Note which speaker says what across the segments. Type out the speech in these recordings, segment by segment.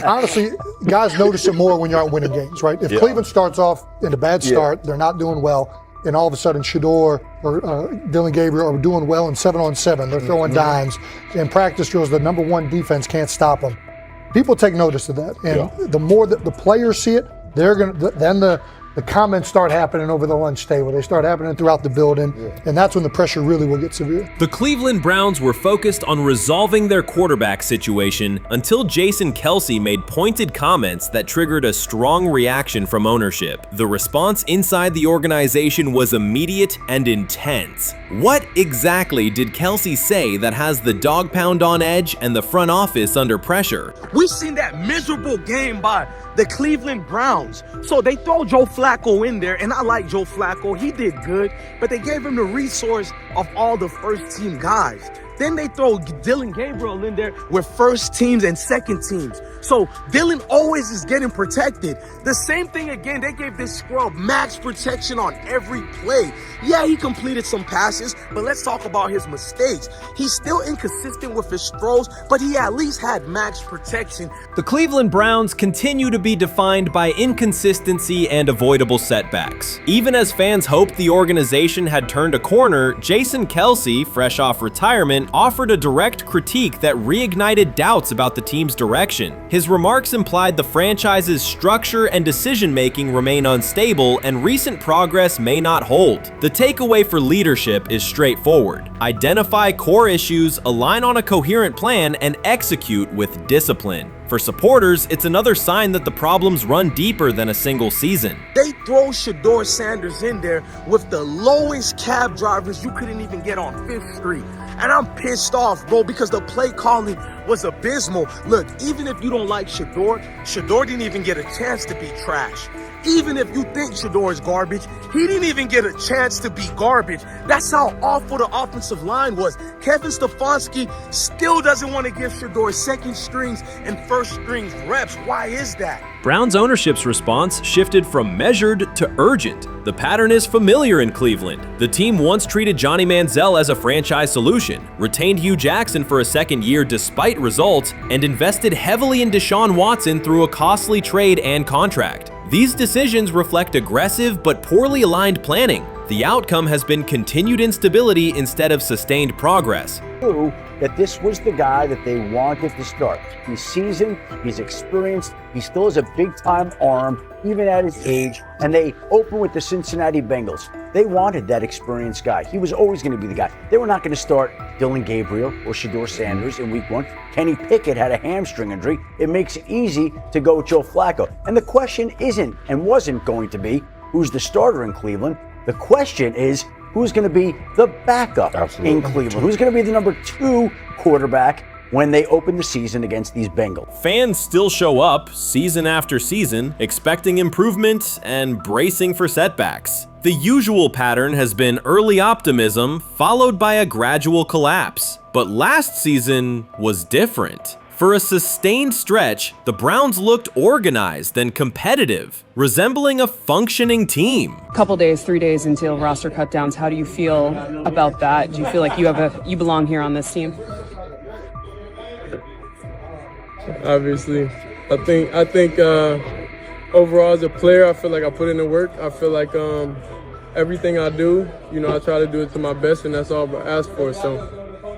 Speaker 1: honestly, guys notice it more when you're out winning games, right? If Cleveland starts off in a bad start, they're not doing well, and all of a sudden Shedeur or Dillon Gabriel are doing well in 7-on-7, they're throwing dimes, and practice drills, the number one defense can't stop them. People take notice of that, and the more that the players see it, they're gonna then the comments start happening over the lunch table. They start happening throughout the building, and that's when the pressure really will get severe.
Speaker 2: The Cleveland Browns were focused on resolving their quarterback situation until Jason Kelce made pointed comments that triggered a strong reaction from ownership. The response inside the organization was immediate and intense. What exactly did Kelce say that has the dog pound on edge and the front office under pressure?
Speaker 3: We've seen that miserable game by the Cleveland Browns. So they throw Joe Flacco in there, and I like Joe Flacco. He did good, but they gave him the resource of all the first-team guys. Then they throw Dillon Gabriel in there with first teams and second teams. So Dillon always is getting protected. The same thing again, they gave this scrub max protection on every play. Yeah, he completed some passes, but let's talk about his mistakes. He's still inconsistent with his throws, but he at least had max protection.
Speaker 2: The Cleveland Browns continue to be defined by inconsistency and avoidable setbacks. Even as fans hoped the organization had turned a corner, Jason Kelce, fresh off retirement, offered a direct critique that reignited doubts about the team's direction. His remarks implied the franchise's structure and decision-making remain unstable and recent progress may not hold. The takeaway for leadership is straightforward. Identify core issues, align on a coherent plan, and execute with discipline. For supporters, it's another sign that the problems run deeper than a single season.
Speaker 3: They throw Shedeur Sanders in there with the lowest cab drivers you couldn't even get on 5th Street. And I'm pissed off, bro, because the play calling was abysmal. Look, even if you don't like Shedeur, Shedeur didn't even get a chance to be trash. Even if you think Shedeur is garbage, he didn't even get a chance to be garbage. That's how awful the offensive line was. Kevin Stefanski still doesn't want to give Shedeur second strings and first strings reps. Why is that?
Speaker 2: Browns ownership's response shifted from measured to urgent. The pattern is familiar in Cleveland. The team once treated Johnny Manziel as a franchise solution, retained Hugh Jackson for a second year despite results, and invested heavily in Deshaun Watson through a costly trade and contract. These decisions reflect aggressive but poorly aligned planning. The outcome has been continued instability instead of sustained progress.
Speaker 4: That this was the guy that they wanted to start. He's seasoned, he's experienced, he still has a big-time arm, even at his age, and they open with the Cincinnati Bengals. They wanted that experienced guy. He was always going to be the guy. They were not going to start Dillon Gabriel or Shedeur Sanders in week 1. Kenny Pickett had a hamstring injury. It makes it easy to go with Joe Flacco. And the question isn't and wasn't going to be who's the starter in Cleveland. The question is, who's going to be the backup in Cleveland? Who's going to be the number 2 quarterback when they open the season against these Bengals?
Speaker 2: Fans still show up season after season, expecting improvement and bracing for setbacks. The usual pattern has been early optimism followed by a gradual collapse. But last season was different. For a sustained stretch, the Browns looked organized and competitive, resembling a functioning team.
Speaker 5: Couple days, 3 days until roster cutdowns, how do you feel about that? Do you feel like you belong here on this team?
Speaker 6: Obviously, I think overall as a player, I feel like I put in the work. I feel like everything I do, I try to do it to my best, and that's all I ask for. So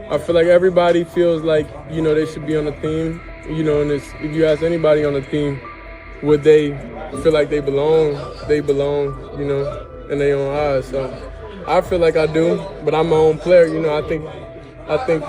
Speaker 6: I feel like everybody feels like, they should be on the team, and if you ask anybody on the team, would they feel like they belong, in their own eyes. So I feel like I do, but I'm my own player, I think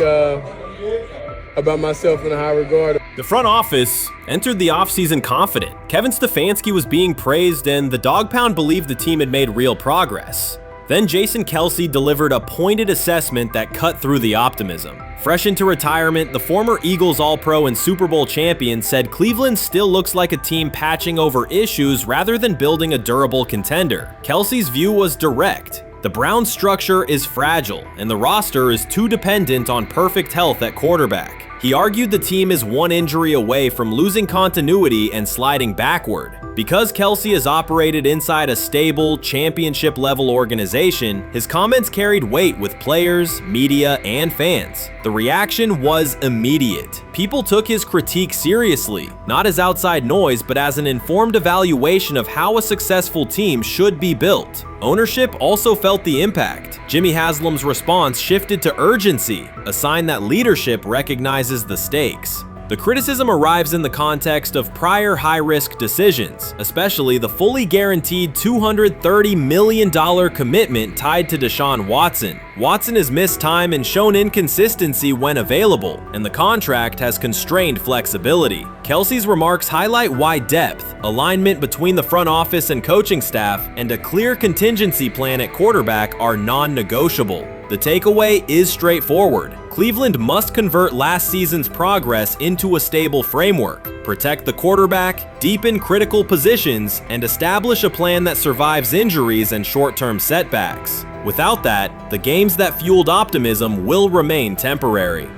Speaker 6: about myself in a high regard.
Speaker 2: The front office entered the offseason confident. Kevin Stefanski was being praised, and the Dog Pound believed the team had made real progress. Then Jason Kelce delivered a pointed assessment that cut through the optimism. Fresh into retirement, the former Eagles All-Pro and Super Bowl champion said Cleveland still looks like a team patching over issues rather than building a durable contender. Kelce's view was direct. The Browns' structure is fragile, and the roster is too dependent on perfect health at quarterback. He argued the team is one injury away from losing continuity and sliding backward. Because Kelce has operated inside a stable, championship-level organization, his comments carried weight with players, media, and fans. The reaction was immediate. People took his critique seriously, not as outside noise, but as an informed evaluation of how a successful team should be built. Ownership also felt the impact. Jimmy Haslam's response shifted to urgency, a sign that leadership recognizes the stakes. The criticism arrives in the context of prior high-risk decisions, especially the fully guaranteed $230 million commitment tied to Deshaun Watson. Watson has missed time and shown inconsistency when available, and the contract has constrained flexibility. Kelce's remarks highlight why depth, alignment between the front office and coaching staff, and a clear contingency plan at quarterback are non-negotiable. The takeaway is straightforward. Cleveland must convert last season's progress into a stable framework, protect the quarterback, deepen critical positions, and establish a plan that survives injuries and short-term setbacks. Without that, the games that fueled optimism will remain temporary.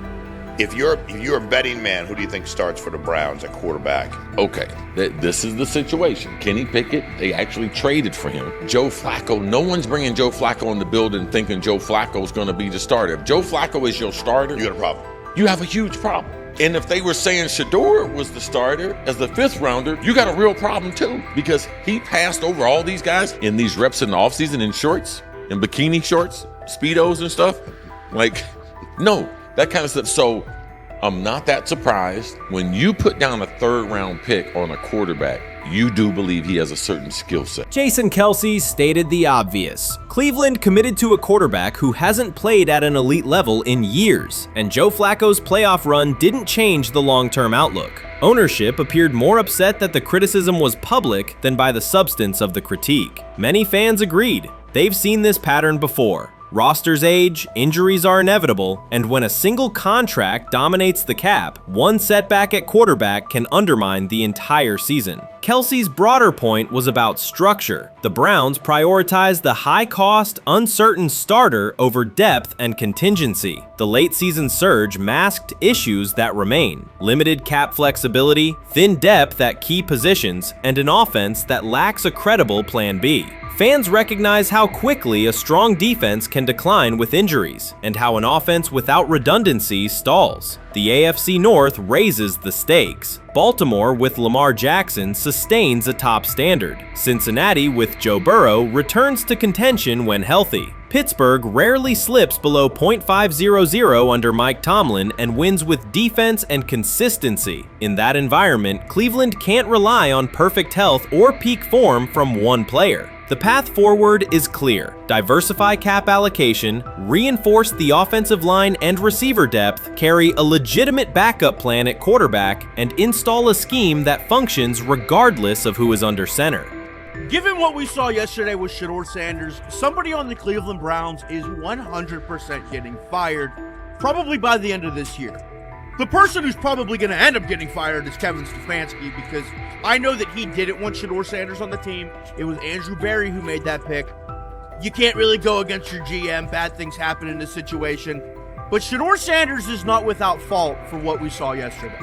Speaker 7: If you're a betting man, who do you think starts for the Browns at quarterback?
Speaker 8: Okay, this is the situation. Kenny Pickett, they actually traded for him. Joe Flacco, no one's bringing Joe Flacco in the building thinking Joe Flacco's going to be the starter. If Joe Flacco is your starter,
Speaker 7: You got a problem.
Speaker 8: you have a huge problem. And if they were saying Shedeur was the starter as the 5th rounder, you got a real problem too, because he passed over all these guys in these reps in the offseason in shorts, in bikini shorts, Speedos and stuff. Like, no. That kind of stuff. So I'm not that surprised when you put down a 3rd round pick on a quarterback. You do believe he has a certain skill set.
Speaker 2: Jason Kelce stated the obvious. Cleveland committed to a quarterback who hasn't played at an elite level in years, and Joe Flacco's playoff run didn't change the long-term outlook. Ownership appeared more upset that the criticism was public than by the substance of the critique. Many fans agreed. They've seen this pattern before. Rosters age, injuries are inevitable, and when a single contract dominates the cap, one setback at quarterback can undermine the entire season. Kelce's broader point was about structure. The Browns prioritized the high-cost, uncertain starter over depth and contingency. The late-season surge masked issues that remain: limited cap flexibility, thin depth at key positions, and an offense that lacks a credible plan B. Fans recognize how quickly a strong defense can decline with injuries, and how an offense without redundancy stalls. The AFC North raises the stakes. Baltimore with Lamar Jackson sustains a top standard. Cincinnati with Joe Burrow returns to contention when healthy. Pittsburgh rarely slips below .500 under Mike Tomlin and wins with defense and consistency. In that environment, Cleveland can't rely on perfect health or peak form from one player. The path forward is clear. Diversify cap allocation, reinforce the offensive line and receiver depth, carry a legitimate backup plan at quarterback, and install a scheme that functions regardless of who is under center.
Speaker 9: Given what we saw yesterday with Shedeur Sanders, somebody on the Cleveland Browns is 100% getting fired, probably by the end of this year. The person who's probably going to end up getting fired is Kevin Stefanski, because I know that he didn't want Shedeur Sanders on the team. It was Andrew Berry who made that pick. You can't really go against your GM. Bad things happen in this situation. But Shedeur Sanders is not without fault for what we saw yesterday.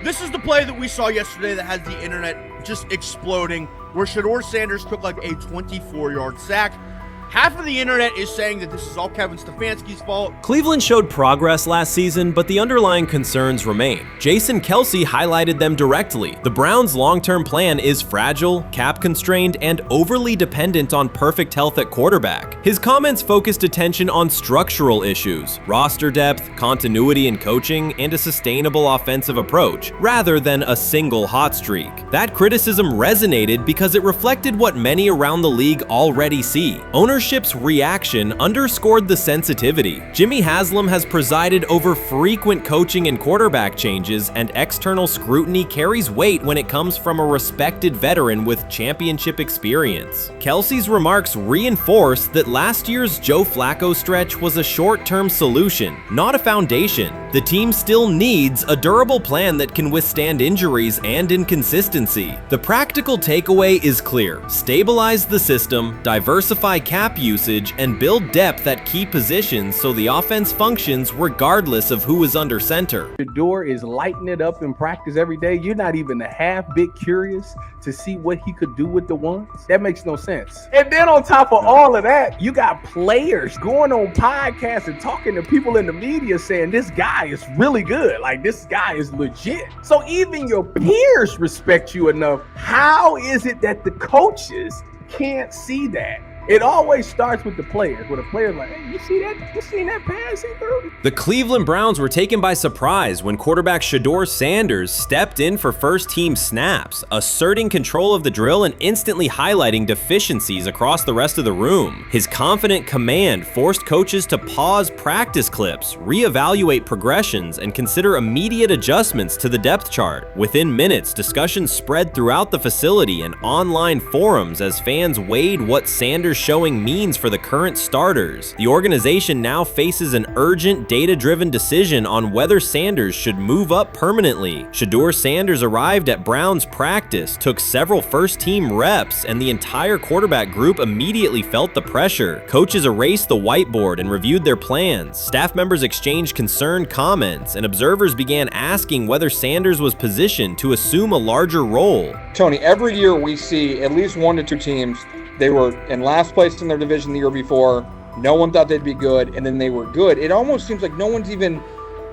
Speaker 9: This is the play that we saw yesterday that has the internet just exploding, where Shedeur Sanders took like a 24-yard sack. Half of the internet is saying that this is all Kevin Stefanski's fault.
Speaker 2: Cleveland showed progress last season, but the underlying concerns remain. Jason Kelce highlighted them directly. The Browns' long-term plan is fragile, cap-constrained, and overly dependent on perfect health at quarterback. His comments focused attention on structural issues, roster depth, continuity in coaching, and a sustainable offensive approach, rather than a single hot streak. That criticism resonated because it reflected what many around the league already see. Ownership's reaction underscored the sensitivity. Jimmy Haslam has presided over frequent coaching and quarterback changes, and external scrutiny carries weight when it comes from a respected veteran with championship experience. Kelce's remarks reinforce that last year's Joe Flacco stretch was a short-term solution, not a foundation. The team still needs a durable plan that can withstand injuries and inconsistency. The practical takeaway is clear: stabilize the system, diversify cap snap usage and build depth at key positions so the offense functions regardless of who is under center.
Speaker 10: Shedeur is lighting it up in practice every day. You're not even a half bit curious to see what he could do with the ones. That makes no sense. And then on top of all of that, you got players going on podcasts and talking to people in the media saying this guy is really good. Like, this guy is legit. So even your peers respect you enough. How is it that the coaches can't see that? It always starts with the players, where the player's like, hey, you see that? You seen that pass he threw?
Speaker 2: The Cleveland Browns were taken by surprise when quarterback Shedeur Sanders stepped in for first-team snaps, asserting control of the drill and instantly highlighting deficiencies across the rest of the room. His confident command forced coaches to pause practice clips, reevaluate progressions, and consider immediate adjustments to the depth chart. Within minutes, discussions spread throughout the facility and online forums as fans weighed what Sanders' showing means for the current starters. The organization now faces an urgent, data-driven decision on whether Sanders should move up permanently. Shedeur Sanders arrived at Browns practice, took several first-team reps, and the entire quarterback group immediately felt the pressure. Coaches erased the whiteboard and reviewed their plans. Staff members exchanged concerned comments, and observers began asking whether Sanders was positioned to assume a larger role.
Speaker 11: Tony, every year we see at least 1 to 2 teams. They were in last place in their division the year before. No one thought they'd be good, and then they were good. It almost seems like no one's even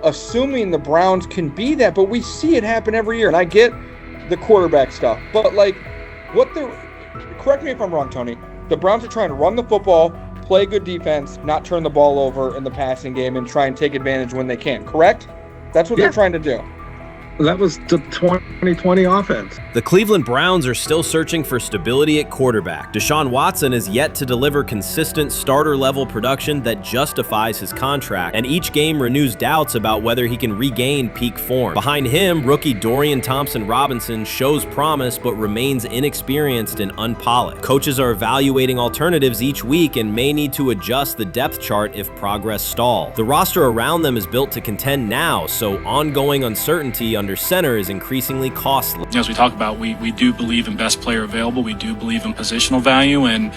Speaker 11: assuming the Browns can be that, but we see it happen every year. And I get the quarterback stuff, but like, correct me if I'm wrong, Tony. The Browns are trying to run the football, play good defense, not turn the ball over in the passing game, and try and take advantage when they can, correct? That's what they're trying to do.
Speaker 12: That was the 2020 offense.
Speaker 2: The Cleveland Browns are still searching for stability at quarterback. Deshaun Watson is yet to deliver consistent starter-level production that justifies his contract, and each game renews doubts about whether he can regain peak form. Behind him, rookie Dorian Thompson-Robinson shows promise but remains inexperienced and unpolished. Coaches are evaluating alternatives each week and may need to adjust the depth chart if progress stalls. The roster around them is built to contend now, so ongoing uncertainty under center is increasingly costly.
Speaker 13: As we talk about, we do believe in best player available. We do believe in positional value, and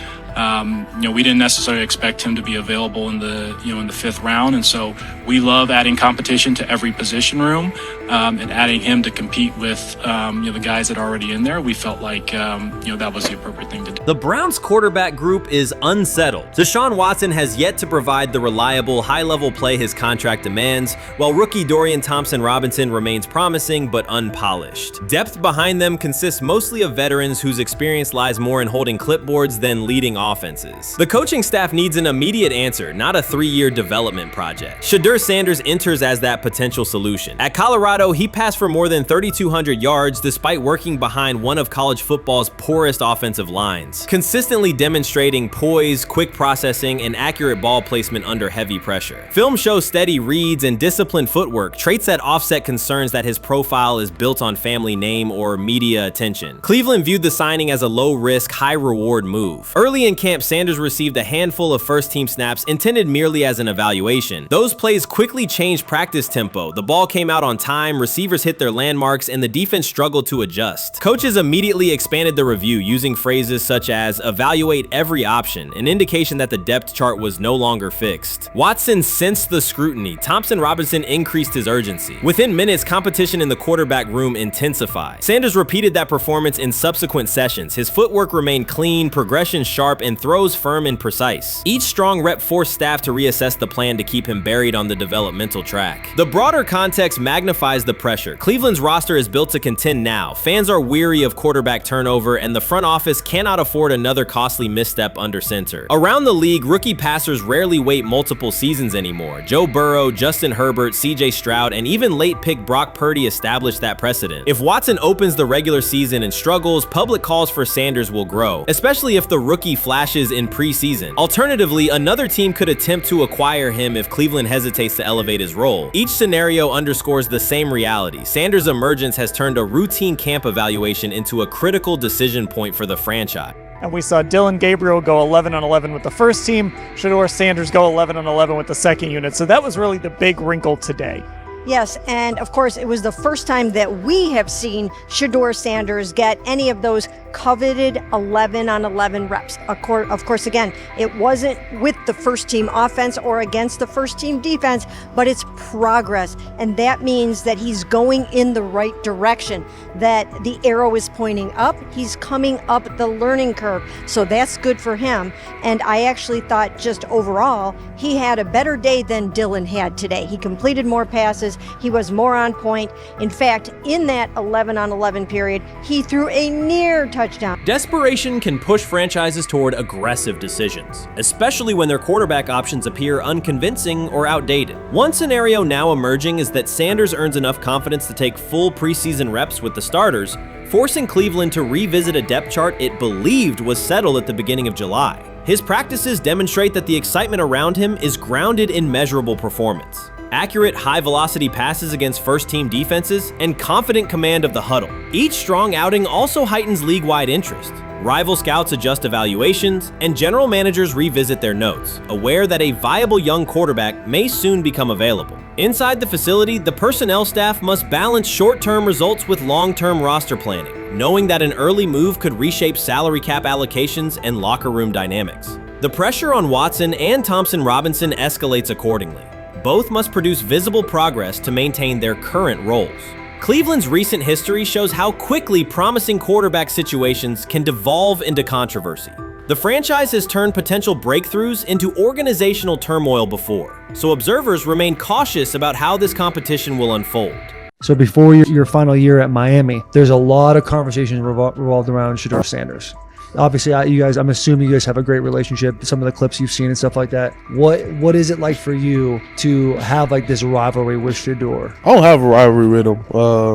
Speaker 13: we didn't necessarily expect him to be available in the in the 5th round, and so we love adding competition to every position room and adding him to compete with the guys that are already in there. We felt like that was the appropriate thing to do.
Speaker 2: The Browns quarterback group is unsettled. Deshaun Watson has yet to provide the reliable, high-level play his contract demands, while rookie Dorian Thompson-Robinson remains promising but unpolished. Depth behind them consists mostly of veterans whose experience lies more in holding clipboards than leading offenses. The coaching staff needs an immediate answer, not a 3-year development project. Shedeur Sanders enters as that potential solution. At Colorado, he passed for more than 3,200 yards despite working behind one of college football's poorest offensive lines, consistently demonstrating poise, quick processing, and accurate ball placement under heavy pressure. Film shows steady reads and disciplined footwork, traits that offset concerns that his profile is built on family name or media attention. Cleveland viewed the signing as a low-risk, high-reward move. Early in camp, Sanders received a handful of first-team snaps intended merely as an evaluation. Those plays quickly changed practice tempo. The ball came out on time, receivers hit their landmarks, and the defense struggled to adjust. Coaches immediately expanded the review using phrases such as evaluate every option, an indication that the depth chart was no longer fixed. Watson sensed the scrutiny. Thompson-Robinson increased his urgency. Within minutes, competition in the quarterback room intensified. Sanders repeated that performance in subsequent sessions. His footwork remained clean, progression sharp, and throws firm and precise. Each strong rep forced staff to reassess the plan to keep him buried on the developmental track. The broader context magnifies the pressure. Cleveland's roster is built to contend now. Fans are weary of quarterback turnover, and the front office cannot afford another costly misstep under center. Around the league, rookie passers rarely wait multiple seasons anymore. Joe Burrow, Justin Herbert, CJ Stroud, and even late pick Brock Purdy established that precedent. If Watson opens the regular season and struggles, public calls for Sanders will grow, especially if the rookie flashes in preseason. Alternatively, another team could attempt to acquire him if Cleveland hesitates to elevate his role. Each scenario underscores the same reality. Sanders' emergence has turned a routine camp evaluation into a critical decision point for the franchise.
Speaker 14: And we saw Dillon Gabriel go 11-on-11 with the first team, Shedeur Sanders go 11-on-11 with the second unit. So that was really the big wrinkle today.
Speaker 15: Yes, and of course, it was the first time that we have seen Shedeur Sanders get any of those coveted 11 on 11 reps. Of course, again, it wasn't with the first team offense or against the first team defense, but it's progress. And that means that he's going in the right direction, that the arrow is pointing up. He's coming up the learning curve. So that's good for him. And I actually thought just overall, he had a better day than Dylan had today. He completed more passes. He was more on point. In fact, in that 11 on 11 period, he threw a near touchdown.
Speaker 2: Desperation can push franchises toward aggressive decisions, especially when their quarterback options appear unconvincing or outdated. One scenario now emerging is that Sanders earns enough confidence to take full preseason reps with the starters, forcing Cleveland to revisit a depth chart it believed was settled at the beginning of July. His practices demonstrate that the excitement around him is grounded in measurable performance. Accurate, high-velocity passes against first-team defenses, and confident command of the huddle. Each strong outing also heightens league-wide interest. Rival scouts adjust evaluations, and general managers revisit their notes, aware that a viable young quarterback may soon become available. Inside the facility, the personnel staff must balance short-term results with long-term roster planning, knowing that an early move could reshape salary cap allocations and locker room dynamics. The pressure on Watson and Thompson Robinson escalates accordingly. Both must produce visible progress to maintain their current roles. Cleveland's recent history shows how quickly promising quarterback situations can devolve into controversy. The franchise has turned potential breakthroughs into organizational turmoil before, so observers remain cautious about how this competition will unfold.
Speaker 16: So before your final year at Miami, there's a lot of conversations revolved around Shedeur Sanders. Obviously, I'm assuming you guys have a great relationship. Some of the clips you've seen and stuff like that. What is it like for you to have like this rivalry with Shedeur?
Speaker 17: I don't have a rivalry with him.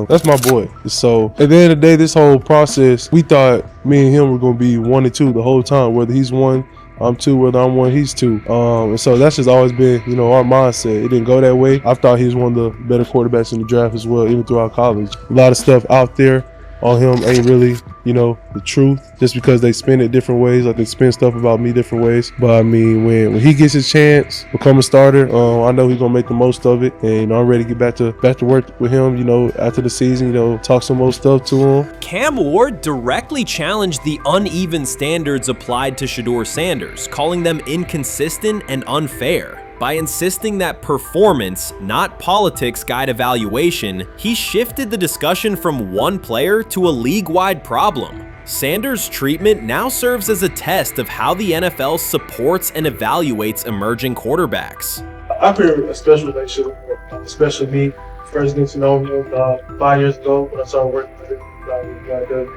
Speaker 17: That's my boy. So at the end of the day, this whole process, we thought me and him were going to be 1 and 2 the whole time. Whether he's 1, I'm 2. Whether I'm 1, he's 2. And so that's just always been, our mindset. It didn't go that way. I thought he was one of the better quarterbacks in the draft as well, even throughout college. A lot of stuff out there on him ain't really, the truth, just because they spin it different ways. Like they spin stuff about me different ways. But I mean, when he gets his chance, become a starter, I know he's gonna make the most of it, and I'm ready to get back to work with him. After the season, talk some more stuff to him.
Speaker 2: Cam Ward directly challenged the uneven standards applied to Shedeur Sanders, calling them inconsistent and unfair. By insisting that performance, not politics, guide evaluation, he shifted the discussion from one player to a league-wide problem. Sanders' treatment now serves as a test of how the NFL supports and evaluates emerging quarterbacks.
Speaker 18: I feel a special relationship with him, especially me. First getting to know him 5 years ago when I started working with him.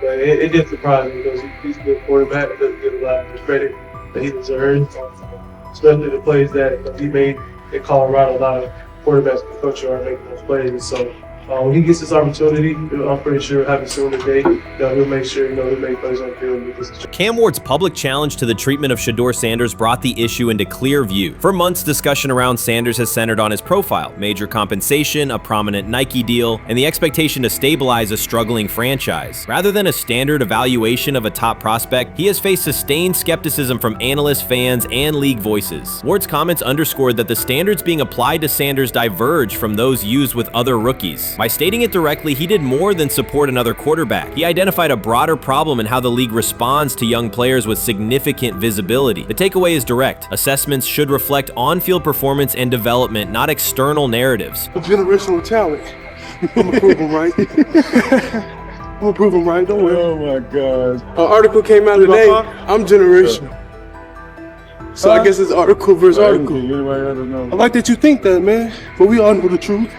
Speaker 18: But it did surprise me because he's a good quarterback. He doesn't get a lot of the credit that he deserves. Especially the plays that he made in Colorado. A lot of quarterbacks and coaches are making those plays. And so when he gets this opportunity, I'm pretty sure having soon today, he'll make sure he'll make plays on the field.
Speaker 2: Cam Ward's public challenge to the treatment of Shedeur Sanders brought the issue into clear view. For months, discussion around Sanders has centered on his profile, major compensation, a prominent Nike deal, and the expectation to stabilize a struggling franchise. Rather than a standard evaluation of a top prospect, he has faced sustained skepticism from analysts, fans, and league voices. Ward's comments underscored that the standards being applied to Sanders diverge from those used with other rookies. By stating it directly, he did more than support another quarterback. He identified a broader problem in how the league responds to young players with significant visibility. The takeaway is direct. Assessments should reflect on-field performance and development, not external narratives.
Speaker 18: Generational talent. I'm gonna prove him right. I'm gonna prove him right. Don't worry.
Speaker 17: Oh my God.
Speaker 18: An article came out today. I'm generational. So I guess it's article versus article. I like that you think that, man. But we all know the truth.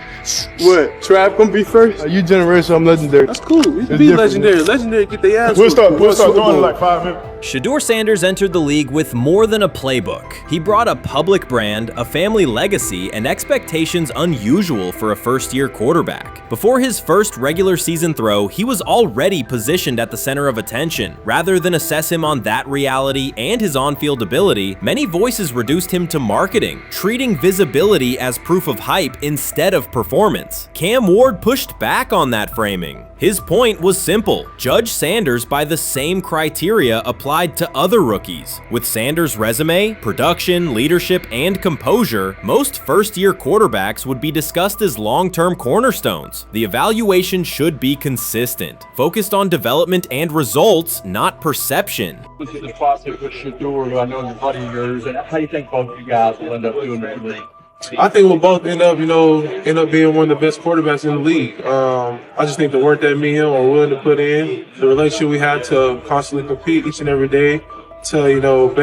Speaker 18: What? Trav gonna be first?
Speaker 17: You generational, I'm legendary.
Speaker 18: That's cool. We can be legendary. Legendary get their ass.
Speaker 17: We'll start doing it in like 5 minutes.
Speaker 2: Shedeur Sanders entered the league with more than a playbook. He brought a public brand, a family legacy, and expectations unusual for a first-year quarterback. Before his first regular season throw, he was already positioned at the center of attention. Rather than assess him on that reality and his on-field ability, many voices reduced him to marketing, treating visibility as proof of hype instead of performance. Cam Ward pushed back on that framing. His point was simple: judge Sanders by the same criteria applied applied to other rookies. With Sanders' resume, production, leadership, and composure, most first-year quarterbacks would be discussed as long-term cornerstones. The evaluation should be consistent, focused on development and results, not perception.
Speaker 19: This is a process with Shedeur, who I know is a buddy of yours, and how do you think both of you guys will end up doing the league?
Speaker 17: I think we'll both end up being one of the best quarterbacks in the league. I just think the work that me and him are willing to put in, the relationship we have to constantly compete each and every day, to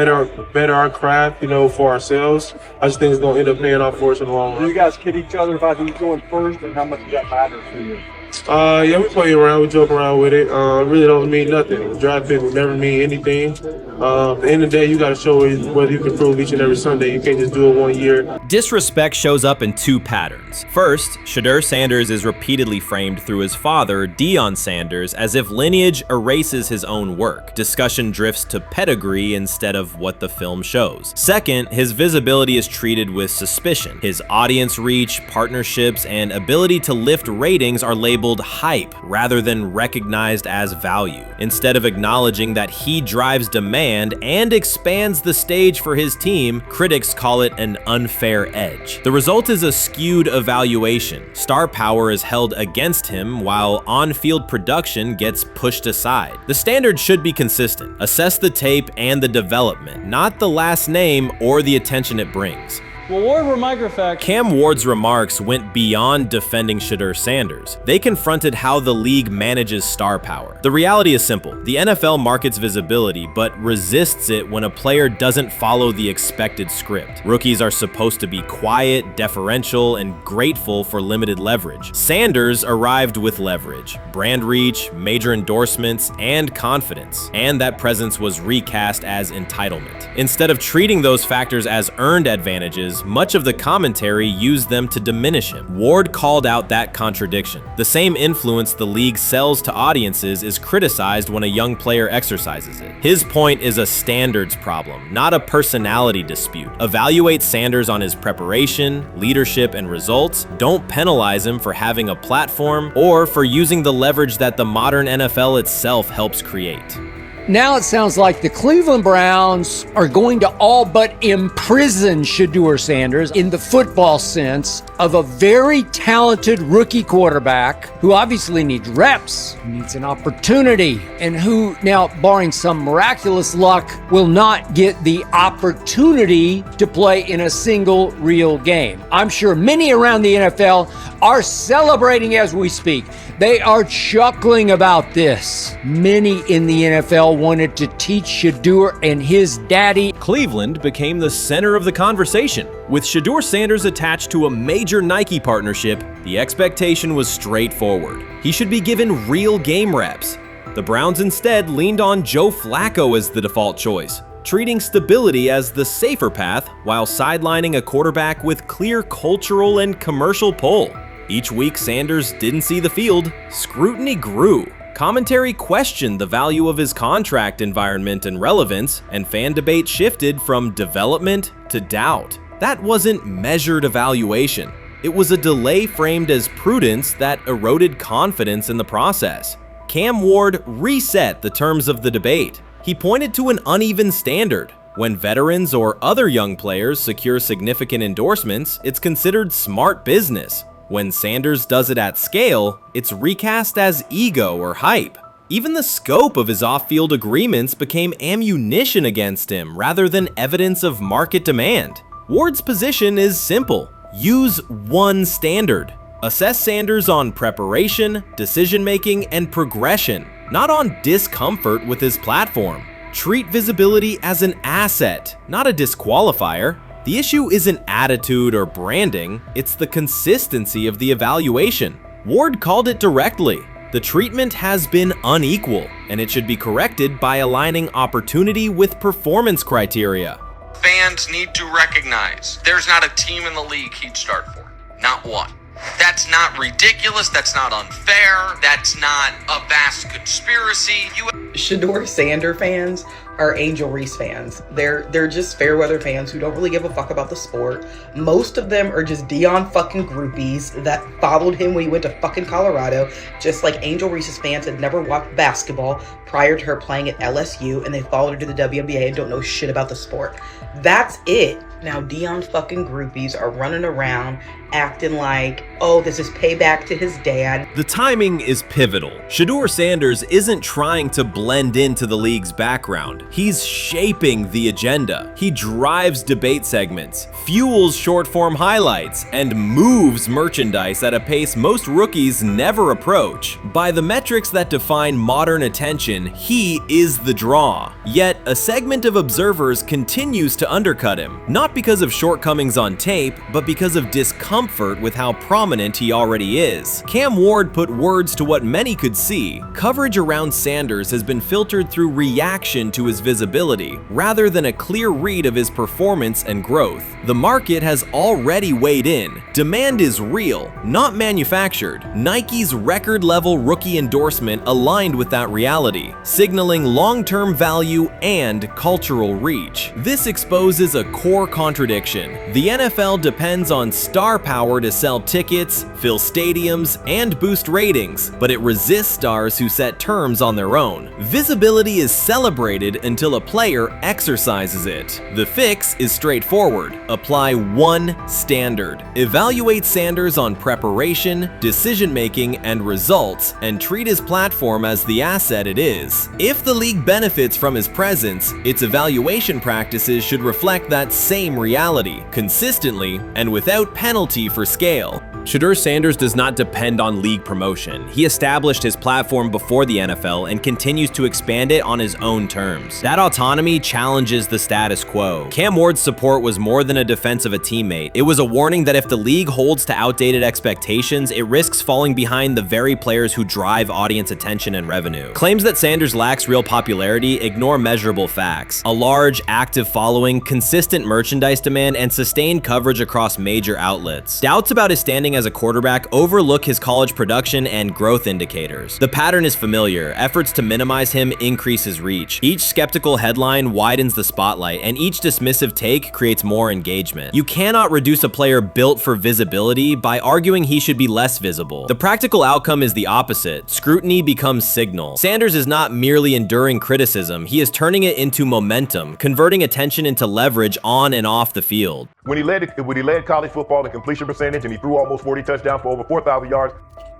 Speaker 17: better our craft, for ourselves. I just think it's going to end up paying off for us in the long run.
Speaker 19: Do you guys kid each other about who's going first, and how much does that matter to you?
Speaker 17: Yeah, we play around, we joke around with it. It really don't mean nothing. Draft pick will never mean anything. At the end of the day, you got to show whether you can prove each and every Sunday. You can't just do it 1 year.
Speaker 2: Disrespect shows up in two patterns. First, Shedeur Sanders is repeatedly framed through his father, Deion Sanders, as if lineage erases his own work. Discussion drifts to pedigree instead of what the film shows. Second, his visibility is treated with suspicion. His audience reach, partnerships, and ability to lift ratings are labeled hype rather than recognized as value. Instead of acknowledging that he drives demand and expands the stage for his team, critics call it an unfair edge. The result is a skewed evaluation. Star power is held against him while on-field production gets pushed aside. The standard should be consistent. Assess the tape and the development, not the last name or the attention it brings.
Speaker 20: Well, Ward were microfacts.
Speaker 2: Cam Ward's remarks went beyond defending Shedeur Sanders. They confronted how the league manages star power. The reality is simple. The NFL markets visibility, but resists it when a player doesn't follow the expected script. Rookies are supposed to be quiet, deferential, and grateful for limited leverage. Sanders arrived with leverage, brand reach, major endorsements, and confidence. And that presence was recast as entitlement. Instead of treating those factors as earned advantages, much of the commentary used them to diminish him. Ward called out that contradiction. The same influence the league sells to audiences is criticized when a young player exercises it. His point is a standards problem, not a personality dispute. Evaluate Sanders on his preparation, leadership, and results. Don't penalize him for having a platform or for using the leverage that the modern NFL itself helps create.
Speaker 21: Now it sounds like the Cleveland Browns are going to all but imprison Shedeur Sanders in the football sense of a very talented rookie quarterback who obviously needs reps, needs an opportunity, and who now, barring some miraculous luck, will not get the opportunity to play in a single real game. I'm sure many around the NFL are celebrating as we speak. They are chuckling about this. Many in the NFL wanted to teach Shedeur and his daddy.
Speaker 2: Cleveland became the center of the conversation. With Shedeur Sanders attached to a major Nike partnership, the expectation was straightforward. He should be given real game reps. The Browns instead leaned on Joe Flacco as the default choice, treating stability as the safer path while sidelining a quarterback with clear cultural and commercial pull. Each week Sanders didn't see the field, scrutiny grew. Commentary questioned the value of his contract environment and relevance, and fan debate shifted from development to doubt. That wasn't measured evaluation. It was a delay framed as prudence that eroded confidence in the process. Cam Ward reset the terms of the debate. He pointed to an uneven standard. When veterans or other young players secure significant endorsements, it's considered smart business. When Sanders does it at scale, it's recast as ego or hype. Even the scope of his off-field agreements became ammunition against him rather than evidence of market demand. Ward's position is simple. Use one standard. Assess Sanders on preparation, decision-making, and progression, not on discomfort with his platform. Treat visibility as an asset, not a disqualifier. The issue isn't attitude or branding, it's the consistency of the evaluation. Ward called it directly. The treatment has been unequal, and it should be corrected by aligning opportunity with performance criteria.
Speaker 22: Fans need to recognize there's not a team in the league he'd start for. Not one. That's not ridiculous, that's not unfair, that's not a vast conspiracy.
Speaker 23: Shedeur Sanders fans
Speaker 1: are Angel Reese fans. They're just fair weather fans who don't really give a fuck about the sport. Most of them are just Dion fucking groupies that followed him when he went to fucking Colorado, just like Angel Reese's fans had never watched basketball prior to her playing at LSU, and they followed her to the WNBA and don't know shit about the sport. That's it. Now Dion's fucking groupies are running around acting like, oh, this is payback to his dad.
Speaker 2: The timing is pivotal. Shedeur Sanders isn't trying to blend into the league's background. He's shaping the agenda. He drives debate segments, fuels short-form highlights, and moves merchandise at a pace most rookies never approach. By the metrics that define modern attention, he is the draw. Yet, a segment of observers continues to undercut him, not because of shortcomings on tape, but because of discomfort with how prominent he already is. Cam Ward put words to what many could see. Coverage around Sanders has been filtered through reaction to his visibility, rather than a clear read of his performance and growth. The market has already weighed in. Demand is real, not manufactured. Nike's record-level rookie endorsement aligned with that reality, signaling long-term value and cultural reach. This exposes a core contradiction. The NFL depends on star power to sell tickets, fill stadiums, and boost ratings, but it resists stars who set terms on their own. Visibility is celebrated until a player exercises it. The fix is straightforward. Apply one standard. Evaluate Sanders on preparation, decision-making, and results, and treat his platform as the asset it is. If the league benefits from his presence, its evaluation practices should reflect that same reality, consistently and without penalty for scale. Shedeur Sanders does not depend on league promotion. He established his platform before the NFL and continues to expand it on his own terms. That autonomy challenges the status quo. Cam Ward's support was more than a defense of a teammate. It was a warning that if the league holds to outdated expectations, it risks falling behind the very players who drive audience attention and revenue. Claims that Sanders lacks real popularity ignore measurable facts. A large, active following, consistent merchandise demand, and sustained coverage across major outlets. Doubts about his standing as a quarterback overlook his college production and growth indicators. The pattern is familiar. Efforts to minimize him increase his reach. Each skeptical headline widens the spotlight, and each dismissive take creates more engagement. You cannot reduce a player built for visibility by arguing he should be less visible. The practical outcome is the opposite. Scrutiny becomes signal. Sanders is not merely enduring criticism, he is turning it into momentum, converting attention into leverage on and off the field.
Speaker 20: When he led college football in completion percentage and he threw almost 40 touchdowns for over 4,000 yards,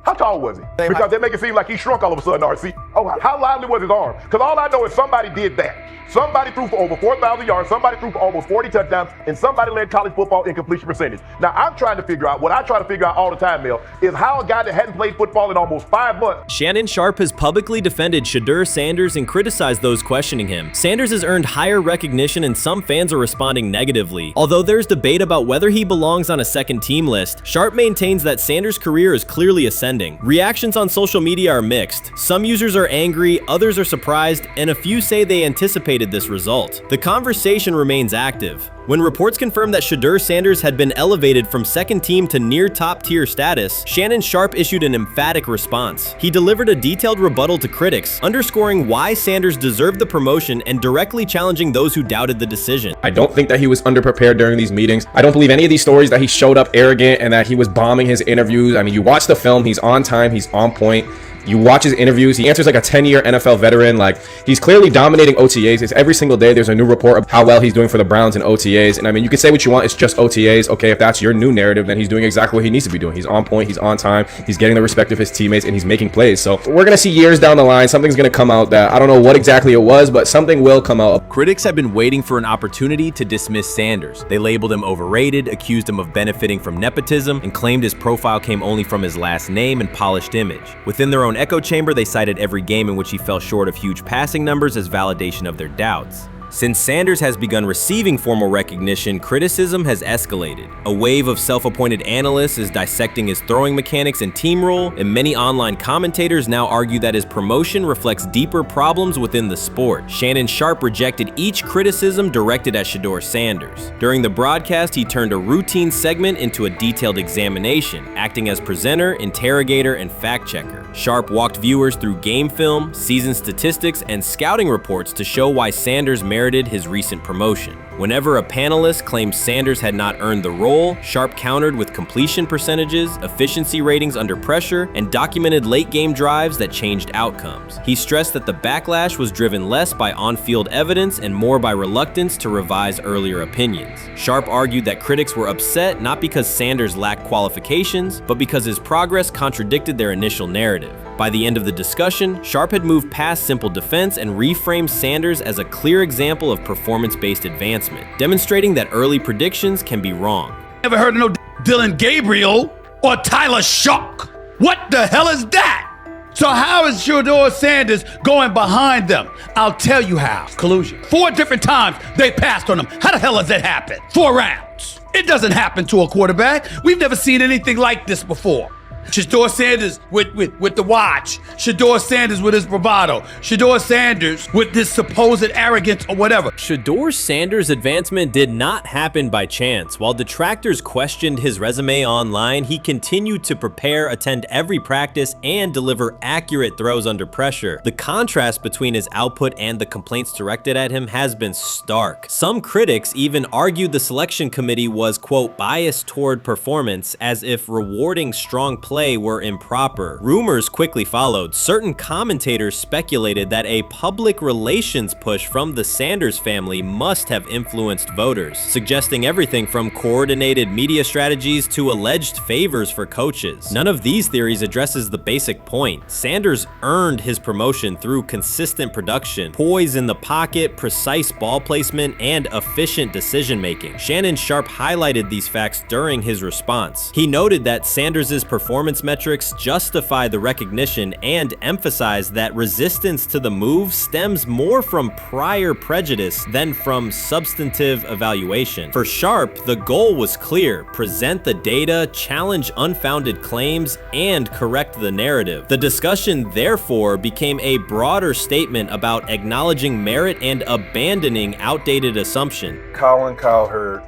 Speaker 20: how tall was he? Because they make it seem like he shrunk all of a sudden, RC. Oh, how lively was his arm? Because all I know is somebody did that. Somebody threw for over 4,000 yards, somebody threw for almost 40 touchdowns, and somebody led college football in completion percentage. Now, I'm trying to figure out, what I try to figure out all the time, Mel, is how a guy that hadn't played football in almost 5 months.
Speaker 2: Shannon Sharpe has publicly defended Shedeur Sanders and criticized those questioning him. Sanders has earned higher recognition and some fans are responding negatively. Although there's debate about whether he belongs on a second team list, Sharpe maintains that Sanders' career is clearly ascending. Reactions on social media are mixed. Some users are angry, others are surprised, and a few say they anticipated this result. The conversation remains active. When reports confirmed that Shedeur Sanders had been elevated from second team to near top tier status, Shannon Sharpe issued an emphatic response. He delivered a detailed rebuttal to critics, underscoring why Sanders deserved the promotion and directly challenging those who doubted the decision.
Speaker 23: I don't think that he was underprepared during these meetings. I don't believe any of these stories that he showed up arrogant and that he was bombing his interviews. I mean, you watch the film, he's on time, he's on point. You watch his interviews, he answers like a 10-year NFL veteran. Like, he's clearly dominating OTAs. It's every single day there's a new report of how well he's doing for the Browns in OTAs. And I mean, you can say what you want, it's just OTAs. Okay, if that's your new narrative, then he's doing exactly what he needs to be doing. He's on point, he's on time, he's getting the respect of his teammates, and he's making plays. So we're gonna see years down the line, something's gonna come out that I don't know what exactly it was, but something will come out.
Speaker 2: Critics have been waiting for an opportunity to dismiss Sanders. They labeled him overrated, accused him of benefiting from nepotism, and claimed his profile came only from his last name and polished image. Within their own echo chamber, they cited every game in which he fell short of huge passing numbers as validation of their doubts. Since Sanders has begun receiving formal recognition, criticism has escalated. A wave of self-appointed analysts is dissecting his throwing mechanics and team role, and many online commentators now argue that his promotion reflects deeper problems within the sport. Shannon Sharpe rejected each criticism directed at Shedeur Sanders. During the broadcast, he turned a routine segment into a detailed examination, acting as presenter, interrogator, and fact-checker. Sharpe walked viewers through game film, season statistics, and scouting reports to show why Sanders merited his recent promotion. Whenever a panelist claimed Sanders had not earned the role, Sharpe countered with completion percentages, efficiency ratings under pressure, and documented late-game drives that changed outcomes. He stressed that the backlash was driven less by on-field evidence and more by reluctance to revise earlier opinions. Sharpe argued that critics were upset not because Sanders lacked qualifications, but because his progress contradicted their initial narrative. By the end of the discussion, Sharpe had moved past simple defense and reframed Sanders as a clear example of performance-based advancement, demonstrating that early predictions can be wrong.
Speaker 3: Never heard of no Dylan Gabriel or Tyler Shock. What the hell is that? So how is Shedeur Sanders going behind them? I'll tell you how. Collusion. 4 different times they passed on him. How the hell does that happen? 4 rounds. It doesn't happen to a quarterback. We've never seen anything like this before. Shedeur Sanders with the watch. Shedeur Sanders with his bravado. Shedeur Sanders with this supposed arrogance or whatever.
Speaker 2: Shedeur Sanders' advancement did not happen by chance. While detractors questioned his resume online, he continued to prepare, attend every practice, and deliver accurate throws under pressure. The contrast between his output and the complaints directed at him has been stark. Some critics even argued the selection committee was, quote, biased toward performance, as if rewarding strong play were improper. Rumors quickly followed. Certain commentators speculated that a public relations push from the Sanders family must have influenced voters, suggesting everything from coordinated media strategies to alleged favors for coaches. None of these theories addresses the basic point. Sanders earned his promotion through consistent production, poise in the pocket, precise ball placement, and efficient decision-making. Shannon Sharpe highlighted these facts during his response. He noted that Sanders' performance metrics justify the recognition and emphasize that resistance to the move stems more from prior prejudice than from substantive evaluation. For Sharpe, the goal was clear: present the data, challenge unfounded claims, and correct the narrative. The discussion, therefore, became a broader statement about acknowledging merit and abandoning outdated assumption.
Speaker 4: Colin Cowherd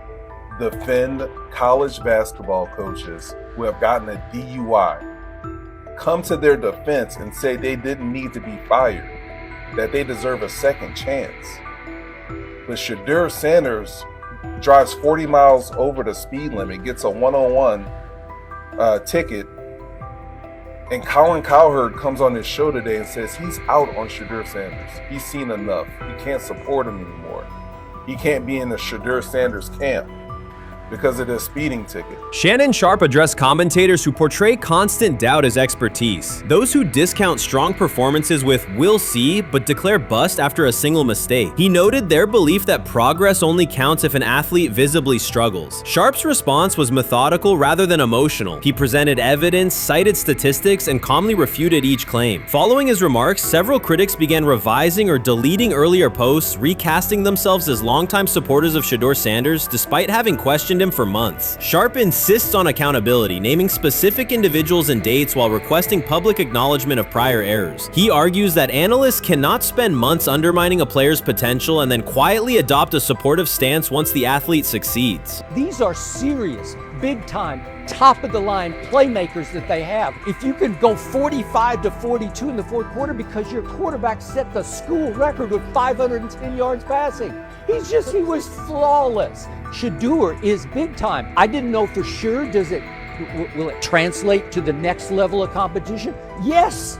Speaker 4: defend college basketball coaches who have gotten a DUI, come to their defense and say they didn't need to be fired, that they deserve a second chance. But Shedeur Sanders drives 40 miles over the speed limit, gets a one-on-one ticket, and Colin Cowherd comes on his show today and says he's out on Shedeur Sanders. He's seen enough. He can't support him anymore. He can't be in the Shedeur Sanders camp because of the speeding ticket.
Speaker 2: Shannon Sharpe addressed commentators who portray constant doubt as expertise. Those who discount strong performances with "we'll see" but declare bust after a single mistake. He noted their belief that progress only counts if an athlete visibly struggles. Sharpe's response was methodical rather than emotional. He presented evidence, cited statistics, and calmly refuted each claim. Following his remarks, several critics began revising or deleting earlier posts, recasting themselves as longtime supporters of Shedeur Sanders despite having questioned him for months. Sharpe insists on accountability, naming specific individuals and dates while requesting public acknowledgement of prior errors. He argues that analysts cannot spend months undermining a player's potential and then quietly adopt a supportive stance once the athlete succeeds.
Speaker 21: These are serious, big-time, top-of-the-line playmakers that they have. If you can go 45-42 in the fourth quarter because your quarterback set the school record with 510 yards passing. He was flawless. Shedeur is big time. I didn't know for sure, will it translate to the next level of competition? Yes,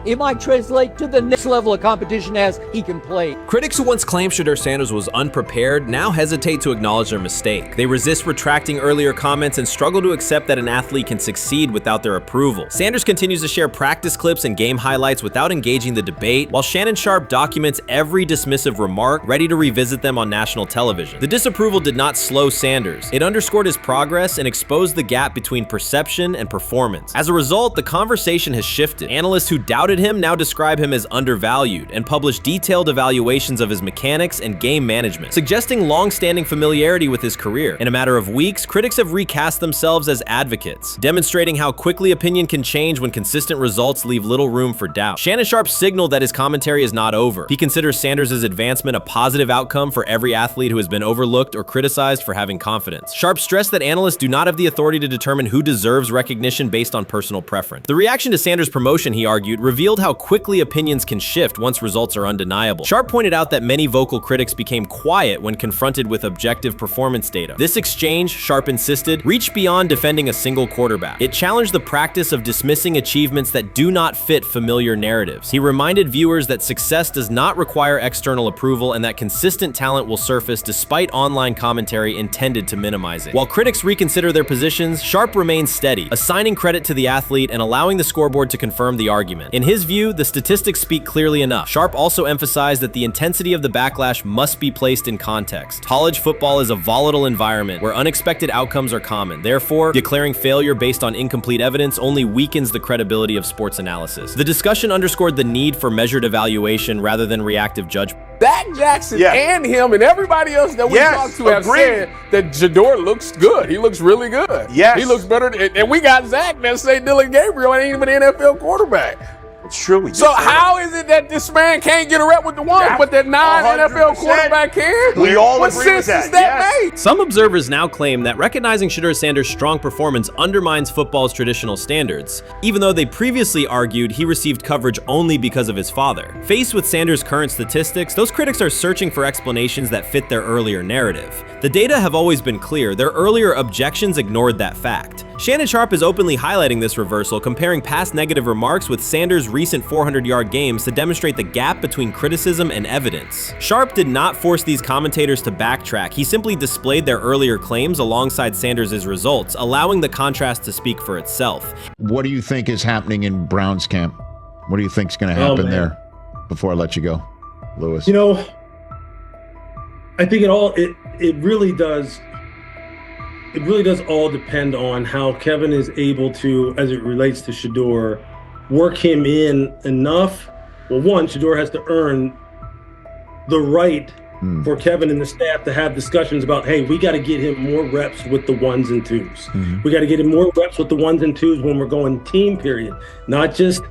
Speaker 21: it might translate to the next level of competition as he can play.
Speaker 2: Critics who once claimed Shedeur Sanders was unprepared now hesitate to acknowledge their mistake. They resist retracting earlier comments and struggle to accept that an athlete can succeed without their approval. Sanders continues to share practice clips and game highlights without engaging the debate, while Shannon Sharpe documents every dismissive remark, ready to revisit them on national television. The disapproval did not slow Sanders. It underscored his progress and exposed the gap between perception and performance. As a result, the conversation has shifted. Analysts who doubted him now describe him as undervalued and publish detailed evaluations of his mechanics and game management, suggesting long-standing familiarity with his career. In a matter of weeks, critics have recast themselves as advocates, demonstrating how quickly opinion can change when consistent results leave little room for doubt. Shannon Sharpe signaled that his commentary is not over. He considers Sanders' advancement a positive outcome for every athlete who has been overlooked or criticized for having confidence. Sharpe stressed that analysts do not have the authority to determine who deserves recognition based on personal preference. The reaction to Sanders' promotion, he argued, revealed how quickly opinions can shift once results are undeniable. Sharpe pointed out that many vocal critics became quiet when confronted with objective performance data. This exchange, Sharpe insisted, reached beyond defending a single quarterback. It challenged the practice of dismissing achievements that do not fit familiar narratives. He reminded viewers that success does not require external approval and that consistent talent will surface despite online commentary intended to minimize it. While critics reconsider their positions, Sharpe remains steady, assigning credit to the athlete and allowing the scoreboard to confirm the argument. In his view, the statistics speak clearly enough. Sharpe also emphasized that the intensity of the backlash must be placed in context. College football is a volatile environment where unexpected outcomes are common. Therefore, declaring failure based on incomplete evidence only weakens the credibility of sports analysis. The discussion underscored the need for measured evaluation rather than reactive judgment.
Speaker 5: Dak Jackson and him and everybody else that we talked to have said that Shedeur looks good. He looks really good. He looks better. And we got Zach that say Dylan Gabriel ain't even an NFL quarterback.
Speaker 6: It's true.
Speaker 5: So how is it that this man can't get a rep with the ones, but that non-NFL quarterback can?
Speaker 6: We all
Speaker 5: what
Speaker 6: agree with
Speaker 5: sense
Speaker 6: that.
Speaker 5: does that make?
Speaker 2: Some observers now claim that recognizing Shedeur Sanders' strong performance undermines football's traditional standards, even though they previously argued he received coverage only because of his father. Faced with Sanders' current statistics, those critics are searching for explanations that fit their earlier narrative. The data have always been clear. Their earlier objections ignored that fact. Shannon Sharpe is openly highlighting this reversal, comparing past negative remarks with Sanders' recent 400-yard games to demonstrate the gap between criticism and evidence. Sharpe did not force these commentators to backtrack. He simply displayed their earlier claims alongside Sanders' results, allowing the contrast to speak for itself.
Speaker 7: What do you think is happening in Browns camp? What do you think is going to happen there? Before I let you go, Lewis.
Speaker 18: You know, I think it really does. It really does all depend on how Kevin is able to, as it relates to Shedeur, work him in enough. Well, one, Shedeur has to earn the right for Kevin and the staff to have discussions about, hey, we got to get him more reps with the ones and twos. We got to get him more reps with the ones and twos when we're going team period, not just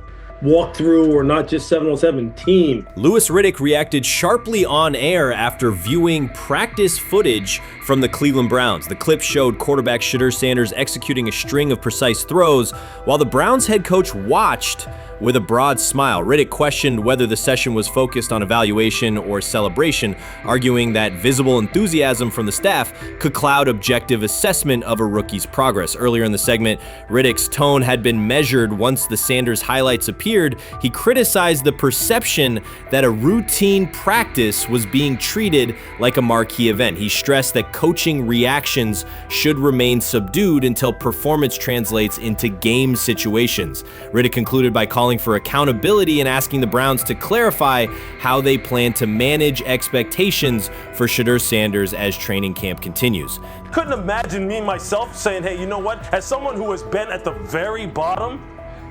Speaker 18: walk through or not just 7-on-7 team.
Speaker 2: Louis Riddick reacted sharply on air after viewing practice footage from the Cleveland Browns. The clip showed quarterback Shedeur Sanders executing a string of precise throws while the Browns head coach watched with a broad smile. Riddick questioned whether the session was focused on evaluation or celebration, arguing that visible enthusiasm from the staff could cloud objective assessment of a rookie's progress. Earlier in the segment, Riddick's tone had been measured once the Sanders highlights appeared. He criticized the perception that a routine practice was being treated like a marquee event. He stressed that coaching reactions should remain subdued until performance translates into game situations. Riddick concluded by calling for accountability and asking the Browns to clarify how they plan to manage expectations for Shedeur Sanders as training camp continues.
Speaker 24: Couldn't imagine me myself saying, hey, you know what? As someone who has been at the very bottom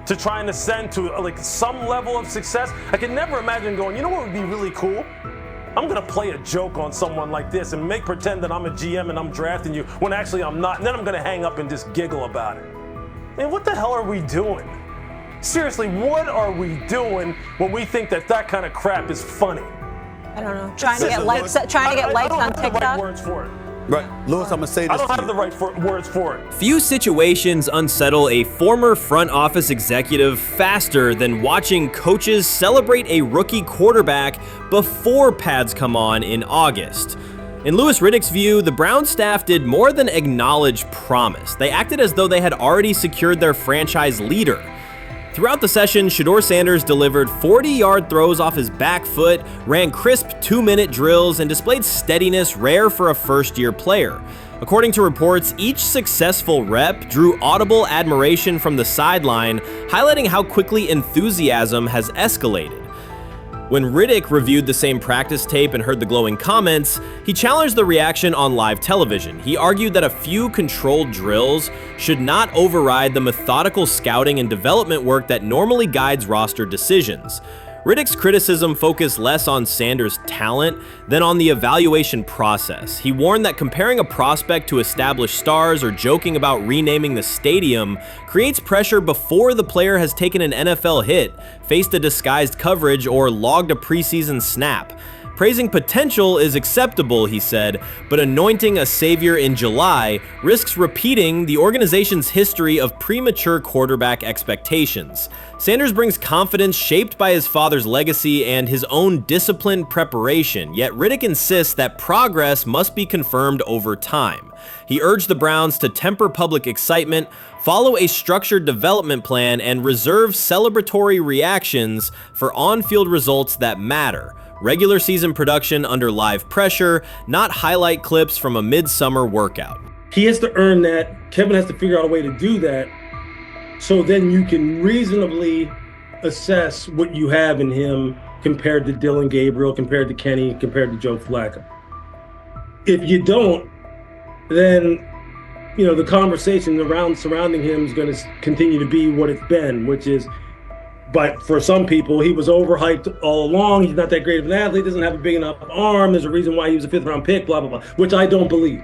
Speaker 24: to try and ascend to like some level of success, I could never imagine going, you know what would be really cool? I'm gonna play a joke on someone like this and make pretend that I'm a GM and I'm drafting you when actually I'm not, and then I'm gonna hang up and just giggle about it. Man, what the hell are we doing? Seriously, what are we doing when we think that that kind of crap is funny?
Speaker 25: I don't know. Trying to get likes on TikTok.
Speaker 24: I don't have the right words for it.
Speaker 6: Right, Lewis, I'm gonna say this.
Speaker 24: I don't have the right words for it.
Speaker 2: Few situations unsettle a former front office executive faster than watching coaches celebrate a rookie quarterback before pads come on in August. In Louis Riddick's view, the Browns staff did more than acknowledge promise. They acted as though they had already secured their franchise leader. Throughout the session, Shedeur Sanders delivered 40-yard throws off his back foot, ran crisp 2-minute drills, and displayed steadiness rare for a first-year player. According to reports, each successful rep drew audible admiration from the sideline, highlighting how quickly enthusiasm has escalated. When Riddick reviewed the same practice tape and heard the glowing comments, he challenged the reaction on live television. He argued that a few controlled drills should not override the methodical scouting and development work that normally guides roster decisions. Riddick's criticism focused less on Sanders' talent than on the evaluation process. He warned that comparing a prospect to established stars or joking about renaming the stadium creates pressure before the player has taken an NFL hit, faced a disguised coverage, or logged a preseason snap. Praising potential is acceptable, he said, but anointing a savior in July risks repeating the organization's history of premature quarterback expectations. Sanders brings confidence shaped by his father's legacy and his own disciplined preparation, yet Riddick insists that progress must be confirmed over time. He urged the Browns to temper public excitement, follow a structured development plan, and reserve celebratory reactions for on-field results that matter. Regular season production under live pressure, not highlight clips from a midsummer workout.
Speaker 24: He has to earn that. Kevin has to figure out a way to do that. So then you can reasonably assess what you have in him compared to Dillon Gabriel, compared to Kenny, compared to Joe Flacco. If you don't, then the conversation surrounding him is going to continue to be what it's been, which is, but for some people, he was overhyped all along. He's not that great of an athlete, doesn't have a big enough arm. There's a reason why he was a 5th round pick, blah, blah, blah, which I don't believe.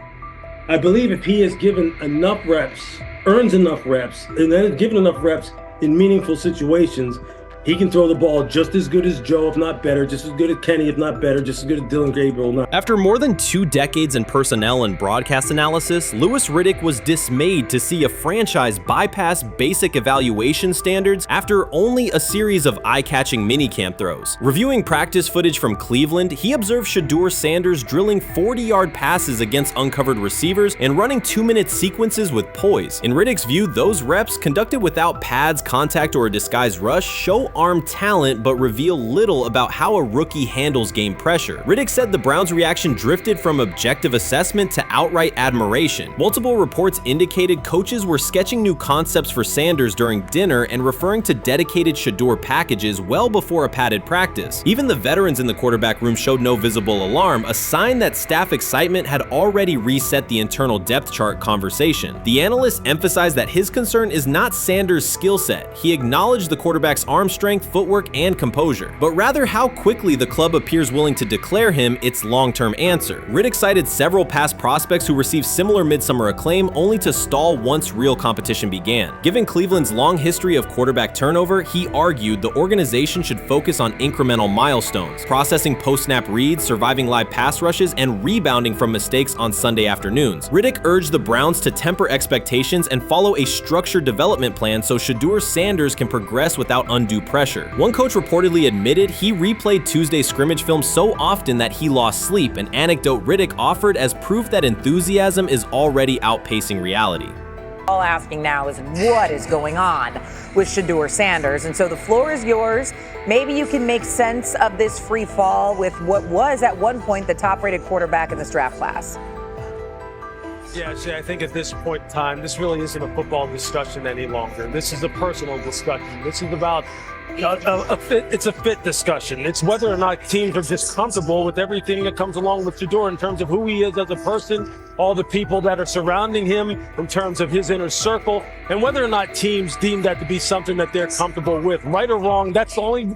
Speaker 24: I believe if he is given enough reps, earns enough reps, and then is given enough reps in meaningful situations, he can throw the ball just as good as Joe, if not better, just as good as Kenny, if not better, just as good as Dillon Gabriel.
Speaker 2: After more than 2 decades in personnel and broadcast analysis, Louis Riddick was dismayed to see a franchise bypass basic evaluation standards after only a series of eye-catching minicamp throws. Reviewing practice footage from Cleveland, he observed Shedeur Sanders drilling 40-yard passes against uncovered receivers and running 2-minute sequences with poise. In Riddick's view, those reps, conducted without pads, contact, or a disguised rush, show arm talent but reveal little about how a rookie handles game pressure. Riddick said the Browns' reaction drifted from objective assessment to outright admiration. Multiple reports indicated coaches were sketching new concepts for Sanders during dinner and referring to dedicated Shedeur packages well before a padded practice. Even the veterans in the quarterback room showed no visible alarm, a sign that staff excitement had already reset the internal depth chart conversation. The analyst emphasized that his concern is not Sanders' skill set. He acknowledged the quarterback's arm strength, footwork, and composure, but rather how quickly the club appears willing to declare him its long-term answer. Riddick cited several past prospects who received similar midsummer acclaim only to stall once real competition began. Given Cleveland's long history of quarterback turnover, he argued the organization should focus on incremental milestones, processing post-snap reads, surviving live pass rushes, and rebounding from mistakes on Sunday afternoons. Riddick urged the Browns to temper expectations and follow a structured development plan so Shedeur Sanders can progress without undue pressure. One coach reportedly admitted he replayed Tuesday's scrimmage film so often that he lost sleep, an anecdote Riddick offered as proof that enthusiasm is already outpacing reality.
Speaker 8: All asking now is what is going on with Shedeur Sanders, and so the floor is yours. Maybe you can make sense of this free fall with what was at one point the top-rated quarterback in this draft class.
Speaker 24: Yeah, Shay, I think at this point in time, this really isn't a football discussion any longer. This is a personal discussion. This is about it's a fit discussion. It's whether or not teams are just comfortable with everything that comes along with Shedeur in terms of who he is as a person, all the people that are surrounding him in terms of his inner circle, and whether or not teams deem that to be something that they're comfortable with. Right or wrong, that's the only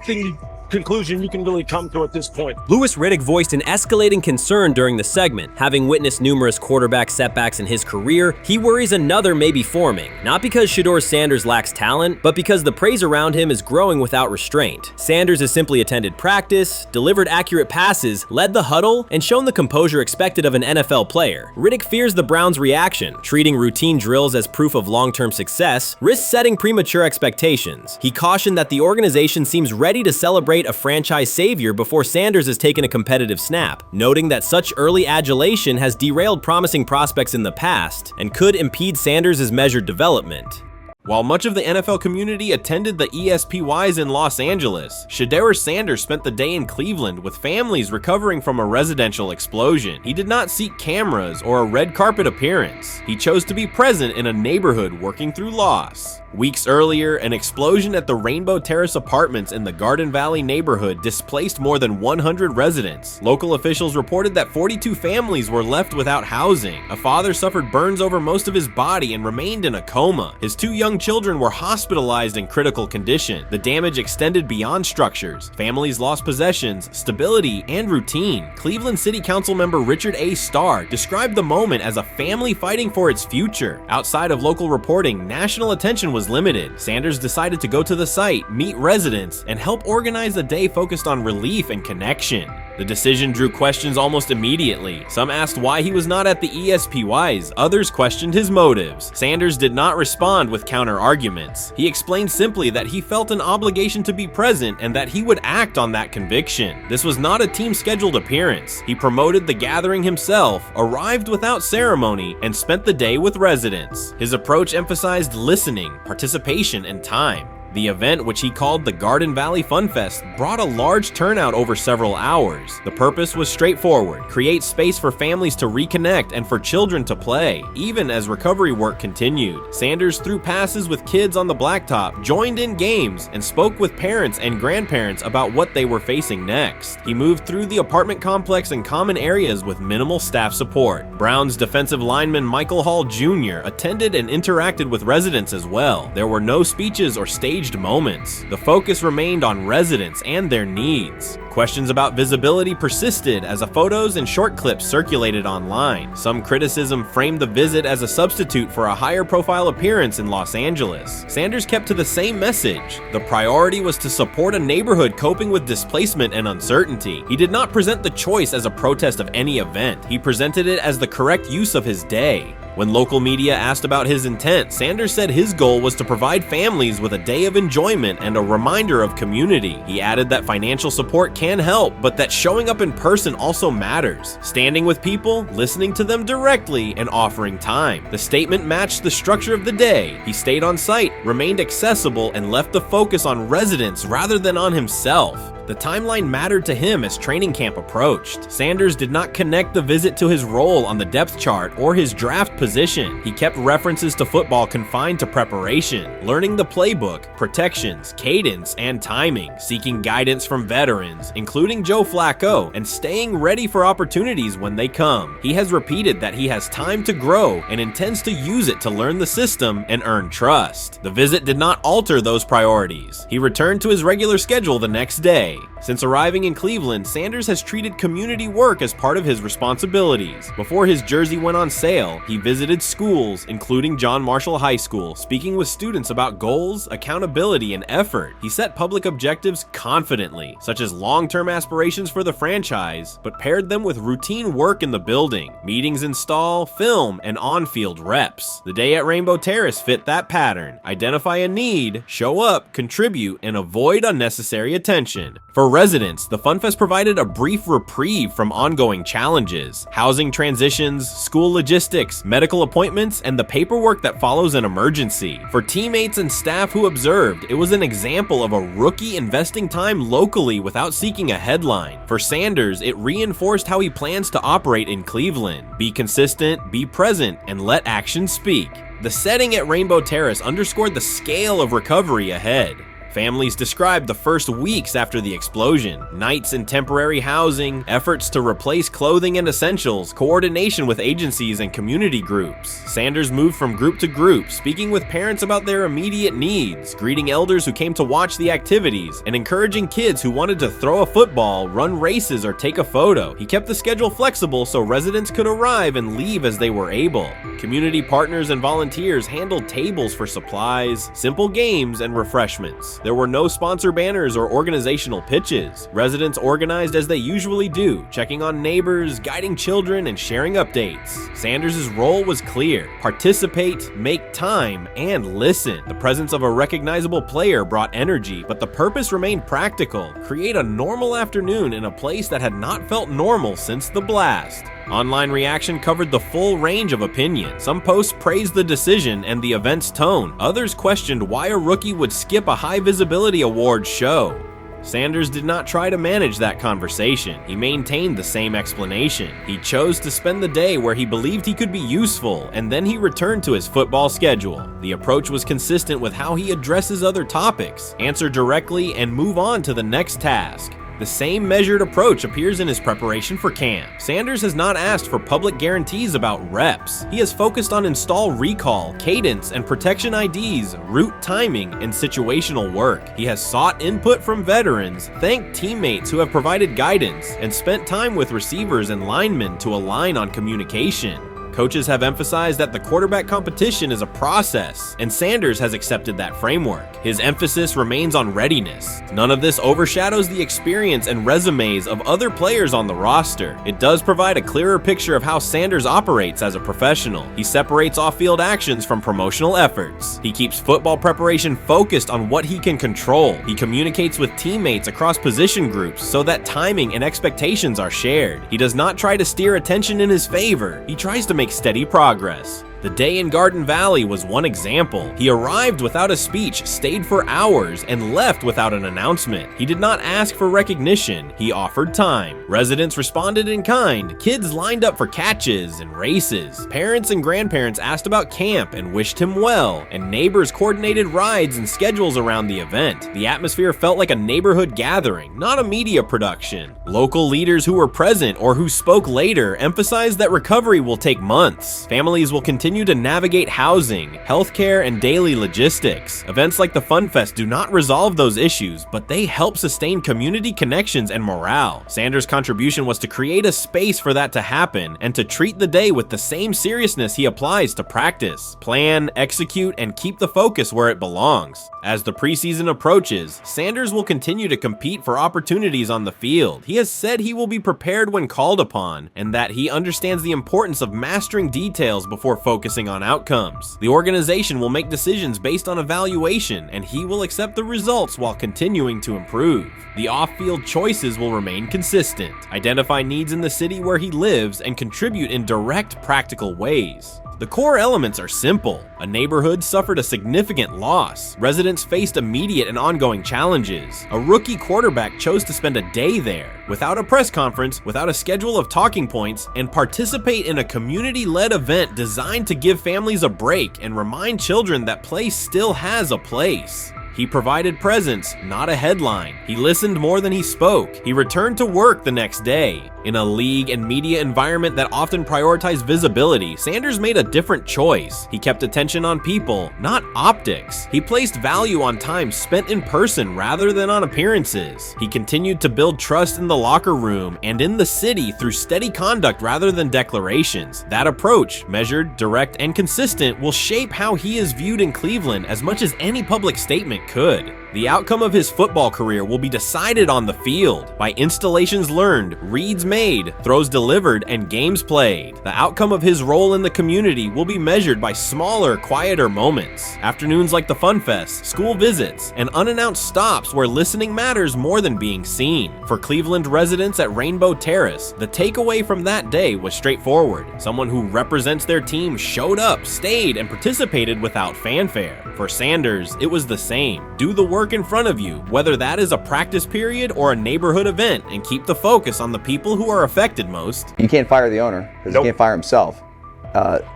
Speaker 24: conclusion you can really come to at this point.
Speaker 2: Louis Riddick voiced an escalating concern during the segment. Having witnessed numerous quarterback setbacks in his career, he worries another may be forming, not because Shedeur Sanders lacks talent, but because the praise around him is growing without restraint. Sanders has simply attended practice, delivered accurate passes, led the huddle, and shown the composure expected of an NFL player. Riddick fears the Browns' reaction, treating routine drills as proof of long-term success, risks setting premature expectations. He cautioned that the organization seems ready to celebrate a franchise savior before Sanders has taken a competitive snap, noting that such early adulation has derailed promising prospects in the past and could impede Sanders' measured development. While much of the NFL community attended the ESPYs in Los Angeles, Shedeur Sanders spent the day in Cleveland with families recovering from a residential explosion. He did not seek cameras or a red carpet appearance. He chose to be present in a neighborhood working through loss. Weeks earlier, an explosion at the Rainbow Terrace apartments in the Garden Valley neighborhood displaced more than 100 residents. Local officials reported that 42 families were left without housing. A father suffered burns over most of his body and remained in a coma. His 2 young children were hospitalized in critical condition. The damage extended beyond structures. Families lost possessions, stability, and routine. Cleveland City Council member Richard A. Starr described the moment as a family fighting for its future. Outside of local reporting, national attention was limited. Sanders decided to go to the site, meet residents, and help organize a day focused on relief and connection. The decision drew questions almost immediately. Some asked why he was not at the ESPYs, others questioned his motives. Sanders did not respond with counter-arguments. He explained simply that he felt an obligation to be present and that he would act on that conviction. This was not a team-scheduled appearance. He promoted the gathering himself, arrived without ceremony, and spent the day with residents. His approach emphasized listening, participation, and time. The event, which he called the Garden Valley Fun Fest, brought a large turnout over several hours. The purpose was straightforward: create space for families to reconnect and for children to play, even as recovery work continued. Sanders threw passes with kids on the blacktop, joined in games, and spoke with parents and grandparents about what they were facing next. He moved through the apartment complex and common areas with minimal staff support. Browns defensive lineman Michael Hall Jr. attended and interacted with residents as well. There were no speeches or staged moments. The focus remained on residents and their needs. Questions about visibility persisted as photos and short clips circulated online. Some criticism framed the visit as a substitute for a higher profile appearance in Los Angeles. Sanders kept to the same message. The priority was to support a neighborhood coping with displacement and uncertainty. He did not present the choice as a protest of any event. He presented it as the correct use of his day. When local media asked about his intent, Sanders said his goal was to provide families with a day of enjoyment and a reminder of community. He added that financial support can help, but that showing up in person also matters. Standing with people, listening to them directly, and offering time. The statement matched the structure of the day. He stayed on site, remained accessible, and left the focus on residents rather than on himself. The timeline mattered to him as training camp approached. Sanders did not connect the visit to his role on the depth chart or his draft position. He kept references to football confined to preparation, learning the playbook, protections, cadence, and timing, seeking guidance from veterans, including Joe Flacco, and staying ready for opportunities when they come. He has repeated that he has time to grow and intends to use it to learn the system and earn trust. The visit did not alter those priorities. He returned to his regular schedule the next day. Since arriving in Cleveland, Sanders has treated community work as part of his responsibilities. Before his jersey went on sale, he visited schools, including John Marshall High School, speaking with students about goals, accountability, and effort. He set public objectives confidently, such as long-term aspirations for the franchise, but paired them with routine work in the building, meetings in stall, film, and on-field reps. The day at Rainbow Terrace fit that pattern. Identify a need, show up, contribute, and avoid unnecessary attention. For residents, the Fun Fest provided a brief reprieve from ongoing challenges: housing transitions, school logistics, medical appointments, and the paperwork that follows an emergency. For teammates and staff who observed, it was an example of a rookie investing time locally without seeking a headline. For Sanders, it reinforced how he plans to operate in Cleveland: be consistent, be present, and let action speak. The setting at Rainbow Terrace underscored the scale of recovery ahead. Families described the first weeks after the explosion: nights in temporary housing, efforts to replace clothing and essentials, coordination with agencies and community groups. Sanders moved from group to group, speaking with parents about their immediate needs, greeting elders who came to watch the activities, and encouraging kids who wanted to throw a football, run races, or take a photo. He kept the schedule flexible so residents could arrive and leave as they were able. Community partners and volunteers handled tables for supplies, simple games, and refreshments. There were no sponsor banners or organizational pitches. Residents organized as they usually do, checking on neighbors, guiding children, and sharing updates. Sanders' role was clear: participate, make time, and listen. The presence of a recognizable player brought energy, but the purpose remained practical: create a normal afternoon in a place that had not felt normal since the blast. Online reaction covered the full range of opinion. Some posts praised the decision and the event's tone. Others questioned why a rookie would skip a high-visibility awards show. Sanders did not try to manage that conversation. He maintained the same explanation. He chose to spend the day where he believed he could be useful, and then he returned to his football schedule. The approach was consistent with how he addresses other topics, answer directly, and move on to the next task. The same measured approach appears in his preparation for camp. Sanders has not asked for public guarantees about reps. He has focused on install recall, cadence, and protection IDs, route timing, and situational work. He has sought input from veterans, thanked teammates who have provided guidance, and spent time with receivers and linemen to align on communication. Coaches have emphasized that the quarterback competition is a process, and Sanders has accepted that framework. His emphasis remains on readiness. None of this overshadows the experience and resumes of other players on the roster. It does provide a clearer picture of how Sanders operates as a professional. He separates off-field actions from promotional efforts. He keeps football preparation focused on what he can control. He communicates with teammates across position groups so that timing and expectations are shared. He does not try to steer attention in his favor. He tries to make steady progress. The day in Garden Valley was one example. He arrived without a speech, stayed for hours, and left without an announcement. He did not ask for recognition. He offered time. Residents responded in kind. Kids lined up for catches and races. Parents and grandparents asked about camp and wished him well, and neighbors coordinated rides and schedules around the event. The atmosphere felt like a neighborhood gathering, not a media production. Local leaders who were present or who spoke later emphasized that recovery will take months. Families will continue to navigate housing, healthcare, and daily logistics. Events like the Fun Fest do not resolve those issues, but they help sustain community connections and morale. Sanders' contribution was to create a space for that to happen and to treat the day with the same seriousness he applies to practice, plan, execute, and keep the focus where it belongs. As the preseason approaches, Sanders will continue to compete for opportunities on the field. He has said he will be prepared when called upon, and that he understands the importance of mastering details before focusing on outcomes. The organization will make decisions based on evaluation, and he will accept the results while continuing to improve. The off-field choices will remain consistent, identify needs in the city where he lives, and contribute in direct, practical ways. The core elements are simple. A neighborhood suffered a significant loss. Residents faced immediate and ongoing challenges. A rookie quarterback chose to spend a day there, without a press conference, without a schedule of talking points, and participate in a community-led event designed to give families a break and remind children that play still has a place. He provided presence, not a headline. He listened more than he spoke. He returned to work the next day. In a league and media environment that often prioritize visibility, Sanders made a different choice. He kept attention on people, not optics. He placed value on time spent in person rather than on appearances. He continued to build trust in the locker room and in the city through steady conduct rather than declarations. That approach, measured, direct, and consistent, will shape how he is viewed in Cleveland as much as any public statement could. The outcome of his football career will be decided on the field by installations learned, reads made, throws delivered, and games played. The outcome of his role in the community will be measured by smaller, quieter moments. Afternoons like the Fun Fest, school visits, and unannounced stops where listening matters more than being seen. For Cleveland residents at Rainbow Terrace, the takeaway from that day was straightforward. Someone who represents their team showed up, stayed, and participated without fanfare. For Sanders, it was the same. Do the work in front of you, whether that is a practice period or a neighborhood event, and keep the focus on the people who are affected most.
Speaker 9: You can't fire the owner because he can't fire himself.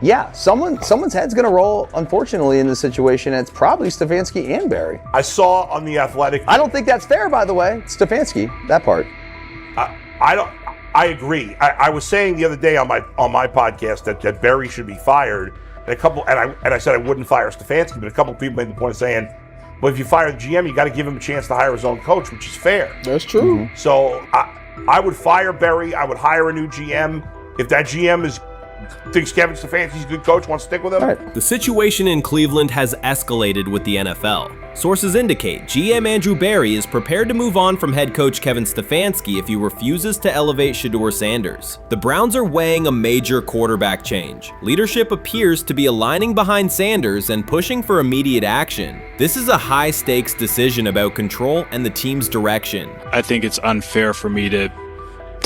Speaker 9: Yeah, someone's head's going to roll, unfortunately, in this situation. And it's probably Stefanski and Barry.
Speaker 20: I saw on The Athletic.
Speaker 9: I don't think that's fair, by the way. Stefanski, that part.
Speaker 20: I agree. I was saying the other day on my podcast that Barry should be fired. And I said I wouldn't fire Stefanski, but a couple of people made the point of saying, well, if you fire the GM, you got to give him a chance to hire his own coach, which is fair.
Speaker 5: That's true.
Speaker 20: Mm-hmm. So I would fire Barry. I would hire a new GM. If that GM thinks Kevin Stefanski's a good coach, wants to stick with him.
Speaker 2: Right. The situation in Cleveland has escalated with the NFL. Sources indicate GM Andrew Barry is prepared to move on from head coach Kevin Stefanski if he refuses to elevate Shedeur Sanders. The Browns are weighing a major quarterback change. Leadership appears to be aligning behind Sanders and pushing for immediate action. This is a high-stakes decision about control and the team's direction.
Speaker 10: I think it's unfair for me to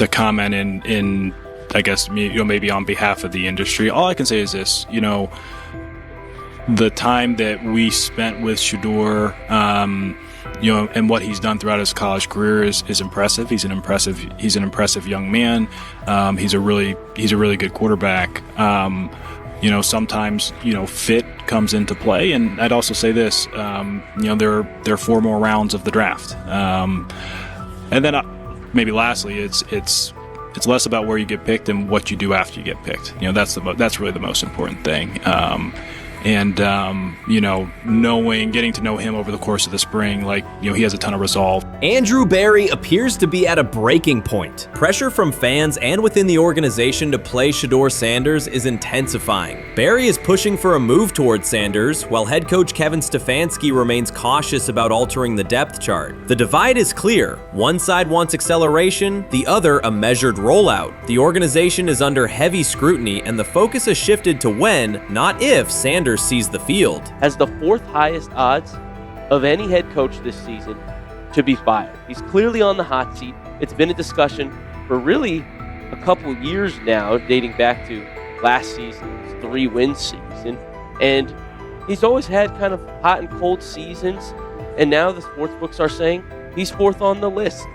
Speaker 10: comment in I guess, maybe on behalf of the industry, all I can say is this, the time that we spent with Shedeur, and what he's done throughout his college career is impressive. He's an impressive young man. He's a really good quarterback. Sometimes, fit comes into play. And I'd also say this, there are 4 more rounds of the draft. And then maybe lastly, it's less about where you get picked and what you do after you get picked. That's really the most important thing. Getting to know him over the course of the spring, he has a ton of resolve.
Speaker 2: Andrew Berry appears to be at a breaking point. Pressure from fans and within the organization to play Shedeur Sanders is intensifying. Berry is pushing for a move towards Sanders, while head coach Kevin Stefanski remains cautious about altering the depth chart. The divide is clear. One side wants acceleration, the other a measured rollout. The organization is under heavy scrutiny, and the focus has shifted to when, not if, Sanders sees the field.
Speaker 11: Has the 4th highest odds of any head coach this season to be fired. He's clearly on the hot seat. It's been a discussion for really a couple years now, dating back to last season's 3-win season. And he's always had kind of hot and cold seasons. And now the sports books are saying he's 4th on the list.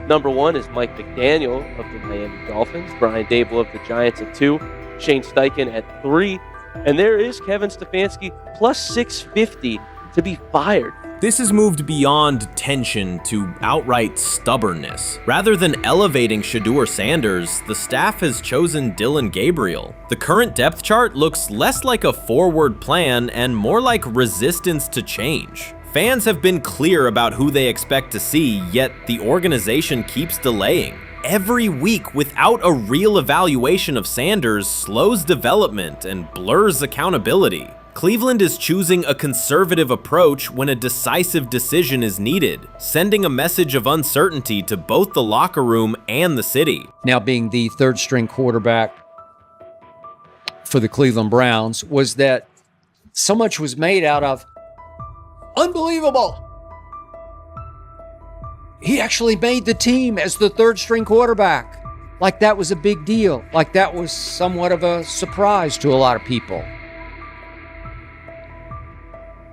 Speaker 11: Number 1 is Mike McDaniel of the Miami Dolphins, Brian Dable of the Giants at 2, Shane Steichen at 3, and there is Kevin Stefanski plus 650 to be fired.
Speaker 2: This has moved beyond tension to outright stubbornness. Rather than elevating Shedeur Sanders, the staff has chosen Dillon Gabriel. The current depth chart looks less like a forward plan and more like resistance to change. Fans have been clear about who they expect to see, yet the organization keeps delaying. Every week without a real evaluation of Sanders slows development and blurs accountability. Cleveland is choosing a conservative approach when a decisive decision is needed, sending a message of uncertainty to both the locker room and the city.
Speaker 21: Now being the 3rd-string quarterback for the Cleveland Browns, was that so much was made out of unbelievable. He actually made the team as the 3rd-string quarterback. Like that was a big deal. Like that was somewhat of a surprise to a lot of people.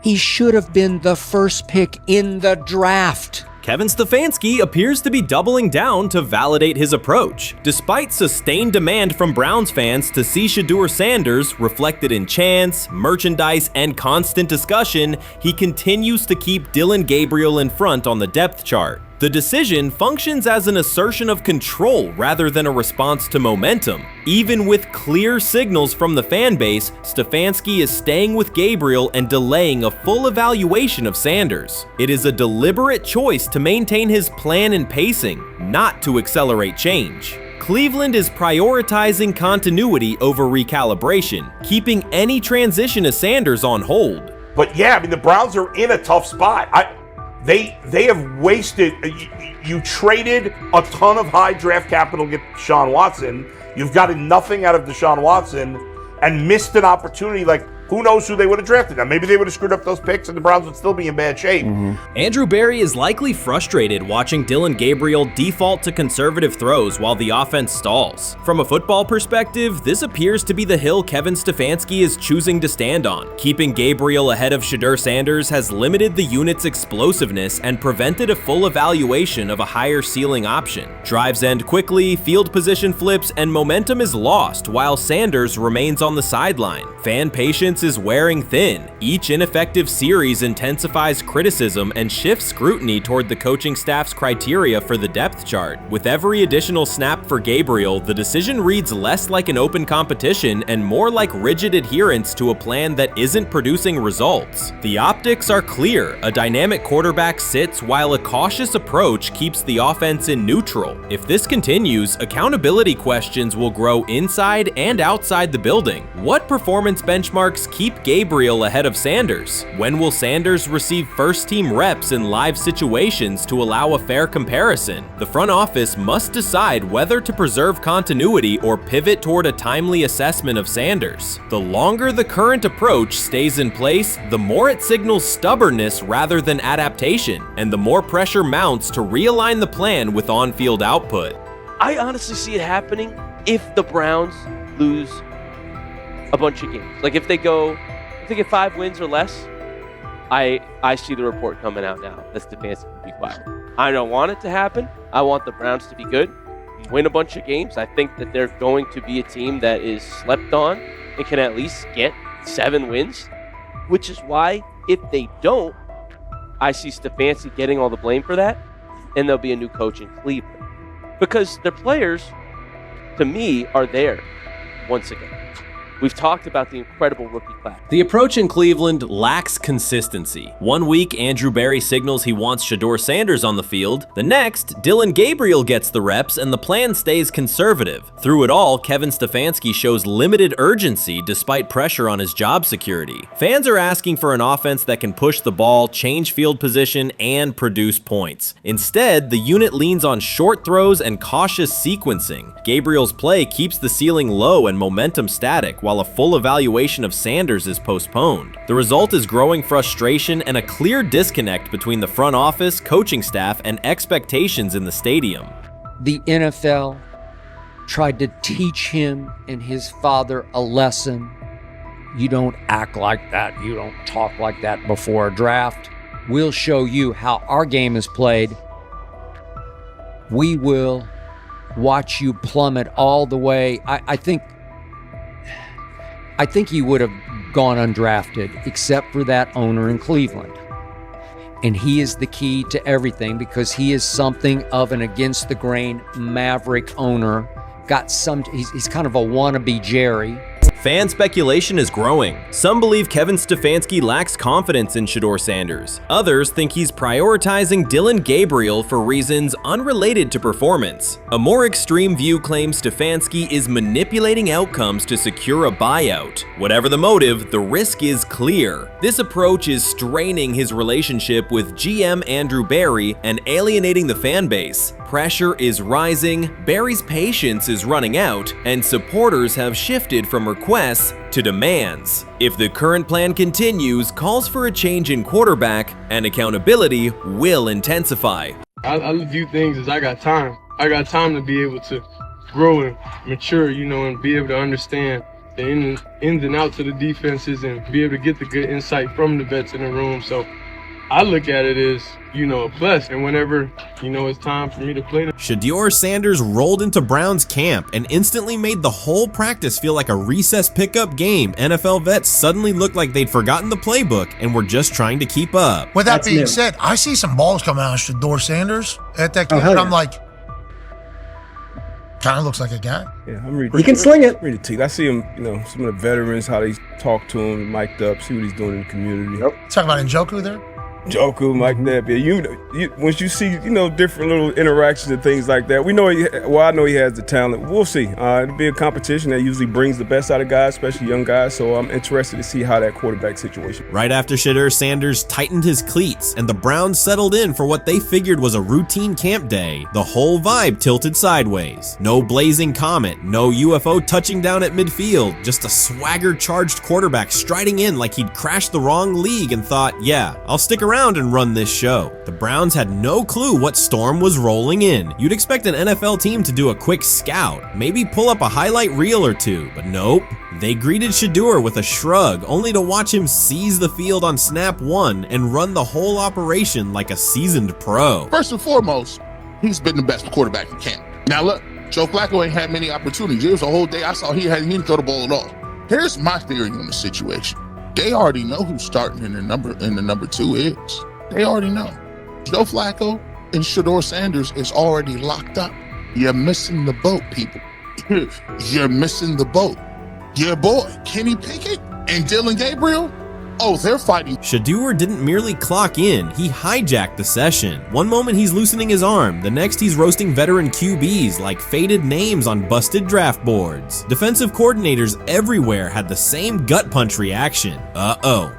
Speaker 21: He should have been the first pick in the draft.
Speaker 2: Kevin Stefanski appears to be doubling down to validate his approach. Despite sustained demand from Browns fans to see Shedeur Sanders reflected in chants, merchandise, and constant discussion, he continues to keep Dillon Gabriel in front on the depth chart. The decision functions as an assertion of control rather than a response to momentum. Even with clear signals from the fan base, Stefanski is staying with Gabriel and delaying a full evaluation of Sanders. It is a deliberate choice to maintain his plan and pacing, not to accelerate change. Cleveland is prioritizing continuity over recalibration, keeping any transition to Sanders on hold.
Speaker 12: But yeah, I mean, the Browns are in a tough spot. They have wasted. You traded a ton of high draft capital to get Deshaun Watson. You've gotten nothing out of Deshaun Watson and missed an opportunity. Like, who knows who they would have drafted? Now, maybe they would have screwed up those picks and the Browns would still be in bad shape.
Speaker 2: Andrew Berry is likely frustrated watching Dillon Gabriel default to conservative throws while the offense stalls. From a football perspective, this appears to be the hill Kevin Stefanski is choosing to stand on. Keeping Gabriel ahead of Shedeur Sanders has limited the unit's explosiveness and prevented a full evaluation of a higher ceiling option. Drives end quickly, field position flips, and momentum is lost while Sanders remains on the sideline. Fan patience is wearing thin. Each ineffective series intensifies criticism and shifts scrutiny toward the coaching staff's criteria for the depth chart. With every additional snap for Gabriel, the decision reads less like an open competition and more like rigid adherence to a plan that isn't producing results. The optics are clear. A dynamic quarterback sits while a cautious approach keeps the offense in neutral. If this continues, accountability questions will grow inside and outside the building. What performance benchmarks keep Gabriel ahead of Sanders? When will Sanders receive first-team reps in live situations to allow a fair comparison? The front office must decide whether to preserve continuity or pivot toward a timely assessment of Sanders. The longer the current approach stays in place, the more it signals stubbornness rather than adaptation, and the more pressure mounts to realign the plan with on-field output.
Speaker 11: I honestly see it happening if the Browns lose a bunch of games. Like if they get 5 wins or less, I see the report coming out now that Stefanski will be fired. I don't want it to happen. I want the Browns to be good, win a bunch of games. I think that they're going to be a team that is slept on and can at least get 7 wins, which is why if they don't, I see Stefanski getting all the blame for that, and there'll be a new coach in Cleveland. Because their players, to me, are there once again. We've talked about the incredible rookie class.
Speaker 2: The approach in Cleveland lacks consistency. One week, Andrew Berry signals he wants Shedeur Sanders on the field. The next, Dillon Gabriel gets the reps and the plan stays conservative. Through it all, Kevin Stefanski shows limited urgency despite pressure on his job security. Fans are asking for an offense that can push the ball, change field position, and produce points. Instead, the unit leans on short throws and cautious sequencing. Gabriel's play keeps the ceiling low and momentum static, while a full evaluation of Sanders is postponed. The result is growing frustration and a clear disconnect between the front office, coaching staff, and expectations in the stadium.
Speaker 21: The NFL tried to teach him and his father a lesson. You don't act like that. You don't talk like that before a draft. We'll show you how our game is played. We will watch you plummet all the way. I think he would have gone undrafted except for that owner in Cleveland. And he is the key to everything because he is something of an against the grain maverick owner. He's kind of a wannabe Jerry.
Speaker 2: Fan speculation is growing. Some believe Kevin Stefanski lacks confidence in Shedeur Sanders. Others think he's prioritizing Dillon Gabriel for reasons unrelated to performance. A more extreme view claims Stefanski is manipulating outcomes to secure a buyout. Whatever the motive, the risk is clear. This approach is straining his relationship with GM Andrew Berry and alienating the fan base. Pressure is rising, Berry's patience is running out, and supporters have shifted from requests to demands. If the current plan continues, calls for a change in quarterback and accountability will intensify.
Speaker 18: I view things as I got time. I got time to be able to grow and mature, and be able to understand the ins and outs of the defenses and be able to get the good insight from the vets in the room. So I look at it as, a plus, and whenever, it's time for me to play.
Speaker 2: Shedeur Sanders rolled into Browns camp and instantly made the whole practice feel like a recess pickup game. NFL vets suddenly looked like they'd forgotten the playbook and were just trying to keep up.
Speaker 13: With that being said, I see some balls coming out of Shedeur Sanders at that camp, and I'm like, kind of looks like a guy.
Speaker 14: Yeah, I'm ready.
Speaker 15: He can sling it.
Speaker 14: Ready to. I see him, some of the veterans, how they talk to him, mic'd up, see what he's doing in the community.
Speaker 13: Talking about Njoku there?
Speaker 14: Njoku, Mike Napier. Once you see, different little interactions and things like that, I know he has the talent. We'll see. It'll be a competition that usually brings the best out of guys, especially young guys. So I'm interested to see how that quarterback situation.
Speaker 2: Right after Shedeur Sanders tightened his cleats and the Browns settled in for what they figured was a routine camp day, the whole vibe tilted sideways. No blazing comet, no UFO touching down at midfield, just a swagger-charged quarterback striding in like he'd crashed the wrong league and thought, yeah, I'll stick around and run this show. The Browns had no clue what storm was rolling in. You'd expect an NFL team to do a quick scout, maybe pull up a highlight reel or two, but nope. They greeted Shedeur with a shrug, only to watch him seize the field on snap one and run the whole operation like a seasoned pro.
Speaker 16: First and foremost, he's been the best quarterback in camp. Now look, Joe Flacco ain't had many opportunities. There was a whole day I saw he didn't throw the ball at all. Here's my theory on the situation. They already know who's starting in the number 2 is. They already know. Joe Flacco and Shedeur Sanders is already locked up. You're missing the boat, people. You're missing the boat. Your boy, Kenny Pickett and Dillon Gabriel, they're fighting.
Speaker 2: Shedeur didn't merely clock in, he hijacked the session. One moment he's loosening his arm, the next he's roasting veteran QBs like faded names on busted draft boards. Defensive coordinators everywhere had the same gut punch reaction.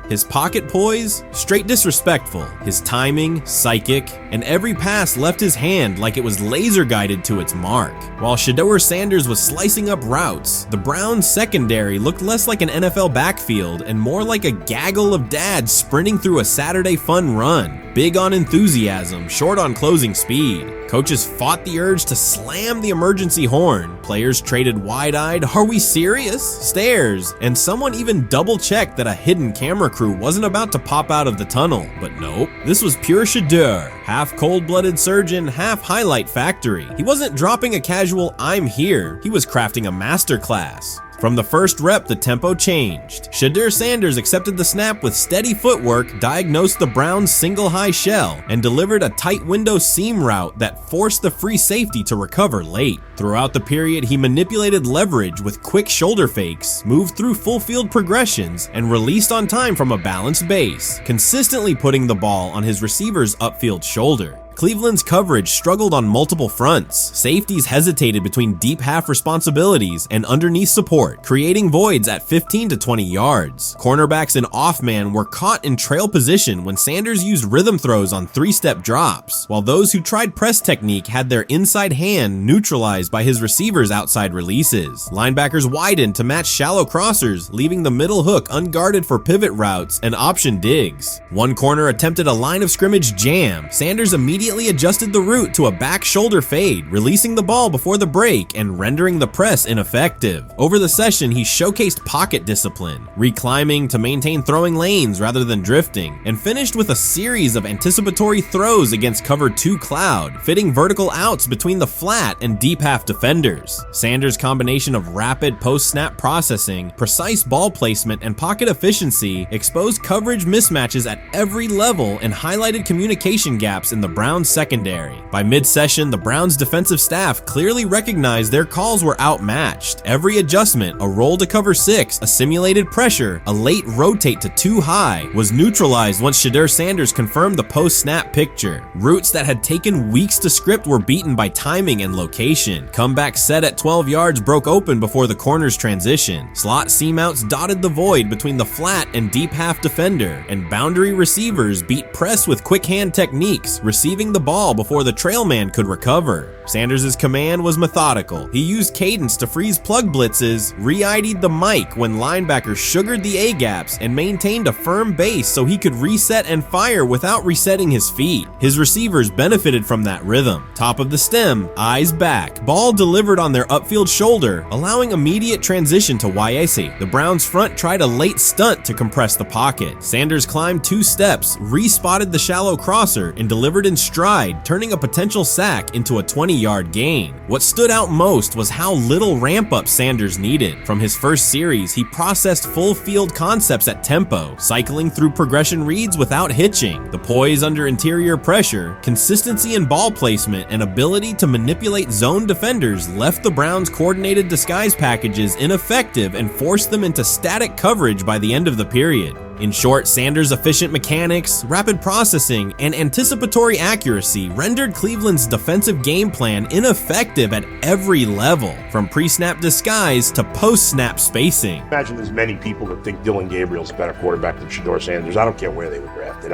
Speaker 2: His pocket poise, straight disrespectful. His timing, psychic, and every pass left his hand like it was laser guided to its mark. While Shedeur Sanders was slicing up routes, the Browns secondary looked less like an NFL backfield and more like a gag gaggle of dads sprinting through a Saturday fun run. Big on enthusiasm, short on closing speed. Coaches fought the urge to slam the emergency horn. Players traded wide-eyed, "Are we serious?" stares, and someone even double-checked that a hidden camera crew wasn't about to pop out of the tunnel. But nope, this was pure Shedeur, half cold-blooded surgeon, half highlight factory. He wasn't dropping a casual "I'm here," he was crafting a masterclass. From the first rep, the tempo changed. Shedeur Sanders accepted the snap with steady footwork, diagnosed the Browns' single high shell, and delivered a tight window seam route that forced the free safety to recover late. Throughout the period, he manipulated leverage with quick shoulder fakes, moved through full field progressions, and released on time from a balanced base, consistently putting the ball on his receiver's upfield shoulder. Cleveland's coverage struggled on multiple fronts. Safeties hesitated between deep half responsibilities and underneath support, creating voids at 15 to 20 yards. Cornerbacks and off-man were caught in trail position when Sanders used rhythm throws on three-step drops, while those who tried press technique had their inside hand neutralized by his receiver's outside releases. Linebackers widened to match shallow crossers, leaving the middle hook unguarded for pivot routes and option digs. One corner attempted a line of scrimmage jam. Sanders immediately adjusted the route to a back shoulder fade, releasing the ball before the break and rendering the press ineffective. Over the session, he showcased pocket discipline, reclimbing to maintain throwing lanes rather than drifting, and finished with a series of anticipatory throws against cover 2 cloud, fitting vertical outs between the flat and deep half defenders. Sanders' combination of rapid post-snap processing, precise ball placement, and pocket efficiency exposed coverage mismatches at every level and highlighted communication gaps in the Browns secondary. By mid-session, the Browns defensive staff clearly recognized their calls were outmatched. Every adjustment, a roll to cover 6, a simulated pressure, a late rotate to 2 high, was neutralized once Shedeur Sanders confirmed the post-snap picture. Routes that had taken weeks to script were beaten by timing and location. Comeback set at 12 yards broke open before the corner's transition. Slot seam outs dotted the void between the flat and deep half defender, and boundary receivers beat press with quick hand techniques, receiving the ball before the trail man could recover. Sanders' command was methodical. He used cadence to freeze plug blitzes, re-ID'd the mic when linebackers sugared the A-gaps, and maintained a firm base so he could reset and fire without resetting his feet. His receivers benefited from that rhythm. Top of the stem, eyes back, ball delivered on their upfield shoulder, allowing immediate transition to YAC. The Browns front tried a late stunt to compress the pocket. Sanders climbed 2 steps, re-spotted the shallow crosser, and delivered in stride, turning a potential sack into a 20-yard gain. What stood out most was how little ramp-up Sanders needed. From his first series, he processed full field concepts at tempo, cycling through progression reads without hitching. The poise under interior pressure, consistency in ball placement, and ability to manipulate zone defenders left the Browns' coordinated disguise packages ineffective and forced them into static coverage by the end of the period. In short, Sanders' efficient mechanics, rapid processing, and anticipatory accuracy rendered Cleveland's defensive game plan ineffective at every level, from pre-snap disguise to post-snap spacing.
Speaker 12: Imagine there's many people that think Dylan Gabriel's a better quarterback than Shedeur Sanders. I don't care where they were drafted.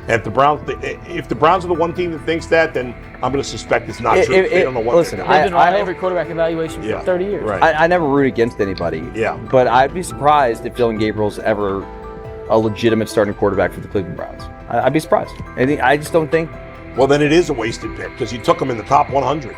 Speaker 12: If the Browns are the one team that thinks that, then I'm going to suspect it's not true. They don't know what
Speaker 1: listen, I've been on every quarterback evaluation for 30 years.
Speaker 12: Right.
Speaker 9: I never root against anybody.
Speaker 12: Yeah.
Speaker 9: But I'd be surprised if Dylan Gabriel's ever a legitimate starting quarterback for the Cleveland Browns. I'd be surprised. I just don't think.
Speaker 12: Well, then it is a wasted pick because you took him in the top 100.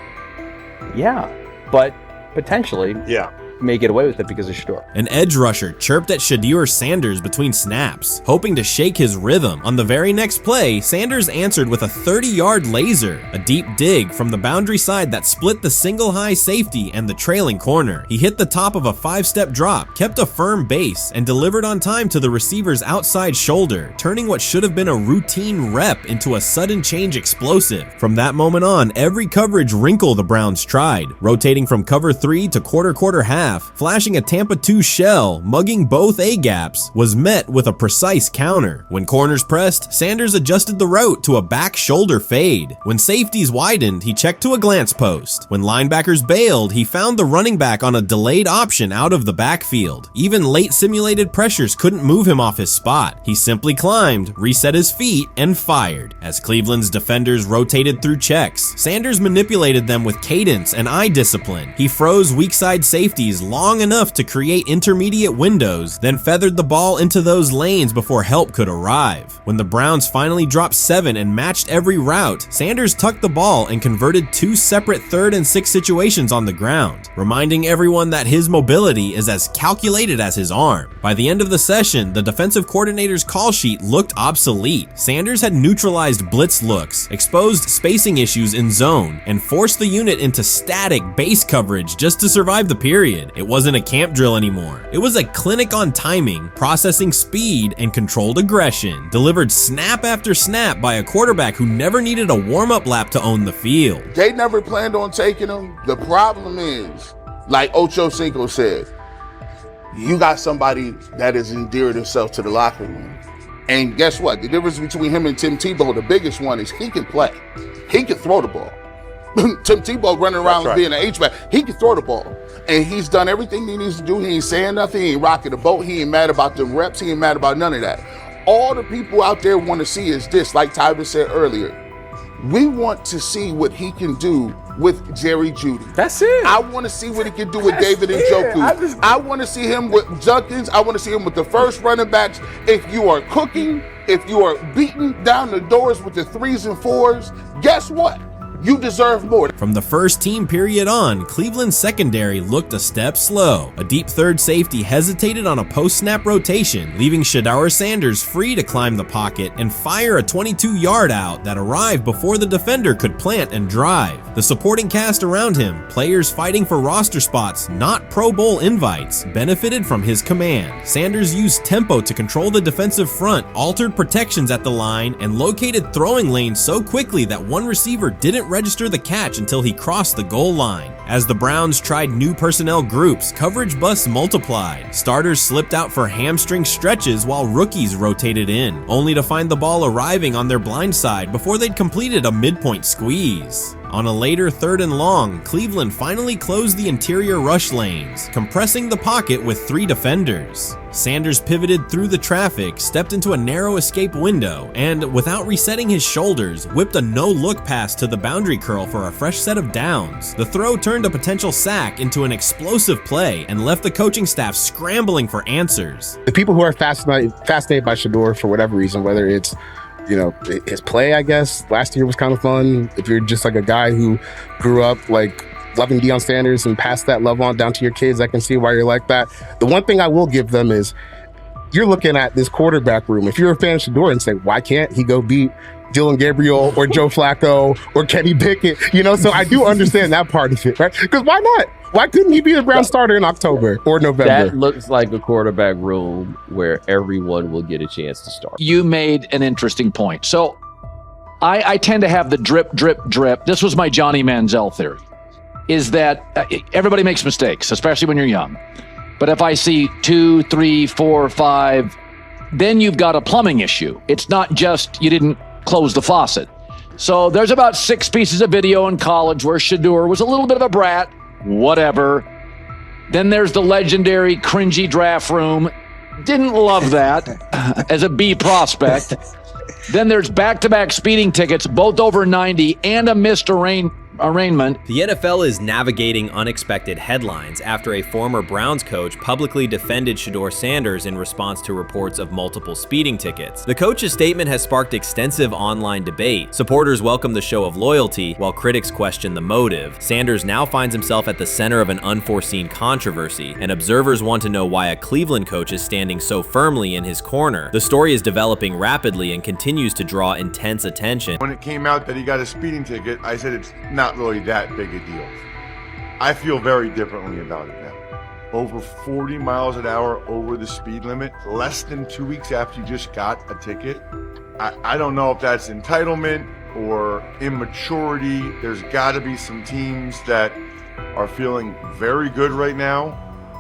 Speaker 9: Yeah, but potentially.
Speaker 12: Yeah.
Speaker 9: May get away with it because of Shedeur.
Speaker 2: An edge rusher chirped at Shedeur Sanders between snaps, hoping to shake his rhythm. On the very next play, Sanders answered with a 30-yard laser, a deep dig from the boundary side that split the single high safety and the trailing corner. He hit the top of a 5-step drop, kept a firm base, and delivered on time to the receiver's outside shoulder, turning what should have been a routine rep into a sudden change explosive. From that moment on, every coverage wrinkle the Browns tried, rotating from cover 3 to quarter half, flashing a Tampa 2 shell, mugging both A-gaps, was met with a precise counter. When corners pressed, Sanders adjusted the route to a back shoulder fade. When safeties widened, he checked to a glance post. When linebackers bailed, he found the running back on a delayed option out of the backfield. Even late simulated pressures couldn't move him off his spot. He simply climbed, reset his feet, and fired. As Cleveland's defenders rotated through checks, Sanders manipulated them with cadence and eye discipline. He froze weak side safeties plays long enough to create intermediate windows, then feathered the ball into those lanes before help could arrive. When the Browns finally dropped 7 and matched every route, Sanders tucked the ball and converted 2 separate 3rd and 6 situations on the ground, reminding everyone that his mobility is as calculated as his arm. By the end of the session, the defensive coordinator's call sheet looked obsolete. Sanders had neutralized blitz looks, exposed spacing issues in zone, and forced the unit into static base coverage just to survive the period. It wasn't a camp drill anymore. It was a clinic on timing, processing speed, and controlled aggression, delivered snap after snap by a quarterback who never needed a warm-up lap to own the field.
Speaker 16: They never planned on taking him. The problem is, like Ocho Cinco said, you got somebody that has endeared himself to the locker room. And guess what? The difference between him and Tim Tebow, the biggest one, is he can play. He can throw the ball. Tim Tebow running around being an H-back, he can throw the ball. And he's done everything he needs to do. He ain't saying nothing. He ain't rocking the boat. He ain't mad about the reps. He ain't mad about none of that. All the people out there want to see is this, like Tyler said earlier. We want to see what he can do with Jerry Jeudy.
Speaker 5: That's it.
Speaker 16: I want to see what he can do with David Njoku. I want to see him with Junkins. I want to see him with the first running backs. If you are cooking, if you are beating down the doors with the 3s and 4s, guess what? You deserve more.
Speaker 2: From the first team period on, Cleveland's secondary looked a step slow. A deep third safety hesitated on a post-snap rotation, leaving Shedeur Sanders free to climb the pocket and fire a 22-yard out that arrived before the defender could plant and drive. The supporting cast around him, players fighting for roster spots, not Pro Bowl invites, benefited from his command. Sanders used tempo to control the defensive front, altered protections at the line, and located throwing lanes so quickly that one receiver didn't register the catch until he crossed the goal line. As the Browns tried new personnel groups, coverage busts multiplied. Starters slipped out for hamstring stretches while rookies rotated in, only to find the ball arriving on their blind side before they'd completed a midpoint squeeze. On a later 3rd and long, Cleveland finally closed the interior rush lanes, compressing the pocket with 3 defenders. Sanders pivoted through the traffic, stepped into a narrow escape window, and, without resetting his shoulders, whipped a no-look pass to the boundary curl for a fresh set of downs. The throw turned a potential sack into an explosive play and left the coaching staff scrambling for answers.
Speaker 15: The people who are fascinated by Shedeur for whatever reason, whether it's his play, I guess, last year was kind of fun. If you're just like a guy who grew up like loving Deion Sanders and passed that love on down to your kids, I can see why you're like that. The one thing I will give them is you're looking at this quarterback room. If you're a fan of Shedeur and say, why can't he go beat Dylan Gabriel or Joe Flacco or Kenny Pickett? So I do understand that part of it, right? Because why not? Why couldn't he be a Brown starter in October or November?
Speaker 17: That looks like a quarterback room where everyone will get a chance to start.
Speaker 21: You made an interesting point. So I tend to have the drip, drip, drip. This was my Johnny Manziel theory, is that everybody makes mistakes, especially when you're young. But if I see 2, 3, 4, 5, then you've got a plumbing issue. It's not just you didn't close the faucet. So there's about 6 pieces of video in college where Shedeur was a little bit of a brat. Whatever. Then there's the legendary cringy draft room. Didn't love that as a B prospect. Then there's back-to-back speeding tickets, both over 90, and a missed arraignment.
Speaker 2: The NFL is navigating unexpected headlines after a former Browns coach publicly defended Shedeur Sanders in response to reports of multiple speeding tickets. The coach's statement has sparked extensive online debate. Supporters welcome the show of loyalty, while critics question the motive. Sanders now finds himself at the center of an unforeseen controversy, and observers want to know why a Cleveland coach is standing so firmly in his corner. The story is developing rapidly and continues to draw intense attention.
Speaker 19: When it came out that he got a speeding ticket, I said it's not really that big a deal. I feel very differently about it now. Over 40 miles an hour over the speed limit, less than 2 weeks after you just got a ticket. I don't know if that's entitlement or immaturity. There's got to be some teams that are feeling very good right now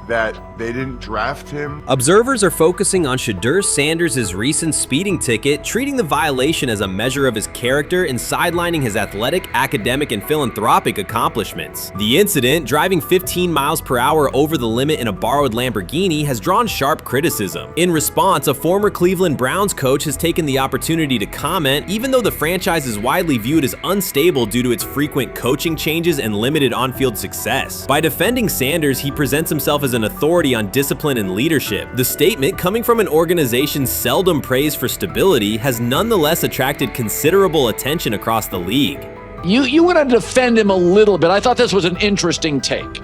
Speaker 19: that they didn't draft him.
Speaker 2: Observers are focusing on Shedeur Sanders' recent speeding ticket, treating the violation as a measure of his character and sidelining his athletic, academic, and philanthropic accomplishments. The incident, driving 15 miles per hour over the limit in a borrowed Lamborghini, has drawn sharp criticism. In response, a former Cleveland Browns coach has taken the opportunity to comment, even though the franchise is widely viewed as unstable due to its frequent coaching changes and limited on-field success. By defending Sanders, he presents himself as an authority on discipline and leadership. The statement, coming from an organization seldom praised for stability, has nonetheless attracted considerable attention across the league.
Speaker 21: You want to defend him a little bit. I thought this was an interesting take.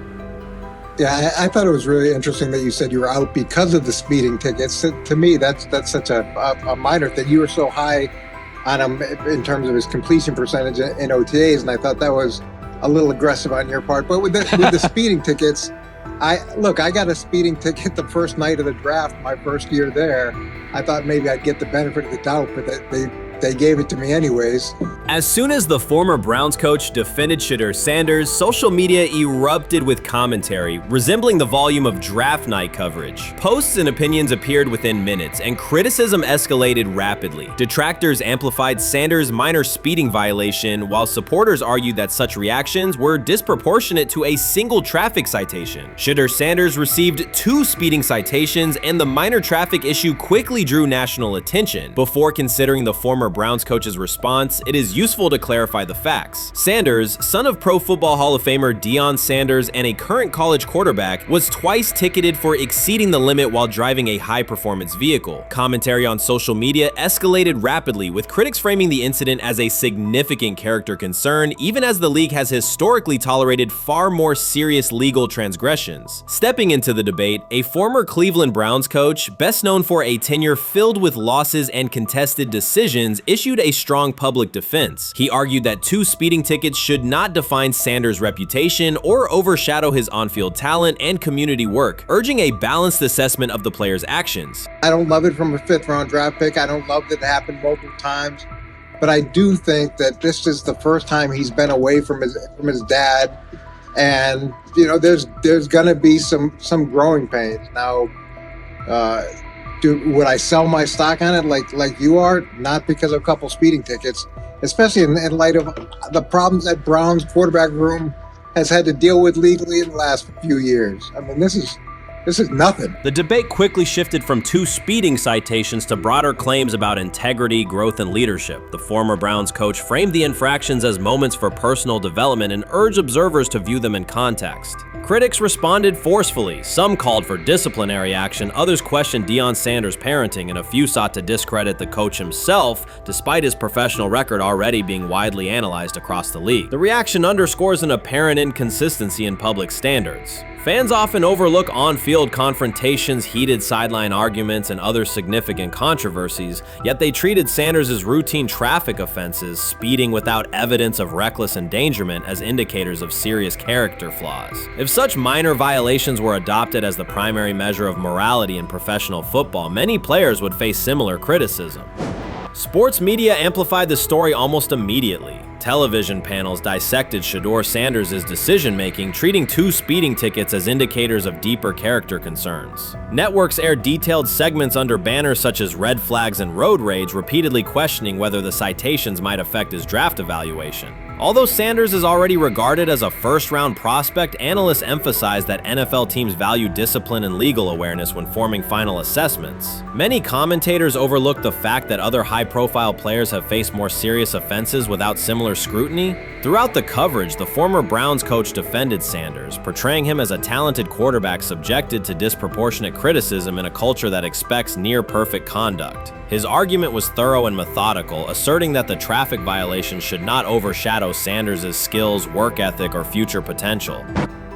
Speaker 3: Yeah, I thought it was really interesting that you said you were out because of the speeding tickets. To me, that's such a minor thing. You were so high on him in terms of his completion percentage in OTAs, and I thought that was a little aggressive on your part. But with the speeding tickets, I got a speeding ticket the first night of the draft, my first year there. I thought maybe I'd get the benefit of the doubt, but they gave it to me anyways.
Speaker 2: As soon as the former Browns coach defended Shedeur Sanders, social media erupted with commentary, resembling the volume of draft night coverage. Posts and opinions appeared within minutes, and criticism escalated rapidly. Detractors amplified Sanders' minor speeding violation, while supporters argued that such reactions were disproportionate to a single traffic citation. Shedeur Sanders received 2 speeding citations, and the minor traffic issue quickly drew national attention. Before considering the former Browns coach's response, it is useful to clarify the facts. Sanders, son of Pro Football Hall of Famer Deion Sanders and a current college quarterback, was twice ticketed for exceeding the limit while driving a high-performance vehicle. Commentary on social media escalated rapidly, with critics framing the incident as a significant character concern, even as the league has historically tolerated far more serious legal transgressions. Stepping into the debate, a former Cleveland Browns coach, best known for a tenure filled with losses and contested decisions, issued a strong public defense. He argued that 2 speeding tickets should not define Sanders' reputation or overshadow his on-field talent and community work, urging a balanced assessment of the player's actions.
Speaker 3: I don't love it from a 5th-round draft pick. I don't love that it happened multiple times, but I do think that this is the first time he's been away from his dad, and there's gonna be some growing pains now. Would I sell my stock on it like you are? Not because of a couple speeding tickets, especially in light of the problems that Brown's quarterback room has had to deal with legally in the last few years. I mean, this is nothing.
Speaker 2: The debate quickly shifted from 2 speeding citations to broader claims about integrity, growth, and leadership. The former Browns coach framed the infractions as moments for personal development and urged observers to view them in context. Critics responded forcefully. Some called for disciplinary action, others questioned Deion Sanders' parenting, and a few sought to discredit the coach himself, despite his professional record already being widely analyzed across the league. The reaction underscores an apparent inconsistency in public standards. Fans often overlook on-field confrontations, heated sideline arguments, and other significant controversies, yet they treated Sanders' routine traffic offenses, speeding without evidence of reckless endangerment, as indicators of serious character flaws. If such minor violations were adopted as the primary measure of morality in professional football, many players would face similar criticism. Sports media amplified the story almost immediately. Television panels dissected Shedeur Sanders' decision-making, treating 2 speeding tickets as indicators of deeper character concerns. Networks aired detailed segments under banners such as red flags and road rage, repeatedly questioning whether the citations might affect his draft evaluation. Although Sanders is already regarded as a first-round prospect, analysts emphasize that NFL teams value discipline and legal awareness when forming final assessments. Many commentators overlook the fact that other high-profile players have faced more serious offenses without similar scrutiny. Throughout the coverage, the former Browns coach defended Sanders, portraying him as a talented quarterback subjected to disproportionate criticism in a culture that expects near-perfect conduct. His argument was thorough and methodical, asserting that the traffic violation should not overshadow Sanders' skills, work ethic, or future potential.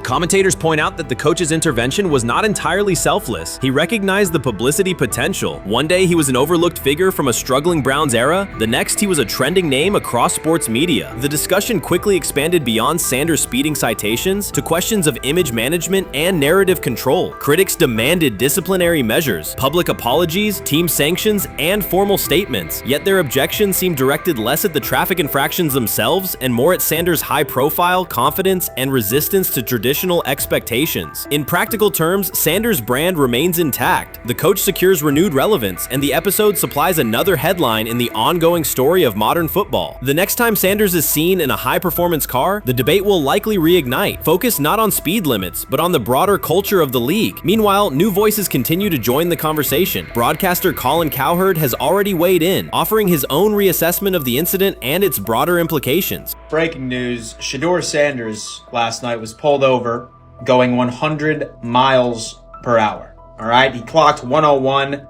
Speaker 2: Commentators point out that the coach's intervention was not entirely selfless. He recognized the publicity potential. One day he was an overlooked figure from a struggling Browns era, the next he was a trending name across sports media. The discussion quickly expanded beyond Sanders' speeding citations to questions of image management and narrative control. Critics demanded disciplinary measures, public apologies, team sanctions, and formal statements, yet their objections seemed directed less at the traffic infractions themselves and more at Sanders' high profile, confidence, and resistance to traditional generational expectations. In practical terms, Sanders' brand remains intact. The coach secures renewed relevance, and the episode supplies another headline in the ongoing story of modern football. The next time Sanders is seen in a high-performance car, the debate will likely reignite, focused not on speed limits, but on the broader culture of the league. Meanwhile, new voices continue to join the conversation. Broadcaster Colin Cowherd has already weighed in, offering his own reassessment of the incident and its broader implications.
Speaker 4: Breaking news, Shedeur Sanders last night was pulled over going 100 miles per hour. All right, he clocked 101,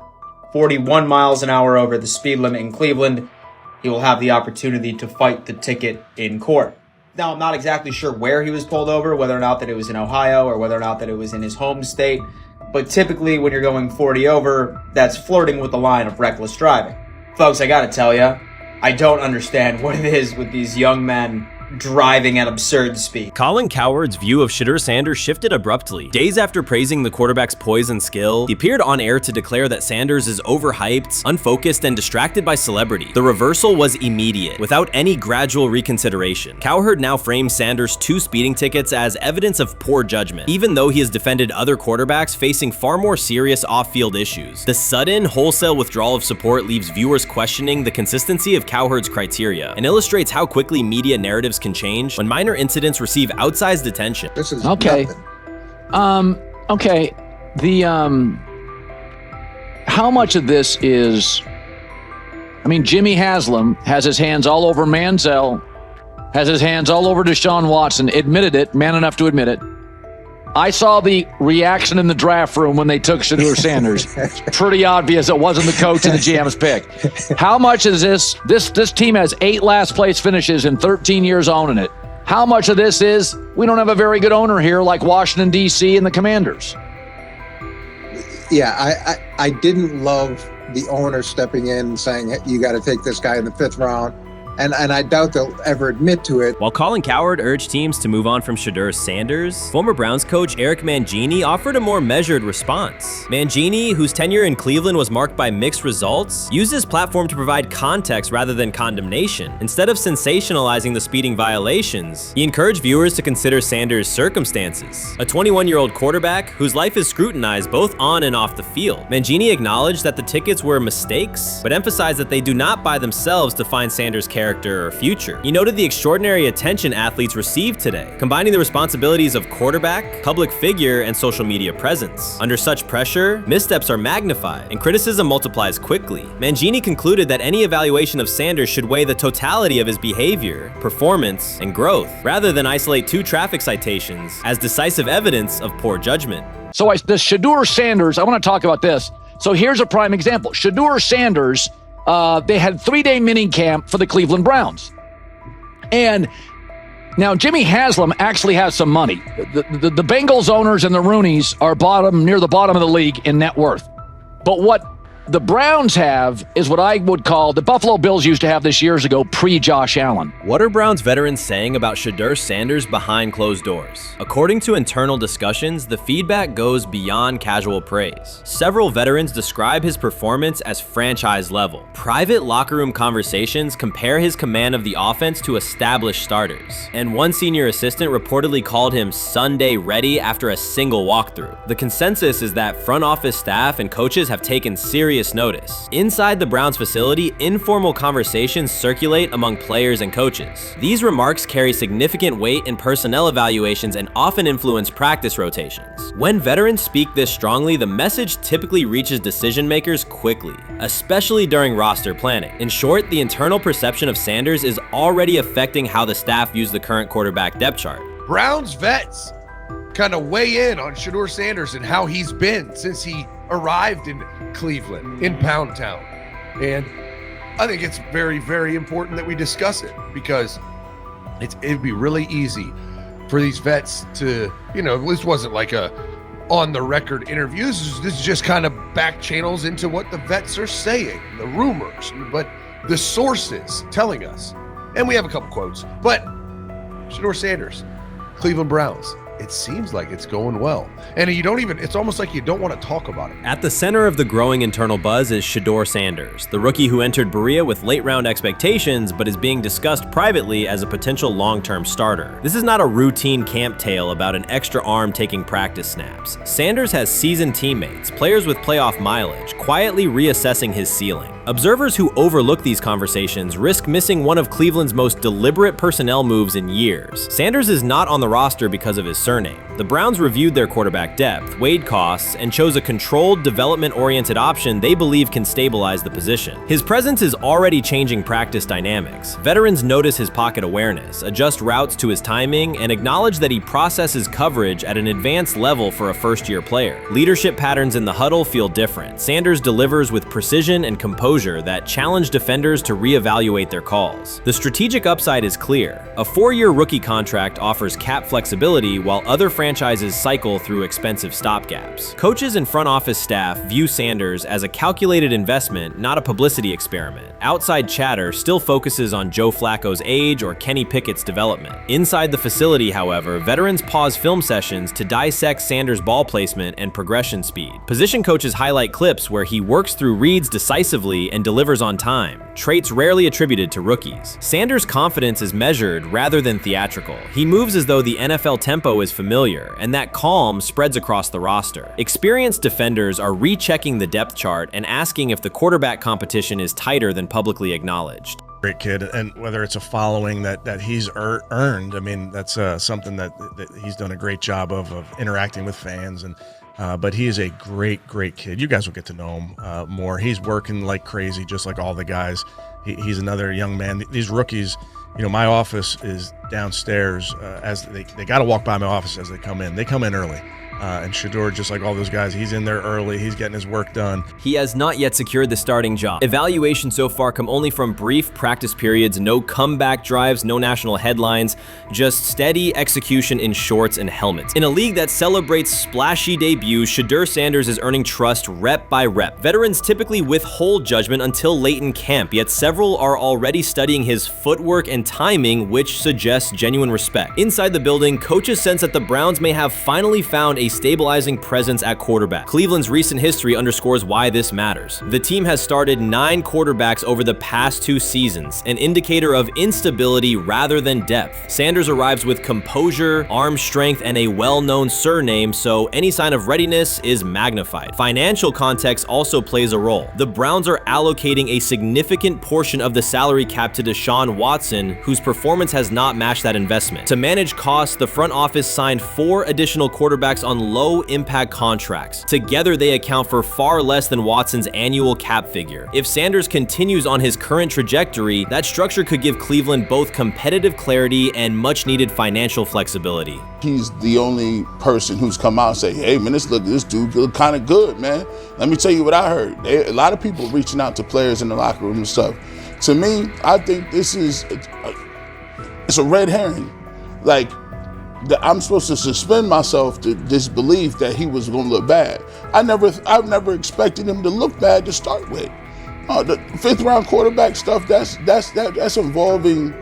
Speaker 4: 41 miles an hour over the speed limit in Cleveland. He will have the opportunity to fight the ticket in court. Now, I'm not exactly sure where he was pulled over, whether or not that it was in Ohio or whether or not that it was in his home state. But typically when you're going 40 over, that's flirting with the line of reckless driving. Folks, I gotta tell you, I don't understand what it is with these young men driving at absurd speed.
Speaker 2: Colin Cowherd's view of Shedeur Sanders shifted abruptly. Days after praising the quarterback's poise and skill, he appeared on air to declare that Sanders is overhyped, unfocused, and distracted by celebrity. The reversal was immediate, without any gradual reconsideration. Cowherd now frames Sanders' 2 speeding tickets as evidence of poor judgment, even though he has defended other quarterbacks facing far more serious off-field issues. The sudden, wholesale withdrawal of support leaves viewers questioning the consistency of Cowherd's criteria, and illustrates how quickly media narratives can change when minor incidents receive outsized attention.
Speaker 3: This is
Speaker 7: okay. Okay. The how much of this is? I mean, Jimmy Haslam has his hands all over Manziel, has his hands all over Deshaun Watson. Admitted it, man enough to admit it. I saw the reaction in the draft room when they took Shedeur Sanders. Pretty obvious it wasn't the coach and the GM's pick. How much is this? This team has 8 last place finishes in 13 years owning it. How much of this is we don't have a very good owner here like Washington, D.C. and the Commanders?
Speaker 3: Yeah, I didn't love the owner stepping in and saying, you got to take this guy in the 5th round. And I doubt they'll ever admit to it.
Speaker 2: While Colin Cowherd urged teams to move on from Shedeur Sanders, former Browns coach Eric Mangini offered a more measured response. Mangini, whose tenure in Cleveland was marked by mixed results, used his platform to provide context rather than condemnation. Instead of sensationalizing the speeding violations, he encouraged viewers to consider Sanders' circumstances. A 21-year-old quarterback whose life is scrutinized both on and off the field. Mangini acknowledged that the tickets were mistakes, but emphasized that they do not by themselves define Sanders' character or future. He noted the extraordinary attention athletes receive today, combining the responsibilities of quarterback, public figure, and social media presence. Under such pressure, missteps are magnified, and criticism multiplies quickly. Mangini concluded that any evaluation of Sanders should weigh the totality of his behavior, performance, and growth, rather than isolate 2 traffic citations as decisive evidence of poor judgment.
Speaker 7: So the Shedeur Sanders, I want to talk about this. So here's a prime example. Shedeur Sanders, they had 3-day mini camp for the Cleveland Browns. And now Jimmy Haslam actually has some money. The Bengals owners and the Rooneys are near the bottom of the league in net worth. But what the Browns have is what I would call the Buffalo Bills used to have this years ago, pre-Josh Allen.
Speaker 2: What are Browns veterans saying about Shedeur Sanders behind closed doors? According to internal discussions, the feedback goes beyond casual praise. Several veterans describe his performance as franchise level. Private locker room conversations compare his command of the offense to established starters. And one senior assistant reportedly called him Sunday ready after a single walkthrough. The consensus is that front office staff and coaches have taken serious notice. Inside the Browns facility, informal conversations circulate among players and coaches. These remarks carry significant weight in personnel evaluations and often influence practice rotations. When veterans speak this strongly, the message typically reaches decision makers quickly, especially during roster planning. In short, the internal perception of Sanders is already affecting how the staff views the current quarterback depth chart.
Speaker 22: Browns vets kind of weigh in on Shedeur Sanders and how he's been since he arrived in Cleveland, in Pound Town. And I think it's very, very important that we discuss it, because it'd be really easy for these vets to, this wasn't like a on-the-record interview. This is just kind of back channels into what the vets are saying, the rumors, but the sources telling us. And we have a couple quotes, but Shedeur Sanders, Cleveland Browns, it seems like it's going well. And it's almost like you don't want to talk about it.
Speaker 2: At the center of the growing internal buzz is Shedeur Sanders, the rookie who entered Berea with late-round expectations but is being discussed privately as a potential long-term starter. This is not a routine camp tale about an extra arm taking practice snaps. Sanders has seasoned teammates, players with playoff mileage, quietly reassessing his ceiling. Observers who overlook these conversations risk missing one of Cleveland's most deliberate personnel moves in years. Sanders is not on the roster because of his surname. The Browns reviewed their quarterback depth, weighed costs, and chose a controlled, development-oriented option they believe can stabilize the position. His presence is already changing practice dynamics. Veterans notice his pocket awareness, adjust routes to his timing, and acknowledge that he processes coverage at an advanced level for a first-year player. Leadership patterns in the huddle feel different. Sanders delivers with precision and composure that challenge defenders to reevaluate their calls. The strategic upside is clear. A 4-year rookie contract offers cap flexibility while other franchises cycle through expensive stopgaps. Coaches and front office staff view Sanders as a calculated investment, not a publicity experiment. Outside chatter still focuses on Joe Flacco's age or Kenny Pickett's development. Inside the facility, however, veterans pause film sessions to dissect Sanders' ball placement and progression speed. Position coaches highlight clips where he works through reads decisively and delivers on time, traits rarely attributed to rookies. Sanders' confidence is measured rather than theatrical. He moves as though the NFL tempo is familiar, and that calm spreads across the roster. Experienced defenders are rechecking the depth chart and asking if the quarterback competition is tighter than publicly acknowledged.
Speaker 6: Great kid, and whether it's a following that he's earned, I mean, that's something that he's done a great job of interacting with fans, and but he is a great kid. You guys will get to know him more. He's working like crazy, just like all the guys. He's another young man. These rookies, you know, my office is downstairs. As they got to walk by my office as they come in. They come in early. And Shedeur, just like all those guys, he's in there early. He's getting his work done.
Speaker 2: He has not yet secured the starting job. Evaluations so far come only from brief practice periods, no comeback drives, no national headlines, just steady execution in shorts and helmets. In a league that celebrates splashy debuts, Shedeur Sanders is earning trust rep by rep. Veterans typically withhold judgment until late in camp, yet several are already studying his footwork and timing, which suggests genuine respect. Inside the building, coaches sense that the Browns may have finally found a stabilizing presence at quarterback. Cleveland's recent history underscores why this matters. The team has started 9 quarterbacks over the past 2 seasons, an indicator of instability rather than depth. Sanders arrives with composure, arm strength, and a well-known surname, so any sign of readiness is magnified. Financial context also plays a role. The Browns are allocating a significant portion of the salary cap to Deshaun Watson, whose performance has not matched that investment. To manage costs, the front office signed 4 additional quarterbacks on low-impact contracts. Together, they account for far less than Watson's annual cap figure. If Sanders continues on his current trajectory, that structure could give Cleveland both competitive clarity and much-needed financial flexibility.
Speaker 16: He's the only person who's come out and say, hey, man, this dude look kind of good, man. Let me tell you what I heard. A lot of people reaching out to players in the locker room and stuff. To me, I think this is it's a red herring. Like, I'm supposed to suspend myself to disbelief that he was going to look bad. I've never expected him to look bad to start with. The 5th round quarterback stuff, that's involving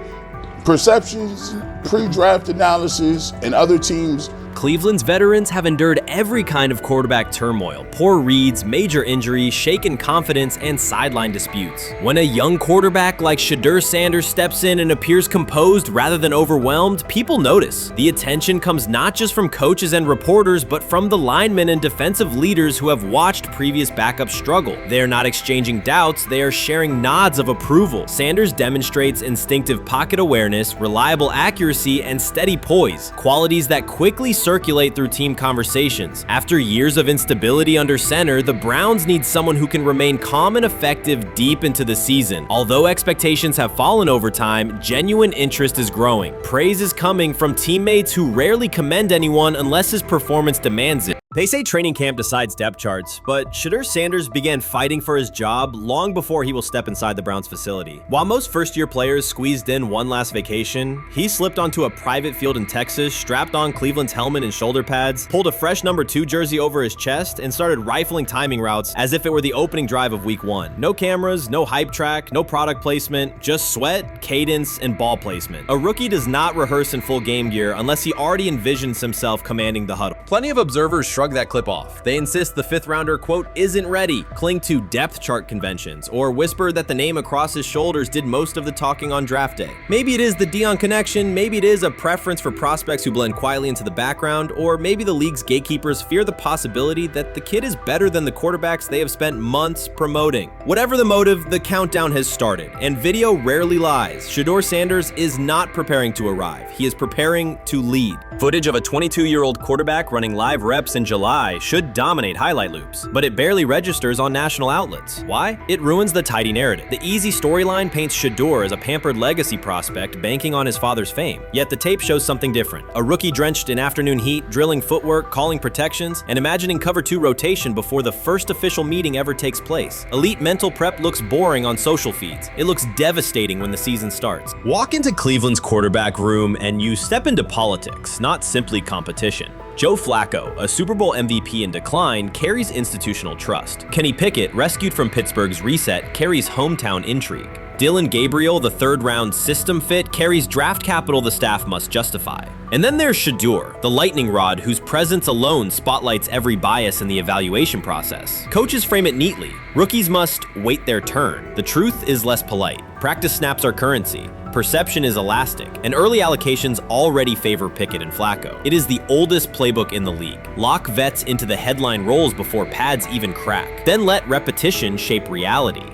Speaker 16: perceptions, pre-draft analysis, and other teams.
Speaker 2: Cleveland's veterans have endured every kind of quarterback turmoil, poor reads, major injuries, shaken confidence, and sideline disputes. When a young quarterback like Shedeur Sanders steps in and appears composed rather than overwhelmed, people notice. The attention comes not just from coaches and reporters, but from the linemen and defensive leaders who have watched previous backups struggle. They are not exchanging doubts, they are sharing nods of approval. Sanders demonstrates instinctive pocket awareness, reliable accuracy, and steady poise, qualities that quickly circulate through team conversations. After years of instability under center, the Browns need someone who can remain calm and effective deep into the season. Although expectations have fallen over time, genuine interest is growing. Praise is coming from teammates who rarely commend anyone unless his performance demands it. They say training camp decides depth charts, but Shedeur Sanders began fighting for his job long before he will step inside the Browns facility. While most first-year players squeezed in one last vacation, he slipped onto a private field in Texas, strapped on Cleveland's helmet and shoulder pads, pulled a fresh number 2 jersey over his chest, and started rifling timing routes as if it were the opening drive of week 1. No cameras, no hype track, no product placement, just sweat, cadence, and ball placement. A rookie does not rehearse in full game gear unless he already envisions himself commanding the huddle. Plenty of observers shrug that clip off. They insist the 5th rounder, quote, isn't ready, cling to depth chart conventions, or whisper that the name across his shoulders did most of the talking on draft day. Maybe it is the Deion connection, maybe it is a preference for prospects who blend quietly into the background, or maybe the league's gatekeepers fear the possibility that the kid is better than the quarterbacks they have spent months promoting. Whatever the motive, the countdown has started, and video rarely lies. Shedeur Sanders is not preparing to arrive. He is preparing to lead. Footage of a 22-year-old quarterback running live reps in July should dominate highlight loops, but it barely registers on national outlets. Why? It ruins the tidy narrative. The easy storyline paints Shedeur as a pampered legacy prospect banking on his father's fame. Yet the tape shows something different. A rookie drenched in afternoon heat, drilling footwork, calling protections, and imagining cover 2 rotation before the first official meeting ever takes place. Elite mental prep looks boring on social feeds. It looks devastating when the season starts. Walk into Cleveland's quarterback room and you step into politics, not simply competition. Joe Flacco, a Super Bowl MVP in decline, carries institutional trust. Kenny Pickett, rescued from Pittsburgh's reset, carries hometown intrigue. Dylan Gabriel, the 3rd-round system fit, carries draft capital the staff must justify. And then there's Shedeur, the lightning rod whose presence alone spotlights every bias in the evaluation process. Coaches frame it neatly. Rookies must wait their turn. The truth is less polite. Practice snaps are currency. Perception is elastic, and early allocations already favor Pickett and Flacco. It is the oldest playbook in the league. Lock vets into the headline roles before pads even crack. Then let repetition shape reality.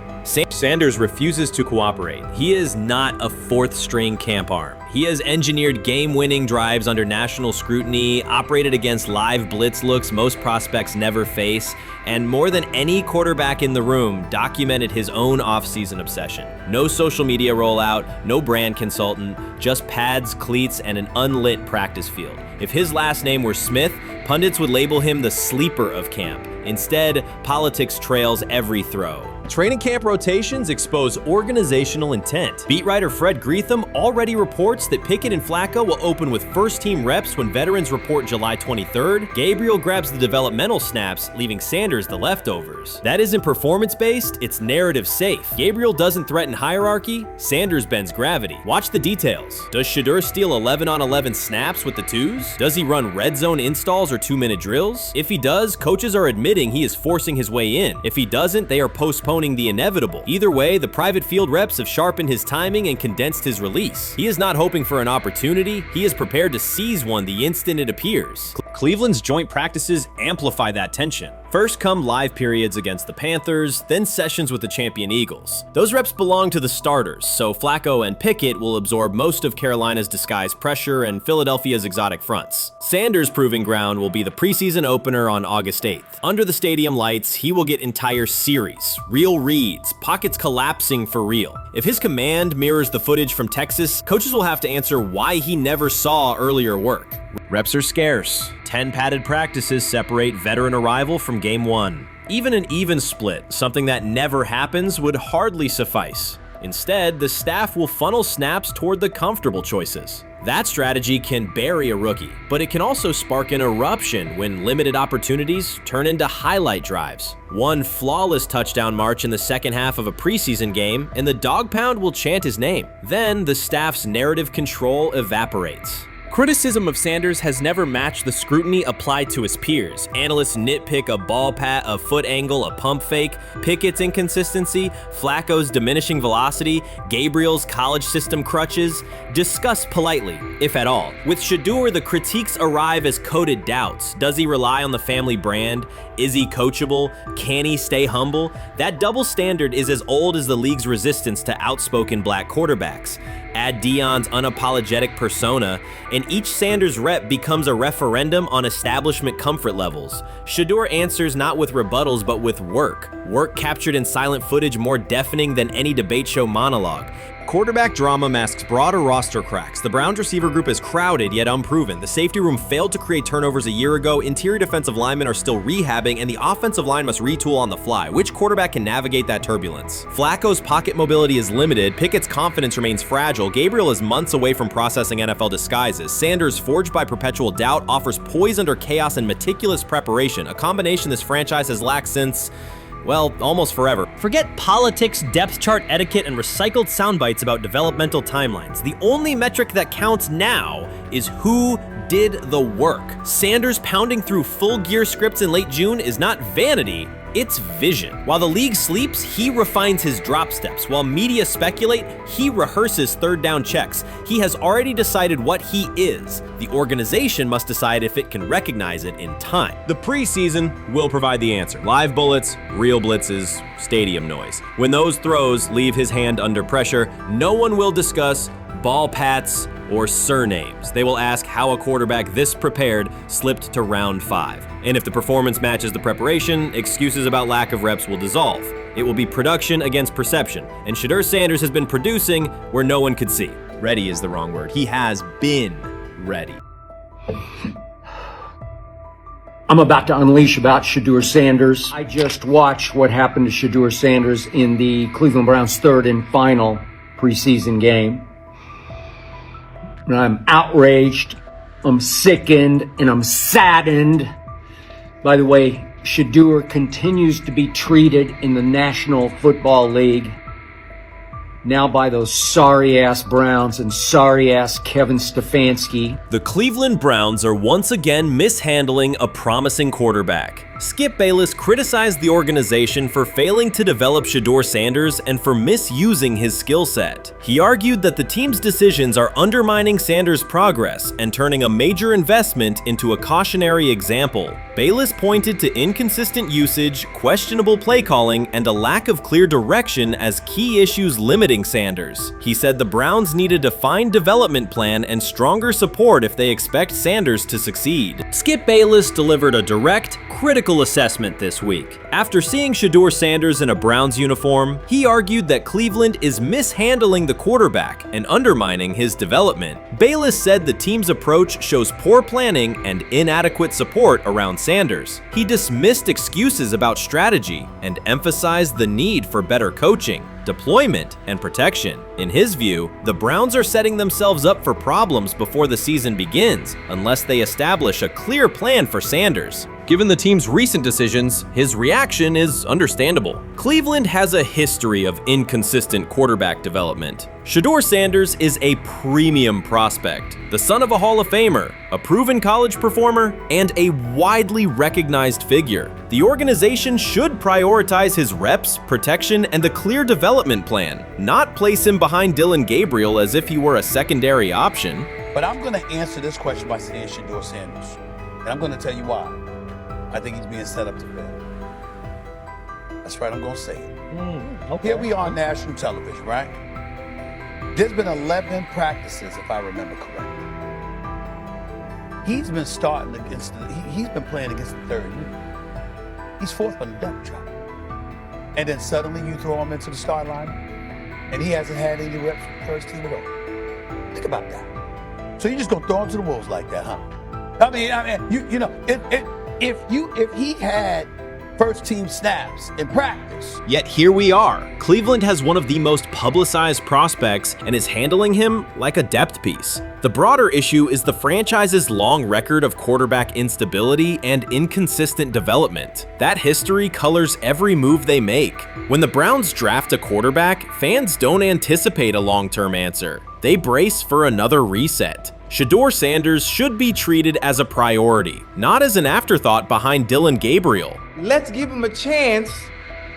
Speaker 2: Sanders refuses to cooperate. He is not a 4th-string camp arm. He has engineered game-winning drives under national scrutiny, operated against live blitz looks most prospects never face, and more than any quarterback in the room, documented his own off-season obsession. No social media rollout, no brand consultant, just pads, cleats, and an unlit practice field. If his last name were Smith, pundits would label him the sleeper of camp. Instead, politics trails every throw. Training camp rotations expose organizational intent. Beat writer Fred Greetham already reports that Pickett and Flacco will open with first-team reps when veterans report July 23rd. Gabriel grabs the developmental snaps, leaving Sanders the leftovers. That isn't performance-based, it's narrative-safe. Gabriel doesn't threaten hierarchy, Sanders bends gravity. Watch the details. Does Shedeur steal 11-on-11 snaps with the 2s? Does he run red zone installs or 2-minute drills? If he does, coaches are admitting he is forcing his way in. If he doesn't, they are postponing the inevitable. Either way, the private field reps have sharpened his timing and condensed his release. He is not hoping for an opportunity, he is prepared to seize one the instant it appears. Cleveland's joint practices amplify that tension. First come live periods against the Panthers, then sessions with the champion Eagles. Those reps belong to the starters, so Flacco and Pickett will absorb most of Carolina's disguised pressure and Philadelphia's exotic fronts. Sanders' proving ground will be the preseason opener on August 8th. Under the stadium lights, he will get entire series, real reads, pockets collapsing for real. If his command mirrors the footage from Texas, coaches will have to answer why he never saw earlier work. Reps are scarce. 10 padded practices separate veteran arrival from game 1. Even an even split, something that never happens, would hardly suffice. Instead, the staff will funnel snaps toward the comfortable choices. That strategy can bury a rookie, but it can also spark an eruption when limited opportunities turn into highlight drives. One flawless touchdown march in the second half of a preseason game, and the dog pound will chant his name. Then the staff's narrative control evaporates. Criticism of Sanders has never matched the scrutiny applied to his peers. Analysts nitpick a ball pat, a foot angle, a pump fake, Pickett's inconsistency, Flacco's diminishing velocity, Gabriel's college system crutches. Discuss politely, if at all. With Shedeur, the critiques arrive as coded doubts. Does he rely on the family brand? Is he coachable? Can he stay humble? That double standard is as old as the league's resistance to outspoken black quarterbacks. Add Deion's unapologetic persona, and each Sanders rep becomes a referendum on establishment comfort levels. Shedeur answers not with rebuttals, but with work. Work captured in silent footage more deafening than any debate show monologue. Quarterback drama masks broader roster cracks. The Browns receiver group is crowded yet unproven. The safety room failed to create turnovers a year ago. Interior defensive linemen are still rehabbing, and the offensive line must retool on the fly. Which quarterback can navigate that turbulence? Flacco's pocket mobility is limited. Pickett's confidence remains fragile. Gabriel is months away from processing NFL disguises. Sanders, forged by perpetual doubt, offers poise under chaos and meticulous preparation, a combination this franchise has lacked since, well, almost forever.
Speaker 8: Forget politics, depth chart etiquette, and recycled sound bites about developmental timelines. The only metric that counts now is who did the work. Sanders pounding through full gear scripts in late June is not vanity, it's vision. While the league sleeps, he refines his drop steps. While media speculate, he rehearses third down checks. He has already decided what he is. The organization must decide if it can recognize it in time.
Speaker 2: The preseason will provide the answer. Live bullets, real blitzes, stadium noise. When those throws leave his hand under pressure, no one will discuss ball pats or surnames. They will ask how a quarterback this prepared slipped to round 5. And if the performance matches the preparation, excuses about lack of reps will dissolve. It will be production against perception, and Shedeur Sanders has been producing where no one could see. Ready is the wrong word. He has been ready.
Speaker 21: I'm about to unleash about Shedeur Sanders. I just watched what happened to Shedeur Sanders in the Cleveland Browns' third and final preseason game. And I'm outraged, I'm sickened, and I'm saddened. By the way, Shedeur continues to be treated in the National Football League now by those sorry-ass Browns and sorry-ass Kevin Stefanski.
Speaker 2: The Cleveland Browns are once again mishandling a promising quarterback. Skip Bayless criticized the organization for failing to develop Shedeur Sanders and for misusing his skill set. He argued that the team's decisions are undermining Sanders' progress and turning a major investment into a cautionary example. Bayless pointed to inconsistent usage, questionable play calling, and a lack of clear direction as key issues limiting Sanders. He said the Browns need a defined development plan and stronger support if they expect Sanders to succeed. Skip Bayless delivered a direct, critical assessment this week. After seeing Shedeur Sanders in a Browns uniform, he argued that Cleveland is mishandling the quarterback and undermining his development. Bayless said the team's approach shows poor planning and inadequate support around Sanders. He dismissed excuses about strategy and emphasized the need for better coaching, deployment, and protection. In his view, the Browns are setting themselves up for problems before the season begins unless they establish a clear plan for Sanders. Given the team's recent decisions, his reaction is understandable. Cleveland has a history of inconsistent quarterback development. Shedeur Sanders is a premium prospect, the son of a Hall of Famer, a proven college performer, and a widely recognized figure. The organization should prioritize his reps, protection, and a clear development plan, not place him behind Dylan Gabriel as if he were a secondary option.
Speaker 20: But I'm going to answer this question by saying Shedeur Sanders, and I'm going to tell you why. I think he's being set up to fail. That's right, I'm going to say it. Okay. Here we are on national television, right? There's been 11 practices, if I remember correctly. He's been starting against, he's been playing against the third unit. He's fourth on the depth chart. And then suddenly you throw him into the start line, and he hasn't had any reps for the first team at all. Think about that. So you're just going to throw him to the wolves like that, huh? I mean, you know, if he had first team snaps in practice.
Speaker 2: Yet here we are. Cleveland has one of the most publicized prospects and is handling him like a depth piece. The broader issue is the franchise's long record of quarterback instability and inconsistent development. That history colors every move they make. When the Browns draft a quarterback, fans don't anticipate a long-term answer. They brace for another reset. Shedeur Sanders should be treated as a priority, not as an afterthought behind Dylan Gabriel.
Speaker 23: Let's give him a chance.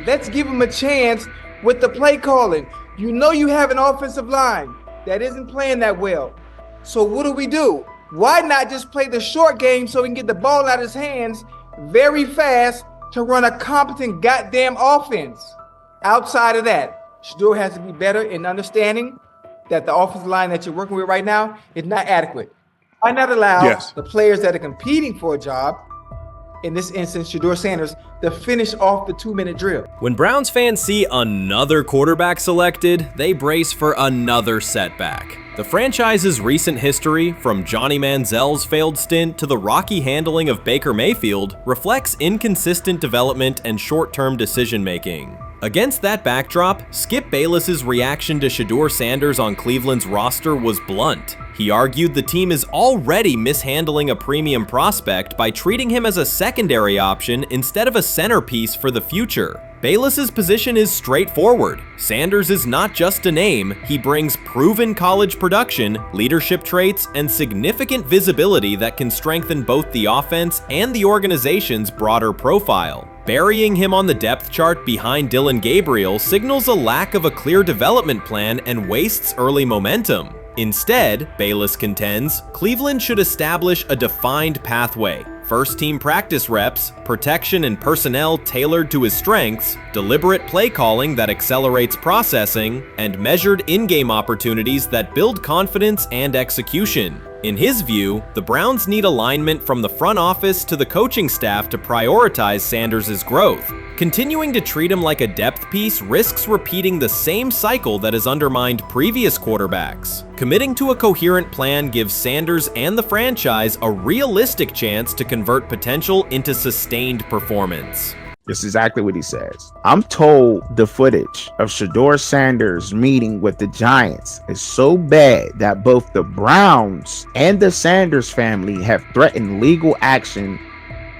Speaker 23: Let's give him a chance with the play calling. You know you have an offensive line that isn't playing that well. So what do? Why not just play the short game so he can get the ball out of his hands very fast to run a competent goddamn offense? Outside of that, Shedeur has to be better in understanding that the offensive line that you're working with right now is not adequate. Why not allow the players that are competing for a job in this instance, Shedeur Sanders, to finish off the 2-minute drill.
Speaker 2: When Browns fans see another quarterback selected, they brace for another setback. The franchise's recent history, from Johnny Manziel's failed stint to the rocky handling of Baker Mayfield, reflects inconsistent development and short-term decision-making. Against that backdrop, Skip Bayless's reaction to Shedeur Sanders on Cleveland's roster was blunt. He argued the team is already mishandling a premium prospect by treating him as a secondary option instead of a centerpiece for the future. Bayless's position is straightforward. Sanders is not just a name, he brings proven college production, leadership traits, and significant visibility that can strengthen both the offense and the organization's broader profile. Burying him on the depth chart behind Dillon Gabriel signals a lack of a clear development plan and wastes early momentum. Instead, Bayless contends, Cleveland should establish a defined pathway. First-team practice reps, protection and personnel tailored to his strengths, deliberate play calling that accelerates processing, and measured in-game opportunities that build confidence and execution. In his view, the Browns need alignment from the front office to the coaching staff to prioritize Sanders' growth. Continuing to treat him like a depth piece risks repeating the same cycle that has undermined previous quarterbacks. Committing to a coherent plan gives Sanders and the franchise a realistic chance to convert potential into sustained performance.
Speaker 10: This is exactly what he says. I'm told the footage of Shedeur Sanders meeting with the Giants is so bad that both the Browns and the Sanders family have threatened legal action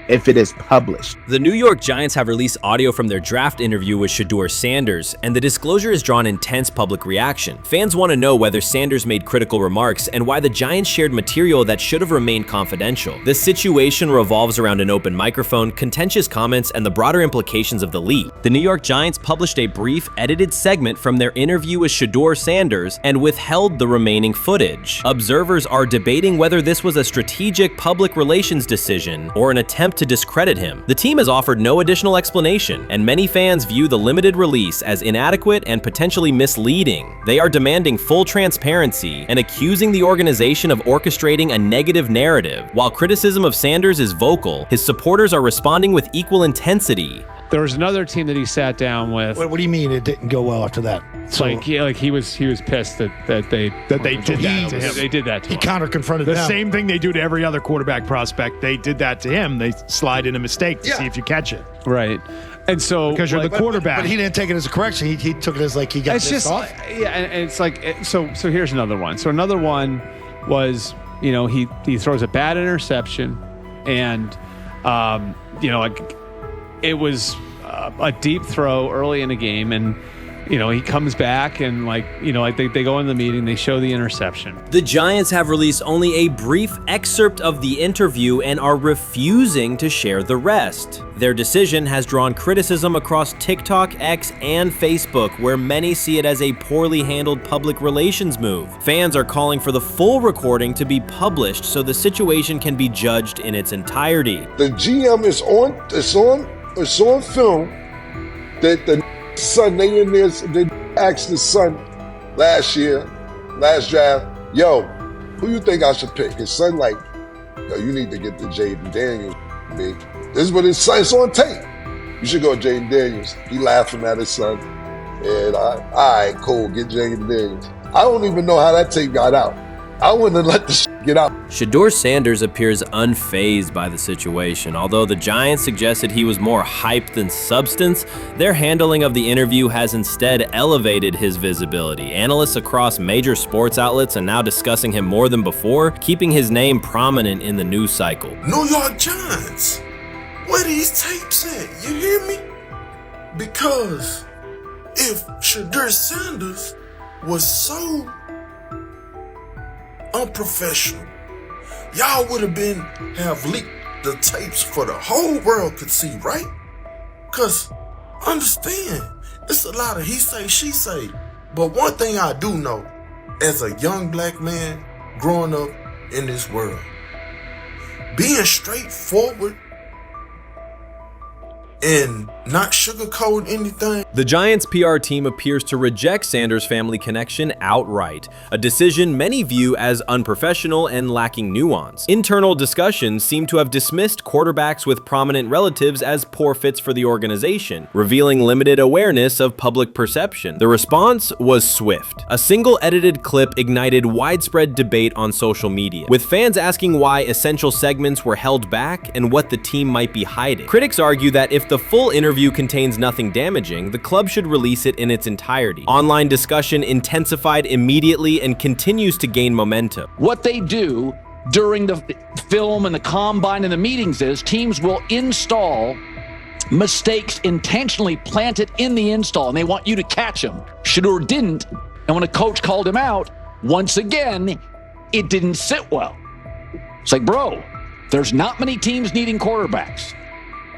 Speaker 10: if it is published.
Speaker 8: The New York Giants have released audio from their draft interview with Shedeur Sanders, and the disclosure has drawn intense public reaction. Fans want to know whether Sanders made critical remarks and why the Giants shared material that should have remained confidential. The situation revolves around an open microphone, contentious comments, and the broader implications of the leak. The New York Giants published a brief, edited segment from their interview with Shedeur Sanders and withheld the remaining footage. Observers are debating whether this was a strategic public relations decision or an attempt to discredit him. The team has offered no additional explanation, and many fans view the limited release as inadequate and potentially misleading. They are demanding full transparency and accusing the organization of orchestrating a negative narrative. While criticism of Sanders is vocal, his supporters are responding with equal intensity.
Speaker 11: There was another team that he sat down with.
Speaker 13: What do you mean it didn't go well after that?
Speaker 11: So, he was pissed that they
Speaker 18: did that to him.
Speaker 11: They did that to him.
Speaker 13: He counter-confronted
Speaker 18: the
Speaker 13: them.
Speaker 18: same thing they do to every other quarterback prospect. They did that to him. They slide in a mistake to see if you catch it.
Speaker 11: Right. And so
Speaker 18: because you're the quarterback.
Speaker 13: But he didn't take it as a correction. He took it as like he got pissed off.
Speaker 11: Yeah, and it's like so here's another one. So another one was, he throws a bad interception, and it was a deep throw early in the game, and he comes back and they go in the meeting, they show the interception.
Speaker 2: The Giants have released only a brief excerpt of the interview and are refusing to share the rest. Their decision has drawn criticism across TikTok, X, and Facebook, where many see it as a poorly handled public relations move. Fans are calling for the full recording to be published so the situation can be judged in its entirety.
Speaker 24: The GM is on film that the son, they asked the son last draft, yo, who you think I should pick? His son yo, you need to get the Jaden Daniels, big. This is what his son, it's on tape. You should go Jaden Daniels. He laughing at his son. And all right, cool, get Jaden Daniels. I don't even know how that tape got out. I wouldn't have let the get out.
Speaker 2: Shedeur Sanders appears unfazed by the situation. Although the Giants suggested he was more hype than substance, their handling of the interview has instead elevated his visibility. Analysts across major sports outlets are now discussing him more than before, keeping his name prominent in the news cycle.
Speaker 25: New York Giants, where these tapes at? You hear me? Because if Shedeur Sanders was so unprofessional, y'all would have leaked the tapes for the whole world could see, right? Cause understand, it's a lot of he say, she say. But one thing I do know, as a young black man growing up in this world, being straightforward and not sugarcoating anything.
Speaker 2: The Giants' PR team appears to reject Sanders' family connection outright, a decision many view as unprofessional and lacking nuance. Internal discussions seem to have dismissed quarterbacks with prominent relatives as poor fits for the organization, revealing limited awareness of public perception. The response was swift. A single edited clip ignited widespread debate on social media, with fans asking why essential segments were held back and what the team might be hiding. Critics argue that if the full interview contains nothing damaging, the club should release it in its entirety. Online discussion intensified immediately and continues to gain momentum.
Speaker 7: What they do during the film and the combine and the meetings is teams will install mistakes intentionally planted in the install, and they want you to catch them. Shedeur didn't, and when a coach called him out, once again, it didn't sit well. It's like, bro, there's not many teams needing quarterbacks,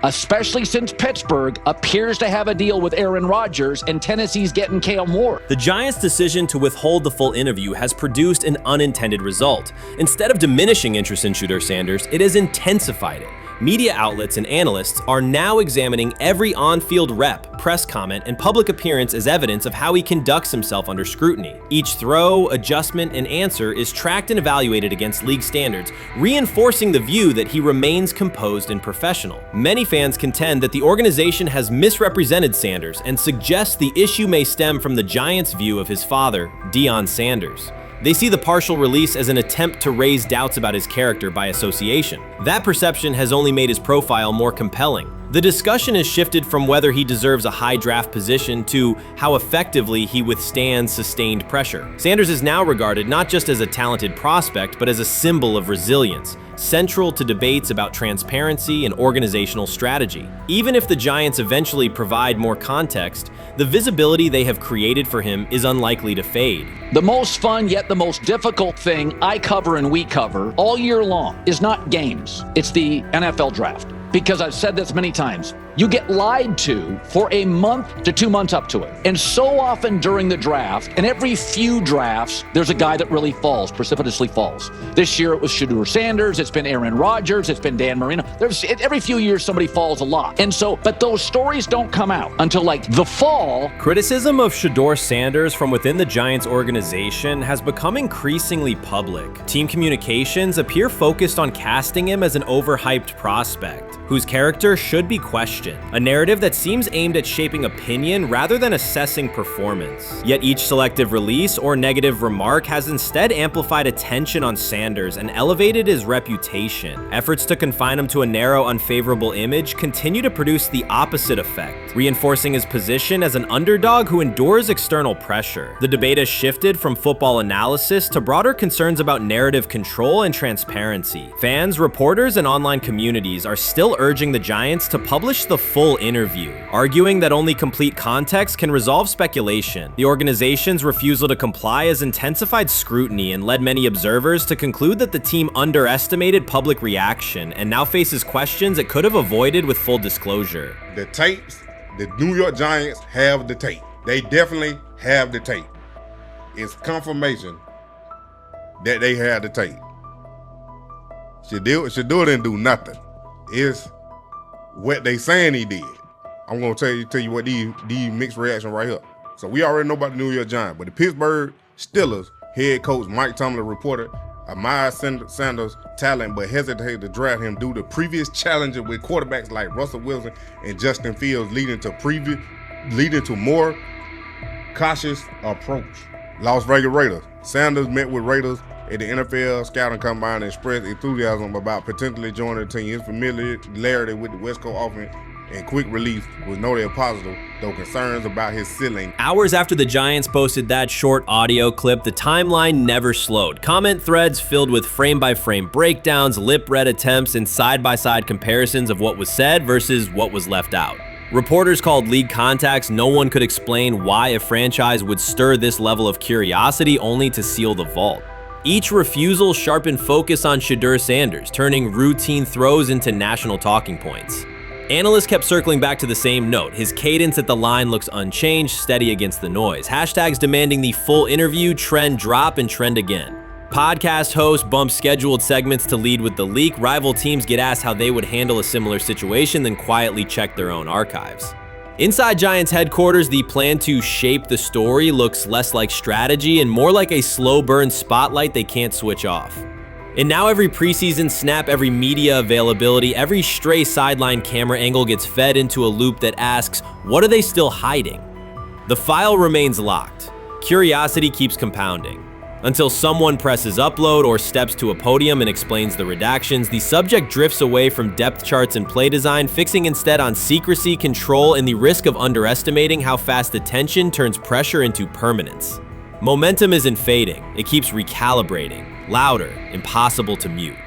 Speaker 7: especially since Pittsburgh appears to have a deal with Aaron Rodgers and Tennessee's getting Kale Moore.
Speaker 2: The Giants' decision to withhold the full interview has produced an unintended result. Instead of diminishing interest in Shedeur Sanders, it has intensified it. Media outlets and analysts are now examining every on-field rep, press comment, and public appearance as evidence of how he conducts himself under scrutiny. Each throw, adjustment, and answer is tracked and evaluated against league standards, reinforcing the view that he remains composed and professional. Many fans contend that the organization has misrepresented Sanders and suggest the issue may stem from the Giants' view of his father, Deion Sanders. They see the partial release as an attempt to raise doubts about his character by association. That perception has only made his profile more compelling. The discussion has shifted from whether he deserves a high draft position to how effectively he withstands sustained pressure. Sanders is now regarded not just as a talented prospect, but as a symbol of resilience, central to debates about transparency and organizational strategy. Even if the Giants eventually provide more context, the visibility they have created for him is unlikely to fade.
Speaker 7: The most fun yet the most difficult thing I cover and we cover all year long is not games, it's the NFL draft. Because I've said this many times, you get lied to for a month to 2 months up to it. And so often during the draft, and every few drafts, there's a guy that really falls, precipitously falls. This year it was Shedeur Sanders, it's been Aaron Rodgers, it's been Dan Marino. Every few years somebody falls a lot. And so, but those stories don't come out until like the fall.
Speaker 2: Criticism of Shedeur Sanders from within the Giants organization has become increasingly public. Team communications appear focused on casting him as an overhyped prospect, whose character should be questioned, a narrative that seems aimed at shaping opinion rather than assessing performance. Yet each selective release or negative remark has instead amplified attention on Sanders and elevated his reputation. Efforts to confine him to a narrow, unfavorable image continue to produce the opposite effect, reinforcing his position as an underdog who endures external pressure. The debate has shifted from football analysis to broader concerns about narrative control and transparency. Fans, reporters, and online communities are still urging the Giants to publish the full interview, arguing that only complete context can resolve speculation. The organization's refusal to comply has intensified scrutiny and led many observers to conclude that the team underestimated public reaction and now faces questions it could have avoided with full disclosure.
Speaker 1: The tapes, the New York Giants have the tape. They definitely have the tape. It's confirmation that they had the tape. Shedeur didn't do nothing. It's what they saying he did. I'm gonna tell you what these mixed reaction right here. So we already know about the New York Giants, but the Pittsburgh Steelers head coach Mike Tomlin reported admired Sanders' talent, but hesitated to draft him due to previous challenges with quarterbacks like Russell Wilson and Justin Fields, leading to more cautious approach. Las Vegas Raiders. Sanders met with Raiders at the NFL Scouting Combine and expressed enthusiasm about potentially joining the team. His familiarity with the West Coast offense and quick release was noted positive, though concerns about his ceiling.
Speaker 2: Hours after the Giants posted that short audio clip, the timeline never slowed. Comment threads filled with frame-by-frame breakdowns, lip-read attempts, and side-by-side comparisons of what was said versus what was left out. Reporters called league contacts. No one could explain why a franchise would stir this level of curiosity only to seal the vault. Each refusal sharpened focus on Shedeur Sanders, turning routine throws into national talking points. Analysts kept circling back to the same note. His cadence at the line looks unchanged, steady against the noise. Hashtags demanding the full interview, trend drop, and trend again. Podcast hosts bump scheduled segments to lead with the leak. Rival teams get asked how they would handle a similar situation, then quietly check their own archives. Inside Giants headquarters, the plan to shape the story looks less like strategy and more like a slow burn spotlight they can't switch off. And now every preseason snap, every media availability, every stray sideline camera angle gets fed into a loop that asks, what are they still hiding? The file remains locked. Curiosity keeps compounding. Until someone presses upload or steps to a podium and explains the redactions, the subject drifts away from depth charts and play design, fixing instead on secrecy, control, and the risk of underestimating how fast attention turns pressure into permanence. Momentum isn't fading, it keeps recalibrating, louder, impossible to mute.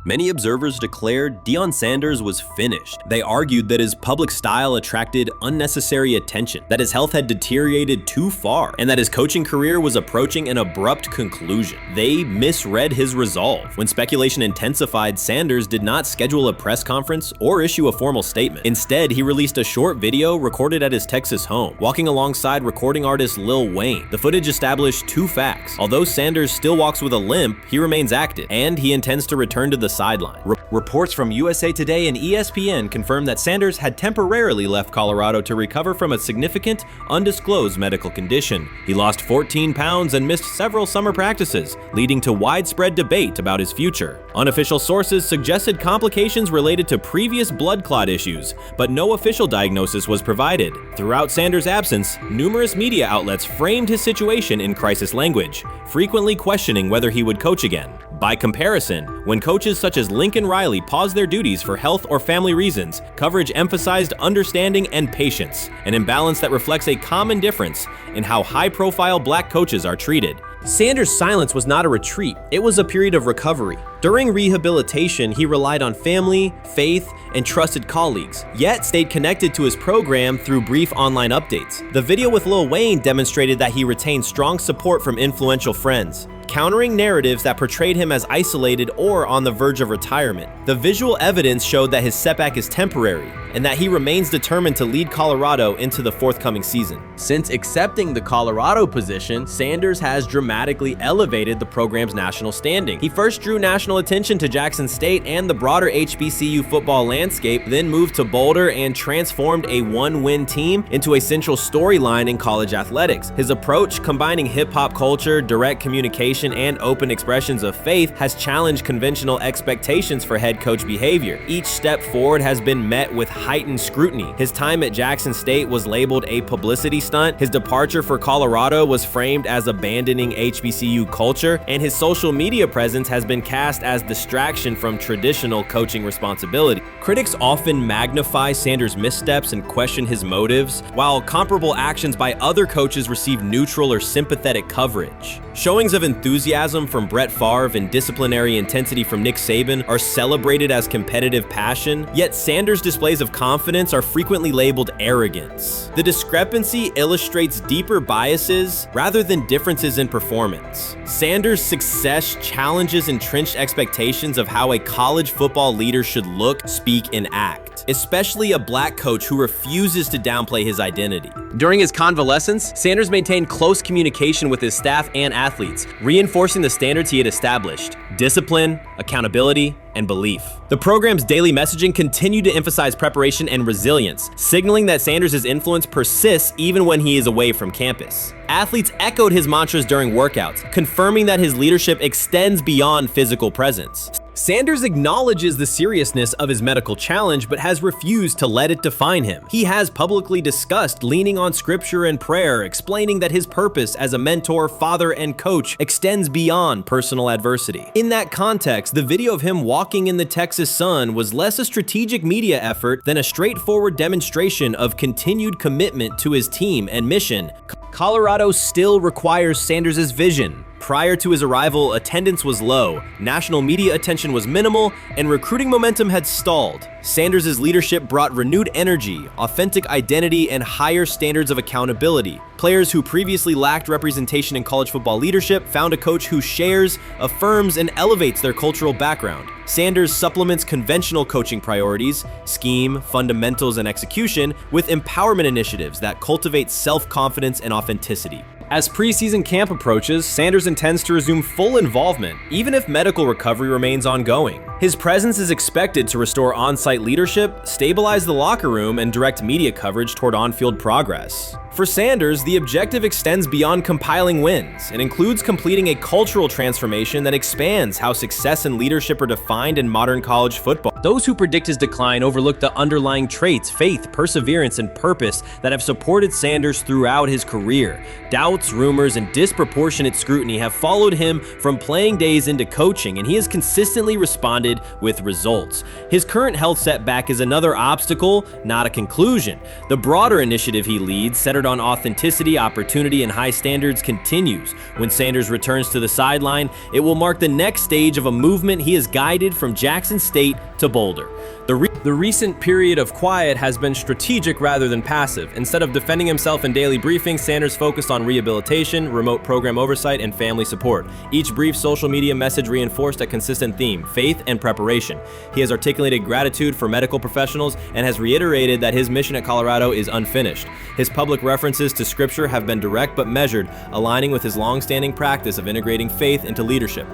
Speaker 8: Many observers declared Deion Sanders was finished. They argued that his public style attracted unnecessary attention, that his health had deteriorated too far, and that his coaching career was approaching an abrupt conclusion. They misread his resolve. When speculation intensified, Sanders did not schedule a press conference or issue a formal statement. Instead, he released a short video recorded at his Texas home, walking alongside recording artist Lil Wayne. The footage established two facts. Although Sanders still walks with a limp, he remains active, and he intends to return to the sideline. Reports from USA Today and ESPN confirm that Sanders had temporarily left Colorado to recover from a significant, undisclosed medical condition. He lost 14 pounds and missed several summer practices, leading to widespread debate about his future. Unofficial sources suggested complications related to previous blood clot issues, but no official diagnosis was provided. Throughout Sanders' absence, numerous media outlets framed his situation in crisis language, frequently questioning whether he would coach again. By comparison, when coaches such as Lincoln Riley paused their duties for health or family reasons, coverage emphasized understanding and patience, an imbalance that reflects a common difference in how high-profile black coaches are treated.
Speaker 2: Sanders' silence was not a retreat, it was a period of recovery. During rehabilitation, he relied on family, faith, and trusted colleagues, yet stayed connected to his program through brief online updates. The video with Lil Wayne demonstrated that he retained strong support from influential friends, countering narratives that portrayed him as isolated or on the verge of retirement. The visual evidence showed that his setback is temporary, and that he remains determined to lead Colorado into the forthcoming season. Since accepting the Colorado position, Sanders has dramatically elevated the program's national standing. He first drew national attention to Jackson State and the broader HBCU football landscape, then moved to Boulder and transformed a one-win team into a central storyline in college athletics. His approach, combining hip-hop culture, direct communication, and open expressions of faith, has challenged conventional expectations for head coach behavior. Each step forward has been met with heightened scrutiny. His time at Jackson State was labeled a publicity stunt, his departure for Colorado was framed as abandoning HBCU culture, and his social media presence has been cast as distraction from traditional coaching responsibility. Critics often magnify Sanders' missteps and question his motives, while comparable actions by other coaches receive neutral or sympathetic coverage. Showings of enthusiasm from Brett Favre and disciplinary intensity from Nick Saban are celebrated as competitive passion, yet Sanders' displays of confidence are frequently labeled arrogance. The discrepancy illustrates deeper biases rather than differences in performance. Sanders' success challenges entrenched expectations of how a college football leader should look, speak, and act, especially a black coach who refuses to downplay his identity. During his convalescence, Sanders maintained close communication with his staff and athletes, reinforcing the standards he had established: discipline, accountability, and belief. The program's daily messaging continued to emphasize preparation and resilience, signaling that Sanders' influence persists even when he is away from campus. Athletes echoed his mantras during workouts, confirming that his leadership extends beyond physical presence. Sanders acknowledges the seriousness of his medical challenge, but has refused to let it define him. He has publicly discussed leaning on scripture and prayer, explaining that his purpose as a mentor, father, and coach extends beyond personal adversity. In that context, the video of him walking in the Texas sun was less a strategic media effort than a straightforward demonstration of continued commitment to his team and mission. Colorado still requires Sanders' vision. Prior to his arrival, attendance was low, national media attention was minimal, and recruiting momentum had stalled. Sanders' leadership brought renewed energy, authentic identity, and higher standards of accountability. Players who previously lacked representation in college football leadership found a coach who shares, affirms, and elevates their cultural background. Sanders supplements conventional coaching priorities, scheme, fundamentals, and execution with empowerment initiatives that cultivate self-confidence and authenticity. As preseason camp approaches, Sanders intends to resume full involvement, even if medical recovery remains ongoing. His presence is expected to restore on-site leadership, stabilize the locker room, and direct media coverage toward on-field progress. For Sanders, the objective extends beyond compiling wins and includes completing a cultural transformation that expands how success and leadership are defined in modern college football.
Speaker 8: Those who predict his decline overlook the underlying traits, faith, perseverance, and purpose that have supported Sanders throughout his career. Doubts, rumors, and disproportionate scrutiny have followed him from playing days into coaching, and he has consistently responded with results. His current health setback is another obstacle, not a conclusion. The broader initiative he leads, centered on authenticity, opportunity, and high standards, continues. When Sanders returns to the sideline, it will mark the next stage of a movement he has guided from Jackson State to Boulder. The recent period of quiet has been strategic rather than passive. Instead of defending himself in daily briefings, Sanders focused on rehabilitation, remote program oversight, and family support. Each brief social media message reinforced a consistent theme: faith and preparation. He has articulated gratitude for medical professionals and has reiterated that his mission at Colorado is unfinished. His public references to scripture have been direct but measured, aligning with his long-standing practice of integrating faith into leadership.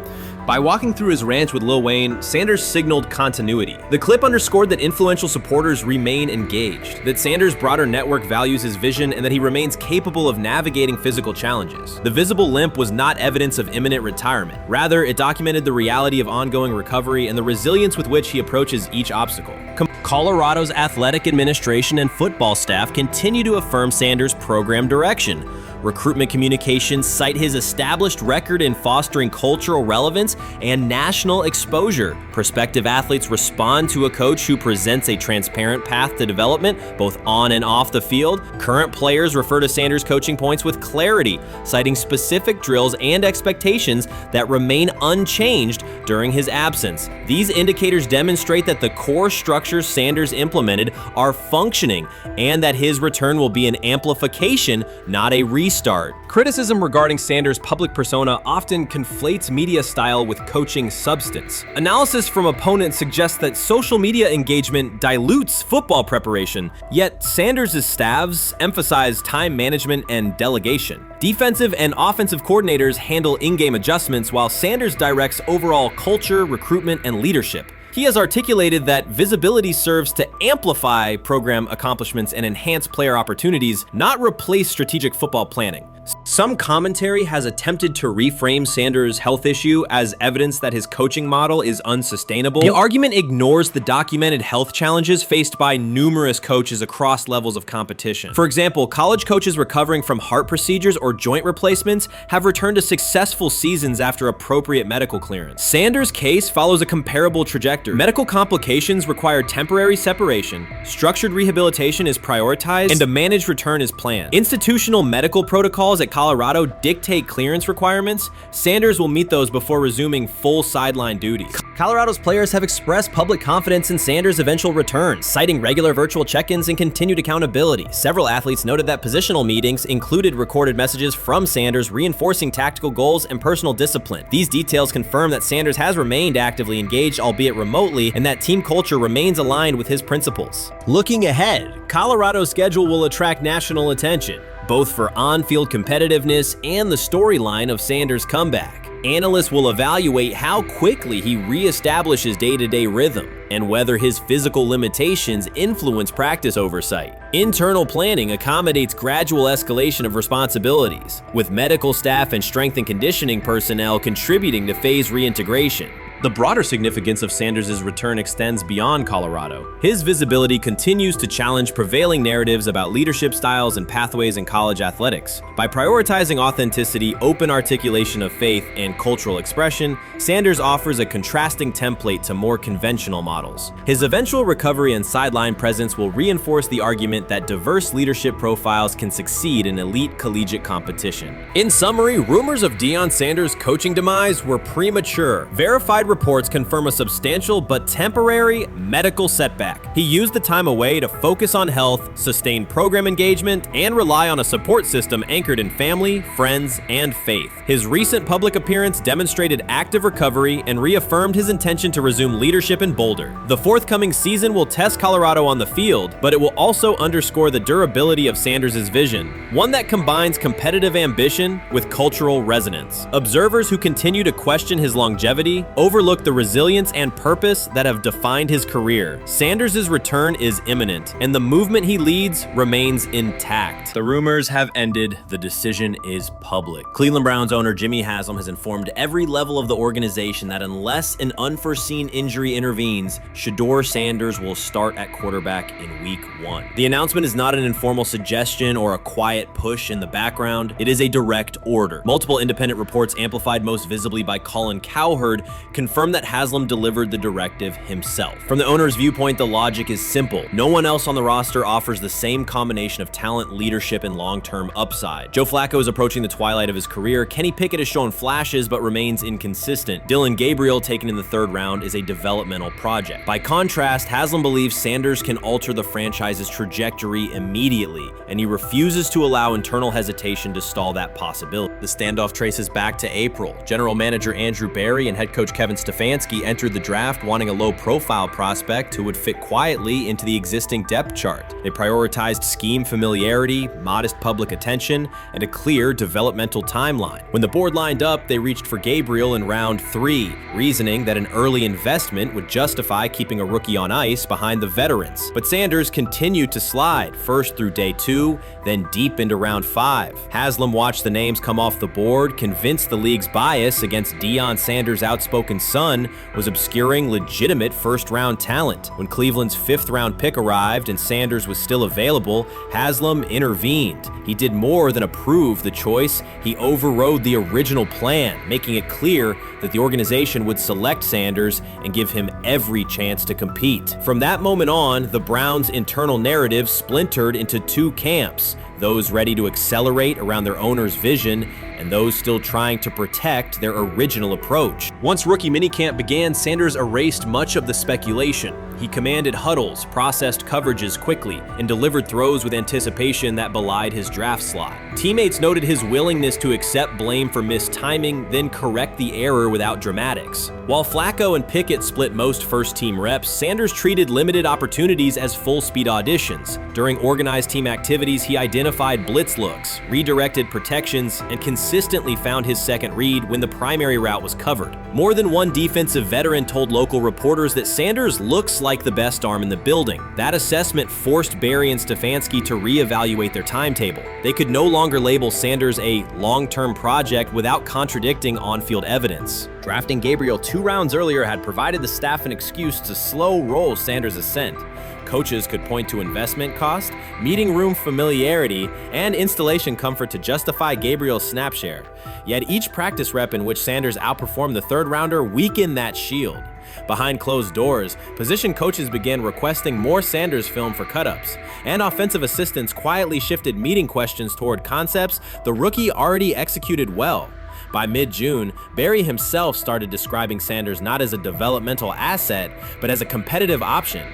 Speaker 8: By walking through his ranch with Lil Wayne, Sanders signaled continuity. The clip underscored that influential supporters remain engaged, that Sanders' broader network values his vision, and that he remains capable of navigating physical challenges. The visible limp was not evidence of imminent retirement. Rather, it documented the reality of ongoing recovery and the resilience with which he approaches each obstacle. Colorado's athletic administration and football staff continue to affirm Sanders' program direction. Recruitment communications cite his established record in fostering cultural relevance and national exposure. Prospective athletes respond to a coach who presents a transparent path to development, both on and off the field. Current players refer to Sanders' coaching points with clarity, citing specific drills and expectations that remain unchanged during his absence. These indicators demonstrate that the core structures Sanders implemented are functioning, and that his return will be an amplification, not a restart. Criticism regarding Sanders' public persona often conflates media style with coaching substance. Analysis from opponents suggests that social media engagement dilutes football preparation, yet Sanders' staffs emphasize time management and delegation. Defensive and offensive coordinators handle in-game adjustments, while Sanders directs overall culture, recruitment, and leadership. He has articulated that visibility serves to amplify program accomplishments and enhance player opportunities, not replace strategic football planning. Some commentary has attempted to reframe Sanders' health issue as evidence that his coaching model is unsustainable. The argument ignores the documented health challenges faced by numerous coaches across levels of competition. For example, college coaches recovering from heart procedures or joint replacements have returned to successful seasons after appropriate medical clearance. Sanders' case follows a comparable trajectory. Medical complications require temporary separation, structured rehabilitation is prioritized, and a managed return is planned. Institutional medical protocols at Colorado dictate clearance requirements. Sanders will meet those before resuming full sideline duties. Colorado's players have expressed public confidence in Sanders' eventual return, citing regular virtual check-ins and continued accountability. Several athletes noted that positional meetings included recorded messages from Sanders reinforcing tactical goals and personal discipline. These details confirm that Sanders has remained actively engaged, albeit remotely, and that team culture remains aligned with his principles. Looking ahead, Colorado's schedule will attract national attention, both for on-field competitiveness and the storyline of Sanders' comeback. Analysts will evaluate how quickly he reestablishes day-to-day rhythm and whether his physical limitations influence practice oversight. Internal planning accommodates gradual escalation of responsibilities, with medical staff and strength and conditioning personnel contributing to phase reintegration. The broader significance of Sanders' return extends beyond Colorado. His visibility continues to challenge prevailing narratives about leadership styles and pathways in college athletics. By prioritizing authenticity, open articulation of faith, and cultural expression, Sanders offers a contrasting template to more conventional models. His eventual recovery and sideline presence will reinforce the argument that diverse leadership profiles can succeed in elite collegiate competition. In summary, rumors of Deion Sanders' coaching demise were premature. Verified
Speaker 2: reports confirm a substantial but temporary medical setback. He used the time away to focus on health, sustain program engagement, and rely on a support system anchored in family, friends, and faith. His recent public appearance demonstrated active recovery and reaffirmed his intention to resume leadership in Boulder. The forthcoming season will test Colorado on the field, but it will also underscore the durability of Sanders' vision, one that combines competitive ambition with cultural resonance. Observers who continue to question his longevity overlook the resilience and purpose that have defined his career. Sanders' return is imminent, and the movement he leads remains intact. The rumors have ended. The decision is public. Cleveland Browns owner Jimmy Haslam has informed every level of the organization that unless an unforeseen injury intervenes, Shedeur Sanders will start at quarterback in week 1. The announcement is not an informal suggestion or a quiet push in the background. It is a direct order. Multiple independent reports, amplified most visibly by Colin Cowherd, confirm that Haslam delivered the directive himself. From the owner's viewpoint, the logic is simple. No one else on the roster offers the same combination of talent, leadership, and long-term upside. Joe Flacco is approaching the twilight of his career. Kenny Pickett has shown flashes but remains inconsistent. Dylan Gabriel, taken in the 3rd round, is a developmental project. By contrast, Haslam believes Sanders can alter the franchise's trajectory immediately, and he refuses to allow internal hesitation to stall that possibility. The standoff traces back to April. General manager Andrew Berry and head coach Kevin Stefanski entered the draft wanting a low-profile prospect who would fit quietly into the existing depth chart. They prioritized scheme familiarity, modest public attention, and a clear developmental timeline. When the board lined up, they reached for Gabriel in round 3, reasoning that an early investment would justify keeping a rookie on ice behind the veterans. But Sanders continued to slide, first through day 2, then deep into round 5. Haslam watched the names come off the board, convinced the league's bias against Deion Sanders' outspoken son was obscuring legitimate first-round talent. When Cleveland's 5th-round pick arrived and Sanders was still available, Haslam intervened. He did more than approve the choice. He overrode the original plan, making it clear that the organization would select Sanders and give him every chance to compete. From that moment on, the Browns' internal narrative splintered into 2 camps: those ready to accelerate around their owner's vision, and those still trying to protect their original approach. Once rookie minicamp began, Sanders erased much of the speculation. He commanded huddles, processed coverages quickly, and delivered throws with anticipation that belied his draft slot. Teammates noted his willingness to accept blame for missed timing, then correct the error without dramatics. While Flacco and Pickett split most first-team reps, Sanders treated limited opportunities as full-speed auditions. During organized team activities, he identified blitz looks, redirected protections, and consistently found his second read when the primary route was covered. More than one defensive veteran told local reporters that Sanders looks like the best arm in the building. That assessment forced Berry and Stefanski to reevaluate their timetable. They could no longer label Sanders a long-term project without contradicting on-field evidence. Drafting Gabriel 2 rounds earlier had provided the staff an excuse to slow roll Sanders' ascent. Coaches could point to investment cost, meeting room familiarity, and installation comfort to justify Gabriel's snap share. Yet each practice rep in which Sanders outperformed the 3rd rounder weakened that shield. Behind closed doors, position coaches began requesting more Sanders film for cut-ups, and offensive assistants quietly shifted meeting questions toward concepts the rookie already executed well. By mid-June, Berry himself started describing Sanders not as a developmental asset, but as a competitive option.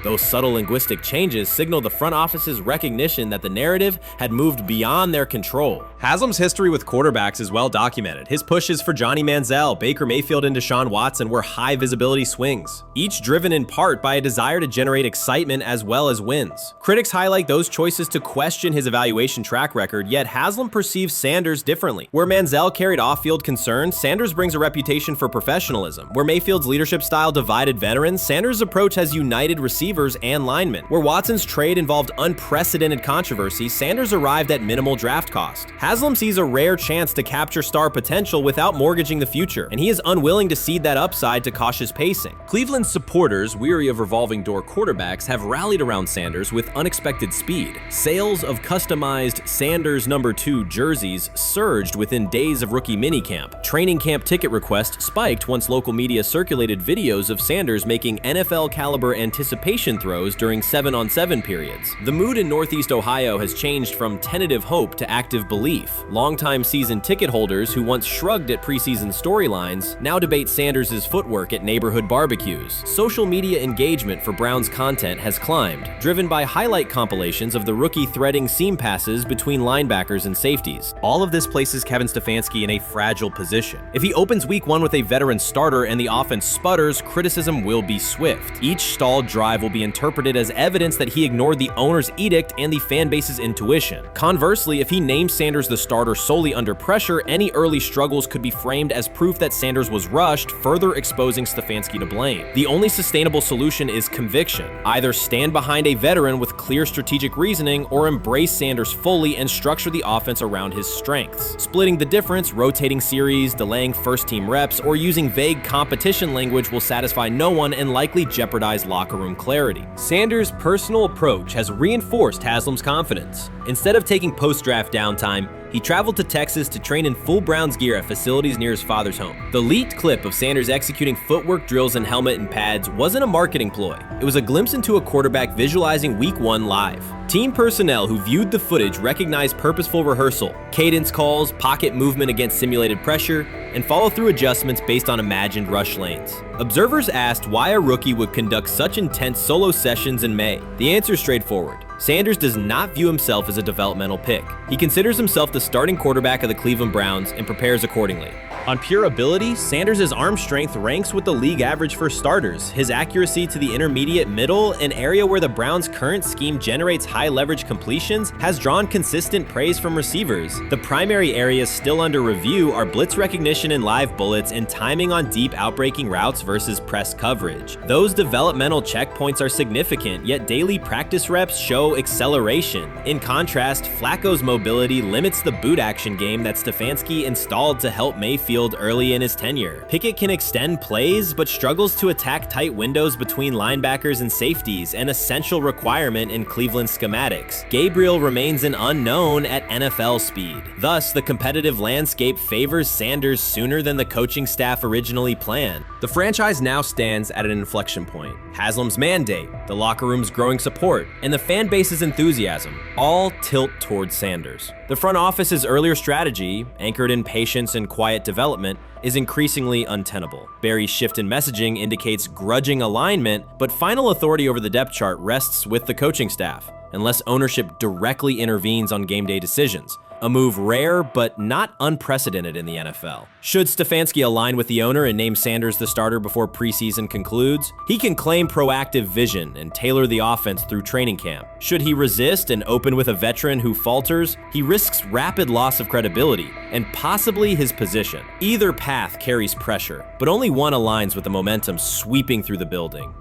Speaker 2: Those subtle linguistic changes signal the front office's recognition that the narrative had moved beyond their control. Haslam's history with quarterbacks is well documented. His pushes for Johnny Manziel, Baker Mayfield, and Deshaun Watson were high-visibility swings, each driven in part by a desire to generate excitement as well as wins. Critics highlight those choices to question his evaluation track record, yet Haslam perceives Sanders differently. Where Manziel carried off-field concerns, Sanders brings a reputation for professionalism. Where Mayfield's leadership style divided veterans, Sanders' approach has united receivers and linemen. Where Watson's trade involved unprecedented controversy, Sanders arrived at minimal draft cost. Haslam sees a rare chance to capture star potential without mortgaging the future, and he is unwilling to cede that upside to cautious pacing. Cleveland's supporters, weary of revolving door quarterbacks, have rallied around Sanders with unexpected speed. Sales of customized Sanders number 2 jerseys surged within days of rookie minicamp. Training camp ticket requests spiked once local media circulated videos of Sanders making NFL-caliber anticipation formation throws during 7-on-7 periods. The mood in Northeast Ohio has changed from tentative hope to active belief. Longtime season ticket holders who once shrugged at preseason storylines now debate Sanders' footwork at neighborhood barbecues. Social media engagement for Brown's content has climbed, driven by highlight compilations of the rookie threading seam passes between linebackers and safeties.
Speaker 8: All of this places Kevin Stefanski in a fragile position. If he opens week 1 with a veteran starter and the offense sputters, criticism will be swift. Each stalled drive will be interpreted as evidence that he ignored the owner's edict and the fan base's intuition. Conversely, if he names Sanders the starter solely under pressure, any early struggles could be framed as proof that Sanders was rushed, further exposing Stefanski to blame. The only sustainable solution is conviction. Either stand behind a veteran with clear strategic reasoning or embrace Sanders fully and structure the offense around his strengths. Splitting the difference, rotating series, delaying first-team reps, or using vague competition language will satisfy no one and likely jeopardize locker room clarity.
Speaker 2: Sanders' personal approach has reinforced Haslam's confidence. Instead of taking post-draft downtime, he traveled to Texas to train in full Browns gear at facilities near his father's home. The leaked clip of Sanders executing footwork drills in helmet and pads wasn't a marketing ploy. It was a glimpse into a quarterback visualizing Week 1 live. Team personnel who viewed the footage recognized purposeful rehearsal, cadence calls, pocket movement against simulated pressure, and follow-through adjustments based on imagined rush lanes. Observers asked why a rookie would conduct such intense solo sessions in May. The answer is straightforward. Sanders does not view himself as a developmental pick. He considers himself the starting quarterback of the Cleveland Browns and prepares accordingly.
Speaker 8: On pure ability, Sanders' arm strength ranks with the league average for starters. His accuracy to the intermediate middle, an area where the Browns' current scheme generates high leverage completions, has drawn consistent praise from receivers. The primary areas still under review are blitz recognition and live bullets and timing on deep outbreaking routes versus press coverage. Those developmental checkpoints are significant, yet daily practice reps show acceleration. In contrast, Flacco's mobility limits the boot action game that Stefanski installed to help Mayfield early in his tenure. Pickett can extend plays, but struggles to attack tight windows between linebackers and safeties, an essential requirement in Cleveland schematics. Gabriel remains an unknown at NFL speed. Thus, the competitive landscape favors Sanders sooner than the coaching staff originally planned.
Speaker 2: The franchise now stands at an inflection point. Haslam's mandate, the locker room's growing support, and the fan base's enthusiasm all tilt towards Sanders. The front office's earlier strategy, anchored in patience and quiet development, is increasingly untenable. Barry's shift in messaging indicates grudging alignment, but final authority over the depth chart rests with the coaching staff, unless ownership directly intervenes on game day decisions. A move rare, but not unprecedented in the NFL. Should Stefanski align with the owner and name Sanders the starter before preseason concludes, he can claim proactive vision and tailor the offense through training camp. Should he resist and open with a veteran who falters, he risks rapid loss of credibility and possibly his position. Either path carries pressure, but only one aligns with the momentum sweeping through the building.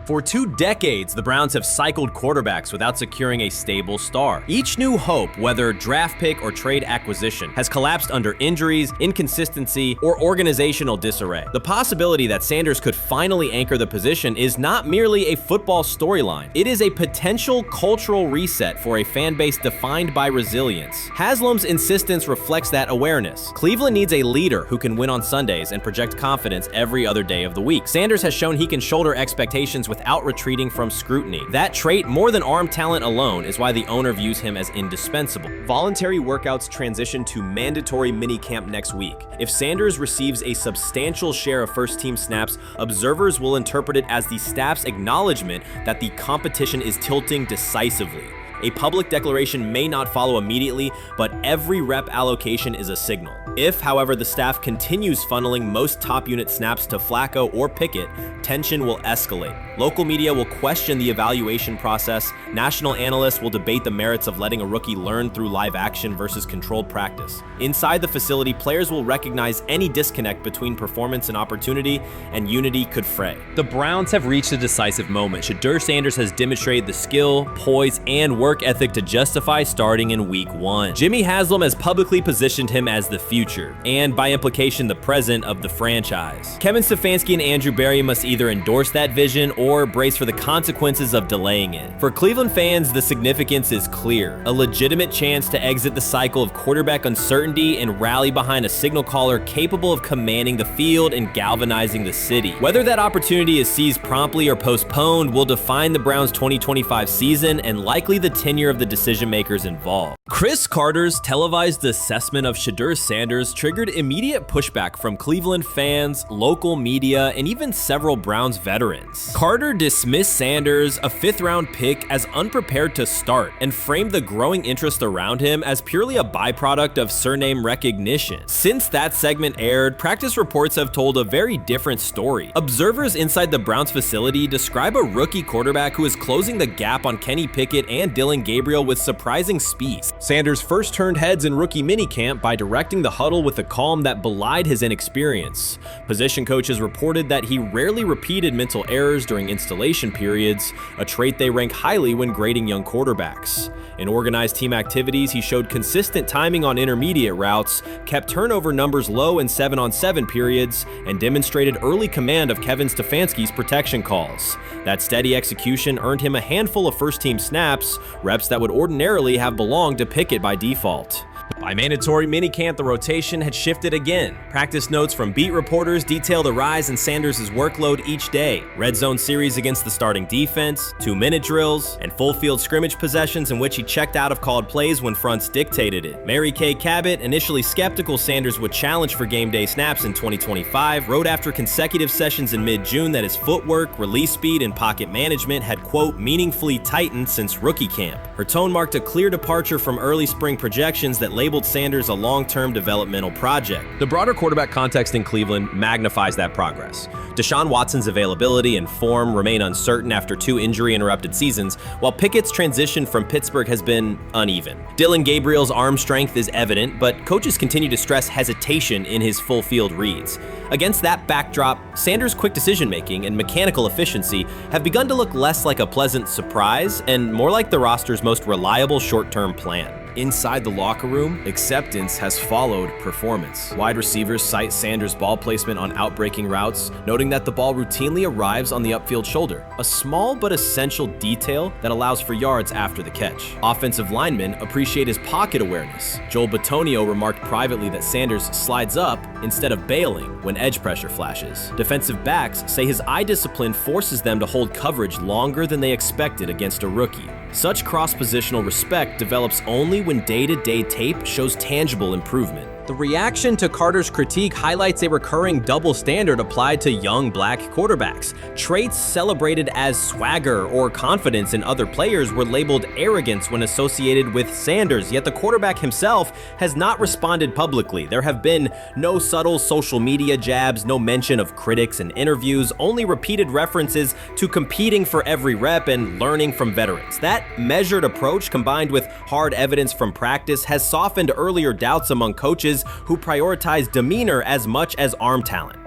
Speaker 8: For 2 decades, the Browns have cycled quarterbacks without securing a stable star. Each new hope, whether draft pick or trade acquisition, has collapsed under injuries, inconsistency, or organizational disarray. The possibility that Sanders could finally anchor the position is not merely a football storyline. It is a potential cultural reset for a fan base defined by resilience. Haslam's insistence reflects that awareness. Cleveland needs a leader who can win on Sundays and project confidence every other day of the week. Sanders has shown he can shoulder expectations without retreating from scrutiny. That trait, more than arm talent alone, is why the owner views him as indispensable. Voluntary workouts transition to mandatory minicamp next week. If Sanders receives a substantial share of first-team snaps, observers will interpret it as the staff's acknowledgement that the competition is tilting decisively. A public declaration may not follow immediately, but every rep allocation is a signal. If, however, the staff continues funneling most top unit snaps to Flacco or Pickett, tension will escalate. Local media will question the evaluation process. National analysts will debate the merits of letting a rookie learn through live action versus controlled practice. Inside the facility, players will recognize any disconnect between performance and opportunity, and unity could fray. The Browns have reached a decisive moment. Shedeur Sanders has demonstrated the skill, poise, and work
Speaker 2: work ethic to justify starting in week 1. Jimmy Haslam has publicly positioned him as the future, and by implication the present of the franchise. Kevin Stefanski and Andrew Berry must either endorse that vision or brace for the consequences of delaying it. For Cleveland fans, the significance is clear. A legitimate chance to exit the cycle of quarterback uncertainty and rally behind a signal caller capable of commanding the field and galvanizing the city. Whether that opportunity is seized promptly or postponed will define the Browns' 2025 season and likely the tenure of the decision makers involved. Chris Carter's televised assessment of Shedeur Sanders triggered immediate pushback from Cleveland fans, local media, and even several Browns veterans. Carter dismissed Sanders, a 5th-round pick, as unprepared to start and framed the growing interest around him as purely a byproduct of surname recognition. Since that segment aired, practice reports have told a very different story. Observers inside the Browns facility describe a rookie quarterback who is closing the gap on Kenny Pickett and Dylan Gabriel with surprising speed. Sanders first turned heads in rookie minicamp by directing the huddle with a calm that belied his inexperience. Position coaches reported that he rarely repeated mental errors during installation periods, a trait they rank highly when grading young quarterbacks. In organized team activities, he showed consistent timing on intermediate routes, kept turnover numbers low in 7-on-7 periods, and demonstrated early command of Kevin Stefanski's protection calls. That steady execution earned him a handful of first-team snaps, reps that would ordinarily have belonged to Pickett by default. By mandatory minicamp, the rotation had shifted again. Practice notes from beat reporters detail the rise in Sanders' workload each day. Red zone series against the starting defense, 2-minute drills, and full field scrimmage possessions in which he checked out of called plays when fronts dictated it. Mary Kay Cabot, initially skeptical Sanders would challenge for game day snaps in 2025, wrote after consecutive sessions in mid-June that his footwork, release speed, and pocket management had, quote, meaningfully tightened since rookie camp. Her tone marked a clear departure from early spring projections that labeled Sanders a long-term developmental project. The broader quarterback context in Cleveland magnifies that progress. Deshaun Watson's availability and form remain uncertain after 2 injury-interrupted seasons, while Pickett's transition from Pittsburgh has been uneven. Dylan Gabriel's arm strength is evident, but coaches continue to stress hesitation in his full-field reads. Against that backdrop, Sanders' quick decision-making and mechanical efficiency have begun to look less like a pleasant surprise and more like the roster's most reliable short-term plan. Inside the locker room, acceptance has followed performance. Wide receivers cite Sanders' ball placement on outbreaking routes, noting that the ball routinely arrives on the upfield shoulder, a small but essential detail that allows for yards after the catch. Offensive linemen appreciate his pocket awareness. Joel Bitonio remarked privately that Sanders slides up instead of bailing when edge pressure flashes. Defensive backs say his eye discipline forces them to hold coverage longer than they expected against a rookie. Such cross-positional respect develops only when day-to-day tape shows tangible improvement. The reaction to Carter's critique highlights a recurring double standard applied to young black quarterbacks. Traits celebrated as swagger or confidence in other players were labeled arrogance when associated with Sanders, yet the quarterback himself has not responded publicly. There have been no subtle social media jabs, no mention of critics and interviews, only repeated references to competing for every rep and learning from veterans. That measured approach, combined with hard evidence from practice, has softened earlier doubts among coaches who prioritize demeanor as much as arm talent.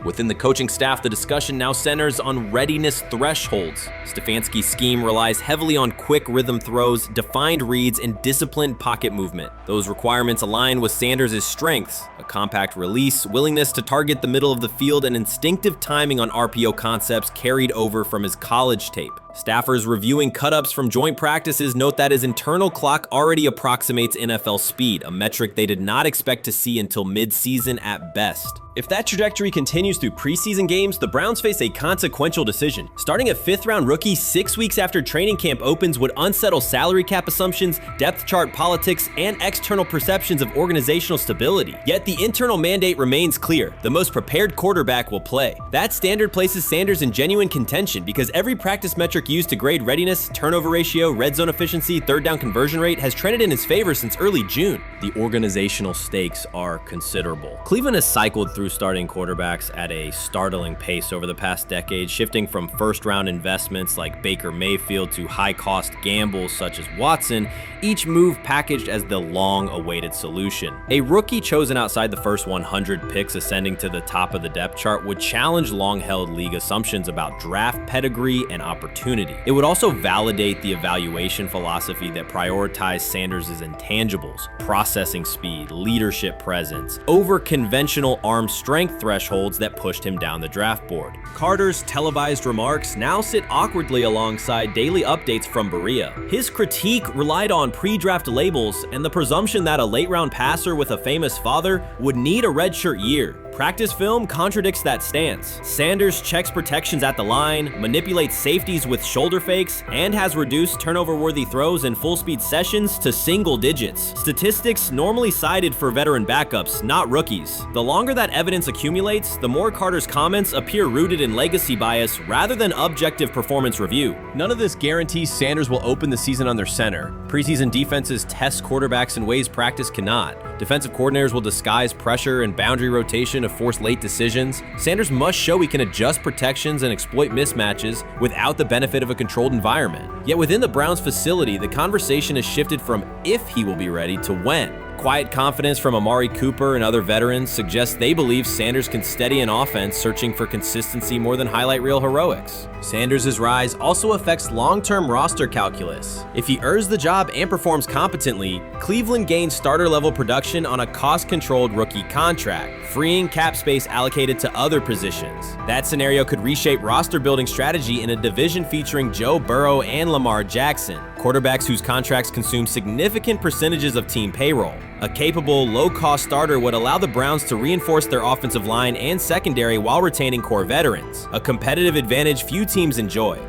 Speaker 2: Within the coaching staff, the discussion now centers on readiness thresholds. Stefanski's scheme relies heavily on quick rhythm throws, defined reads, and disciplined pocket movement. Those requirements align with Sanders' strengths: a compact release, willingness to target the middle of the field, and instinctive timing on RPO concepts carried over from his college tape. Staffers reviewing cut-ups from joint practices note that his internal clock already approximates NFL speed, a metric they did not expect to see until mid-season at best. If that trajectory continues through preseason games, the Browns face a consequential decision. Starting a 5th-round rookie 6 weeks after training camp opens would unsettle salary cap assumptions, depth chart politics, and external perceptions of organizational stability. Yet the internal mandate remains clear: the most prepared quarterback will play. That standard places Sanders in genuine contention because every practice metric used to grade readiness, turnover ratio, red zone efficiency, third down conversion rate has trended in his favor since early June. The organizational stakes are considerable. Cleveland has cycled through starting quarterbacks at a startling pace over the past decade, shifting from first-round investments like Baker Mayfield to high-cost gambles such as Watson, each move packaged as the long-awaited solution. A rookie chosen outside the first 100 picks ascending to the top of the depth chart would challenge long-held league assumptions about draft pedigree and opportunity. opportunity. It would also validate the evaluation philosophy that prioritized Sanders' intangibles, processing speed, leadership presence, over conventional arm strength thresholds that pushed him down the draft board. Carter's televised remarks now sit awkwardly alongside daily updates from Berea. His critique relied on pre-draft labels and the presumption that a late-round passer with a famous father would need a redshirt year. Practice film contradicts that stance. Sanders checks protections at the line, manipulates safeties with shoulder fakes, and has reduced turnover-worthy throws in full-speed sessions to single digits. Statistics normally cited for veteran backups, not rookies. The longer that evidence accumulates, the more Carter's comments appear rooted in legacy bias rather than objective performance review. None of this guarantees Sanders will open the season under center. Preseason defenses test quarterbacks in ways practice cannot. Defensive coordinators will disguise pressure and boundary rotation to force late decisions. Sanders must show he can adjust protections and exploit mismatches without the benefit of a controlled environment. Yet within the Browns facility, the conversation has shifted from if he will be ready to when. Quiet confidence from Amari Cooper and other veterans suggests they believe Sanders can steady an offense searching for consistency more than highlight reel heroics. Sanders' rise also affects long-term roster calculus. If he earns the job and performs competently, Cleveland gains starter-level production on a cost-controlled rookie contract, freeing cap space allocated to other positions. That scenario could reshape roster-building strategy in a division featuring Joe Burrow and Lamar Jackson, quarterbacks whose contracts consume significant percentages of team payroll. A capable, low-cost starter would allow the Browns to reinforce their offensive line and secondary while retaining core veterans, a competitive advantage few teams enjoy.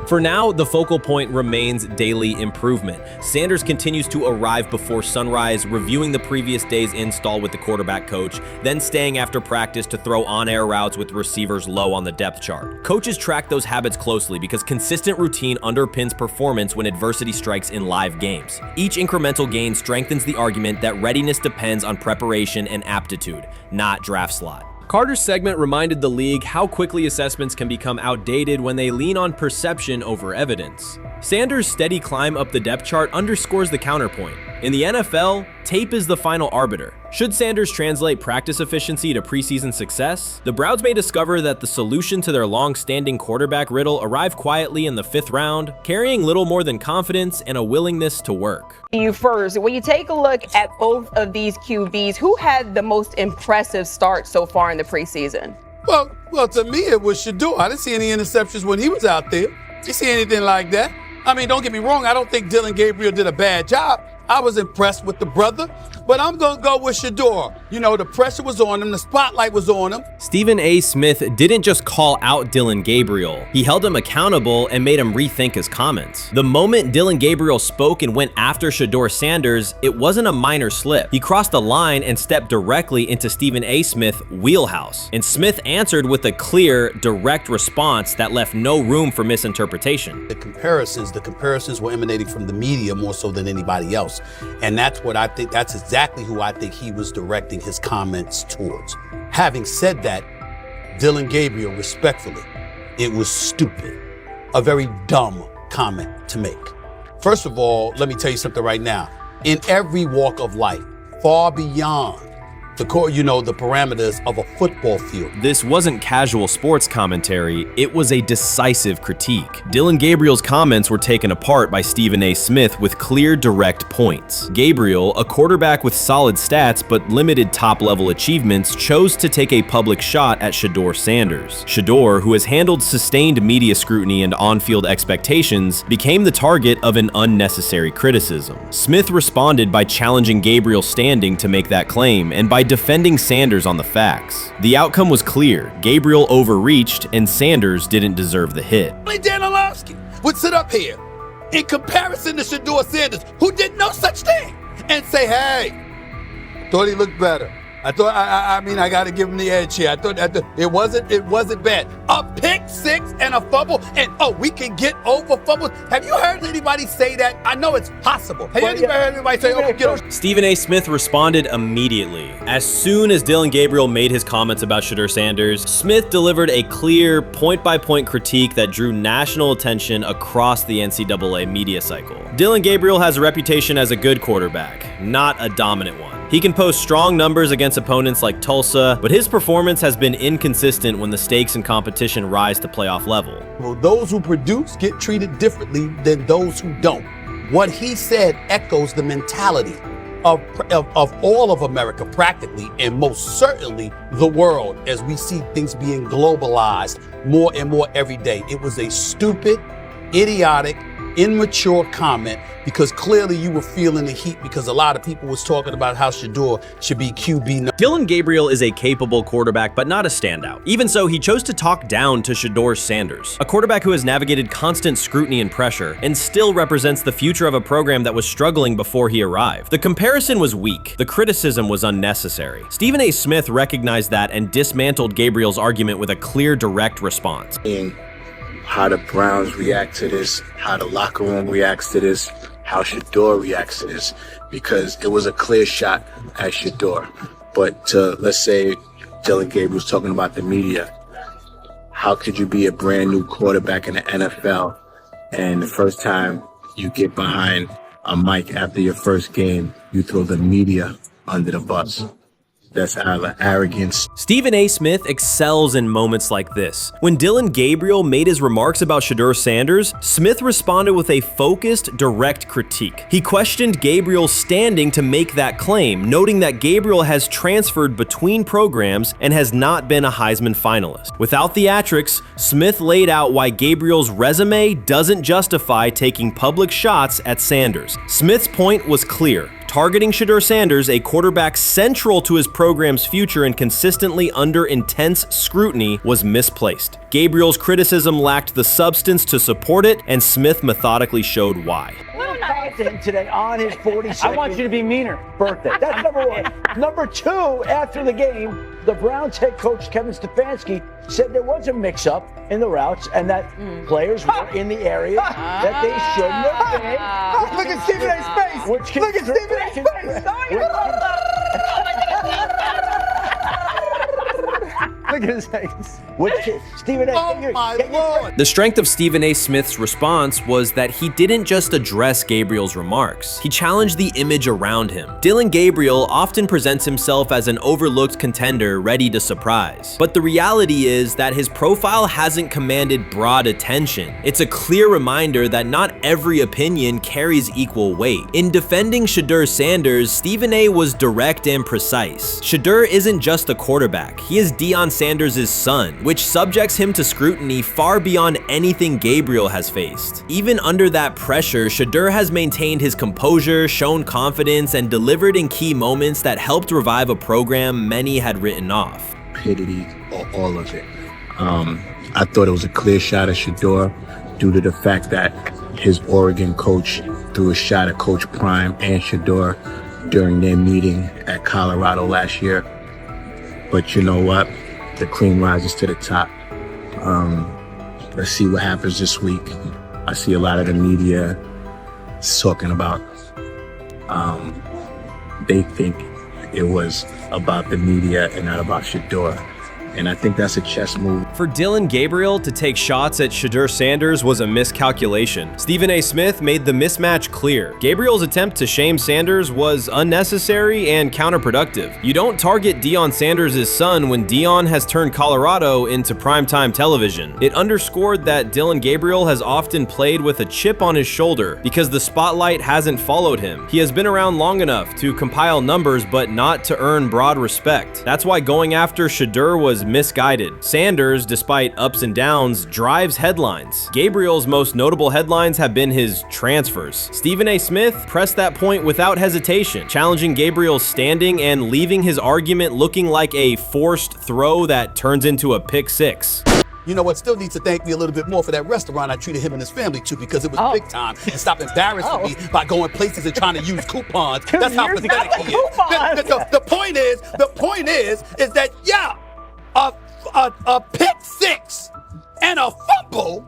Speaker 2: For now, the focal point remains daily improvement. Sanders continues to arrive before sunrise, reviewing the previous day's install with the quarterback coach, then staying after practice to throw on-air routes with receivers low on the depth chart. Coaches track those habits closely because consistent routine underpins performance when adversity strikes in live games. Each incremental gain strengthens the argument that readiness depends on preparation and aptitude, not draft slot. Carter's segment reminded the league how quickly assessments can become outdated when they lean on perception over evidence. Sanders' steady climb up the depth chart underscores the counterpoint. In the NFL, tape is the final arbiter. Should Sanders translate practice efficiency to preseason success, the Browns may discover that the solution to their long-standing quarterback riddle arrived quietly in the 5th round, carrying little more than confidence and a willingness to work.
Speaker 5: You first, when you take a look at both of these QBs, who had the most impressive start so far in the preseason?
Speaker 20: Well, to me, it was Shedeur. I didn't see any interceptions when he was out there. Didn't see anything like that. I mean, don't get me wrong. I don't think Dillon Gabriel did a bad job. I was impressed with the brother, but I'm going to go with Shedeur. You know, the pressure was on him. The spotlight was on him.
Speaker 2: Stephen A. Smith didn't just call out Dillon Gabriel. He held him accountable and made him rethink his comments. The moment Dillon Gabriel spoke and went after Shedeur Sanders, it wasn't a minor slip. He crossed the line and stepped directly into Stephen A. Smith's wheelhouse. And Smith answered with a clear, direct response that left no room for misinterpretation.
Speaker 9: The comparisons were emanating from the media more so than anybody else. And that's what I think, that's exactly who I think he was directing his comments towards. Having said that, Dillon Gabriel, respectfully, it was stupid. A very dumb comment to make. First of all, let me tell you something right now. In every walk of life, far beyond the parameters of a football field.
Speaker 2: This wasn't casual sports commentary, it was a decisive critique. Dillon Gabriel's comments were taken apart by Stephen A. Smith with clear, direct points. Gabriel, a quarterback with solid stats but limited top-level achievements, chose to take a public shot at Shedeur Sanders. Shedeur, who has handled sustained media scrutiny and on-field expectations, became the target of an unnecessary criticism. Smith responded by challenging Gabriel's standing to make that claim, and by defending Sanders on the facts. The outcome was clear. Gabriel overreached, and Sanders didn't deserve the hit.
Speaker 20: Dan Orlovsky would sit up here in comparison to Shedeur Sanders, who did no such thing, and say, hey, thought he looked better. I thought, I got to give him the edge here. I thought it wasn't bad. A pick six and a fumble, and we can get over fumbles. Have you heard anybody say that? I know it's possible. Have you ever heard anybody say, get over?
Speaker 2: Stephen A. Smith responded immediately. As soon as Dillon Gabriel made his comments about Shedeur Sanders, Smith delivered a clear, point-by-point critique that drew national attention across the NCAA media cycle. Dillon Gabriel has a reputation as a good quarterback, not a dominant one. He can post strong numbers against opponents like Tulsa, but his performance has been inconsistent when the stakes in competition rise to playoff level.
Speaker 9: Well, those who produce get treated differently than those who don't. What he said echoes the mentality of all of America practically, and most certainly the world, as we see things being globalized more and more every day. It was a stupid, idiotic, immature comment, because clearly you were feeling the heat because a lot of people was talking about how Shedeur should be QB.
Speaker 2: Dillon Gabriel is a capable quarterback, but not a standout. Even so, he chose to talk down to Shedeur Sanders, a quarterback who has navigated constant scrutiny and pressure and still represents the future of a program that was struggling before he arrived. The comparison was weak. The criticism was unnecessary. Stephen A. Smith recognized that and dismantled Gabriel's argument with a clear, direct response.
Speaker 10: How the Browns react to this, how the locker room reacts to this, how Shedeur reacts to this, because it was a clear shot at Shedeur. But let's say Dillon Gabriel's talking about the media. How could you be a brand new quarterback in the NFL and the first time you get behind a mic after your first game, you throw the media under the bus? That's arrogance.
Speaker 2: Stephen A. Smith excels in moments like this. When Dillon Gabriel made his remarks about Shedeur Sanders, Smith responded with a focused, direct critique. He questioned Gabriel's standing to make that claim, noting that Gabriel has transferred between programs and has not been a Heisman finalist. Without theatrics, Smith laid out why Gabriel's resume doesn't justify taking public shots at Sanders. Smith's point was clear. Targeting Shedeur Sanders, a quarterback central to his program's future and consistently under intense scrutiny, was misplaced. Gabriel's criticism lacked the substance to support it, and Smith methodically showed why.
Speaker 12: To him today on his 42nd. I want you to be meaner. Birthday. That's number one. Number two, after the game, the Browns head coach Kevin Stefanski said there was a mix-up in the routes and that players were in the area that they shouldn't have been.
Speaker 23: Look at Stephen A's face. Look at Stephen A's face. Look at his face.
Speaker 12: Stephen A.
Speaker 23: Oh my Lord.
Speaker 2: The strength of Stephen A. Smith's response was that he didn't just address Gabriel's remarks. He challenged the image around him. Dillon Gabriel often presents himself as an overlooked contender ready to surprise. But the reality is that his profile hasn't commanded broad attention. It's a clear reminder that not every opinion carries equal weight. In defending Shedeur Sanders, Stephen A. was direct and precise. Shedeur isn't just a quarterback. He is Deion Sanders' son, which subjects him to scrutiny far beyond anything Gabriel has faced. Even under that pressure, Shedeur has maintained his composure, shown confidence, and delivered in key moments that helped revive a program many had written off.
Speaker 10: Stupidity, all of it. I thought it was a clear shot at Shedeur due to the fact that his Oregon coach threw a shot at Coach Prime and Shedeur during their meeting at Colorado last year. But you know what? The cream rises to the top. Let's see what happens this week. I see a lot of the media talking about they think it was about the media and not about Shedeur. And I think that's a chess move.
Speaker 2: For Dillon Gabriel to take shots at Shedeur Sanders was a miscalculation. Stephen A. Smith made the mismatch clear. Gabriel's attempt to shame Sanders was unnecessary and counterproductive. You don't target Deion Sanders' son when Deion has turned Colorado into primetime television. It underscored that Dillon Gabriel has often played with a chip on his shoulder because the spotlight hasn't followed him. He has been around long enough to compile numbers but not to earn broad respect. That's why going after Shedeur was misguided. Sanders, despite ups and downs, drives headlines. Gabriel's most notable headlines have been his transfers. Stephen A. Smith pressed that point without hesitation, challenging Gabriel's standing and leaving his argument looking like a forced throw that turns into a pick six.
Speaker 9: You know what? Still needs to thank me a little bit more for that restaurant I treated him and his family to, because it was big time, and stop embarrassing me by going places and trying to use coupons. That's how pathetic he is. The point is that a pick six and a fumble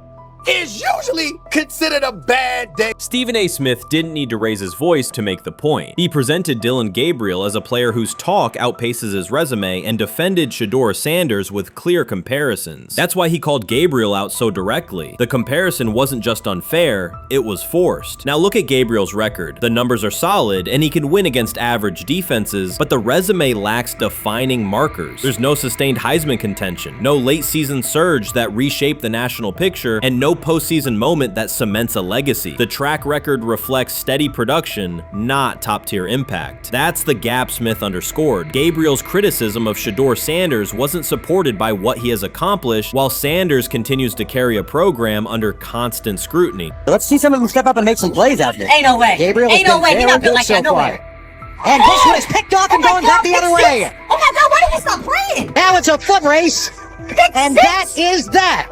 Speaker 12: is usually considered a bad day.
Speaker 2: Stephen A. Smith didn't need to raise his voice to make the point. He presented Dillon Gabriel as a player whose talk outpaces his resume and defended Shedeur Sanders with clear comparisons. That's why he called Gabriel out so directly. The comparison wasn't just unfair, it was forced. Now look at Gabriel's record. The numbers are solid and he can win against average defenses, but the resume lacks defining markers. There's no sustained Heisman contention, no late season surge that reshaped the national picture, and no postseason moment that cements a legacy. The track record reflects steady production, not top-tier impact. That's the gap Smith underscored. Gabriel's criticism of Shedeur Sanders wasn't supported by what he has accomplished, while Sanders continues to carry a program under constant scrutiny.
Speaker 4: Let's see some of them step up and make some plays out there.
Speaker 14: Ain't no way.
Speaker 4: Gabriel
Speaker 14: Ain't no way. He's not built like that. No way.
Speaker 4: And this one is picked off and going back the other way.
Speaker 14: Oh my God, why did he stop playing?
Speaker 4: Now it's a foot race. And that is that.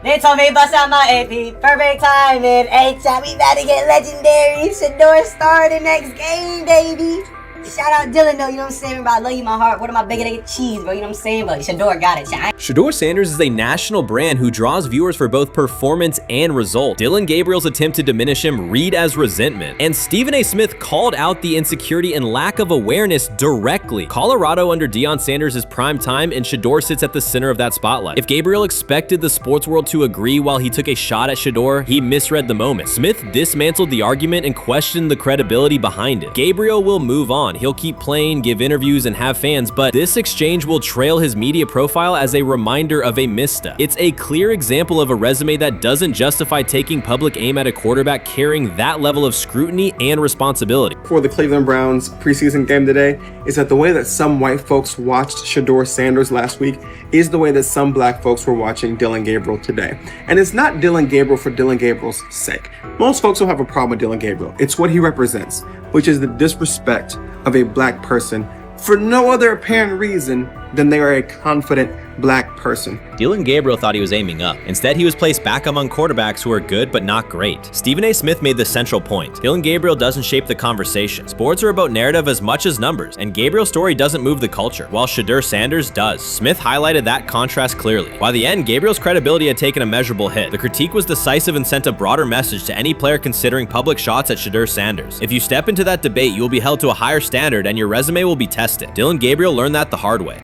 Speaker 14: They told me bust out my AP. Perfect timing. H-shot, we about to get legendary. Shedeur started next game, baby. Shout out Dillon though, you know what I'm saying? Bro, I love you, my heart. What am I bigger than cheese, bro? You know what I'm saying? But Shedeur got it.
Speaker 2: Shedeur Sanders is a national brand who draws viewers for both performance and result. Dillon Gabriel's attempt to diminish him read as resentment. And Stephen A. Smith called out the insecurity and lack of awareness directly. Colorado under Deion Sanders is prime time, and Shedeur sits at the center of that spotlight. If Gabriel expected the sports world to agree while he took a shot at Shedeur, he misread the moment. Smith dismantled the argument and questioned the credibility behind it. Gabriel will move on. He'll keep playing, give interviews, and have fans, but this exchange will trail his media profile as a reminder of a misstep. It's a clear example of a resume that doesn't justify taking public aim at a quarterback carrying that level of scrutiny and responsibility.
Speaker 15: For the Cleveland Browns preseason game today is that the way that some white folks watched Shedeur Sanders last week is the way that some black folks were watching Dillon Gabriel today. And it's not Dillon Gabriel for Dillon Gabriel's sake. Most folks will have a problem with Dillon Gabriel. It's what he represents, which is the disrespect of a black person for no other apparent reason than they are a confident black person.
Speaker 2: Dillon Gabriel thought he was aiming up. Instead, he was placed back among quarterbacks who are good but not great. Stephen A. Smith made the central point. Dillon Gabriel doesn't shape the conversation. Sports are about narrative as much as numbers, and Gabriel's story doesn't move the culture, while Shedeur Sanders does. Smith highlighted that contrast clearly. By the end, Gabriel's credibility had taken a measurable hit. The critique was decisive and sent a broader message to any player considering public shots at Shedeur Sanders. If you step into that debate, you will be held to a higher standard and your resume will be tested. Dillon Gabriel learned that the hard way.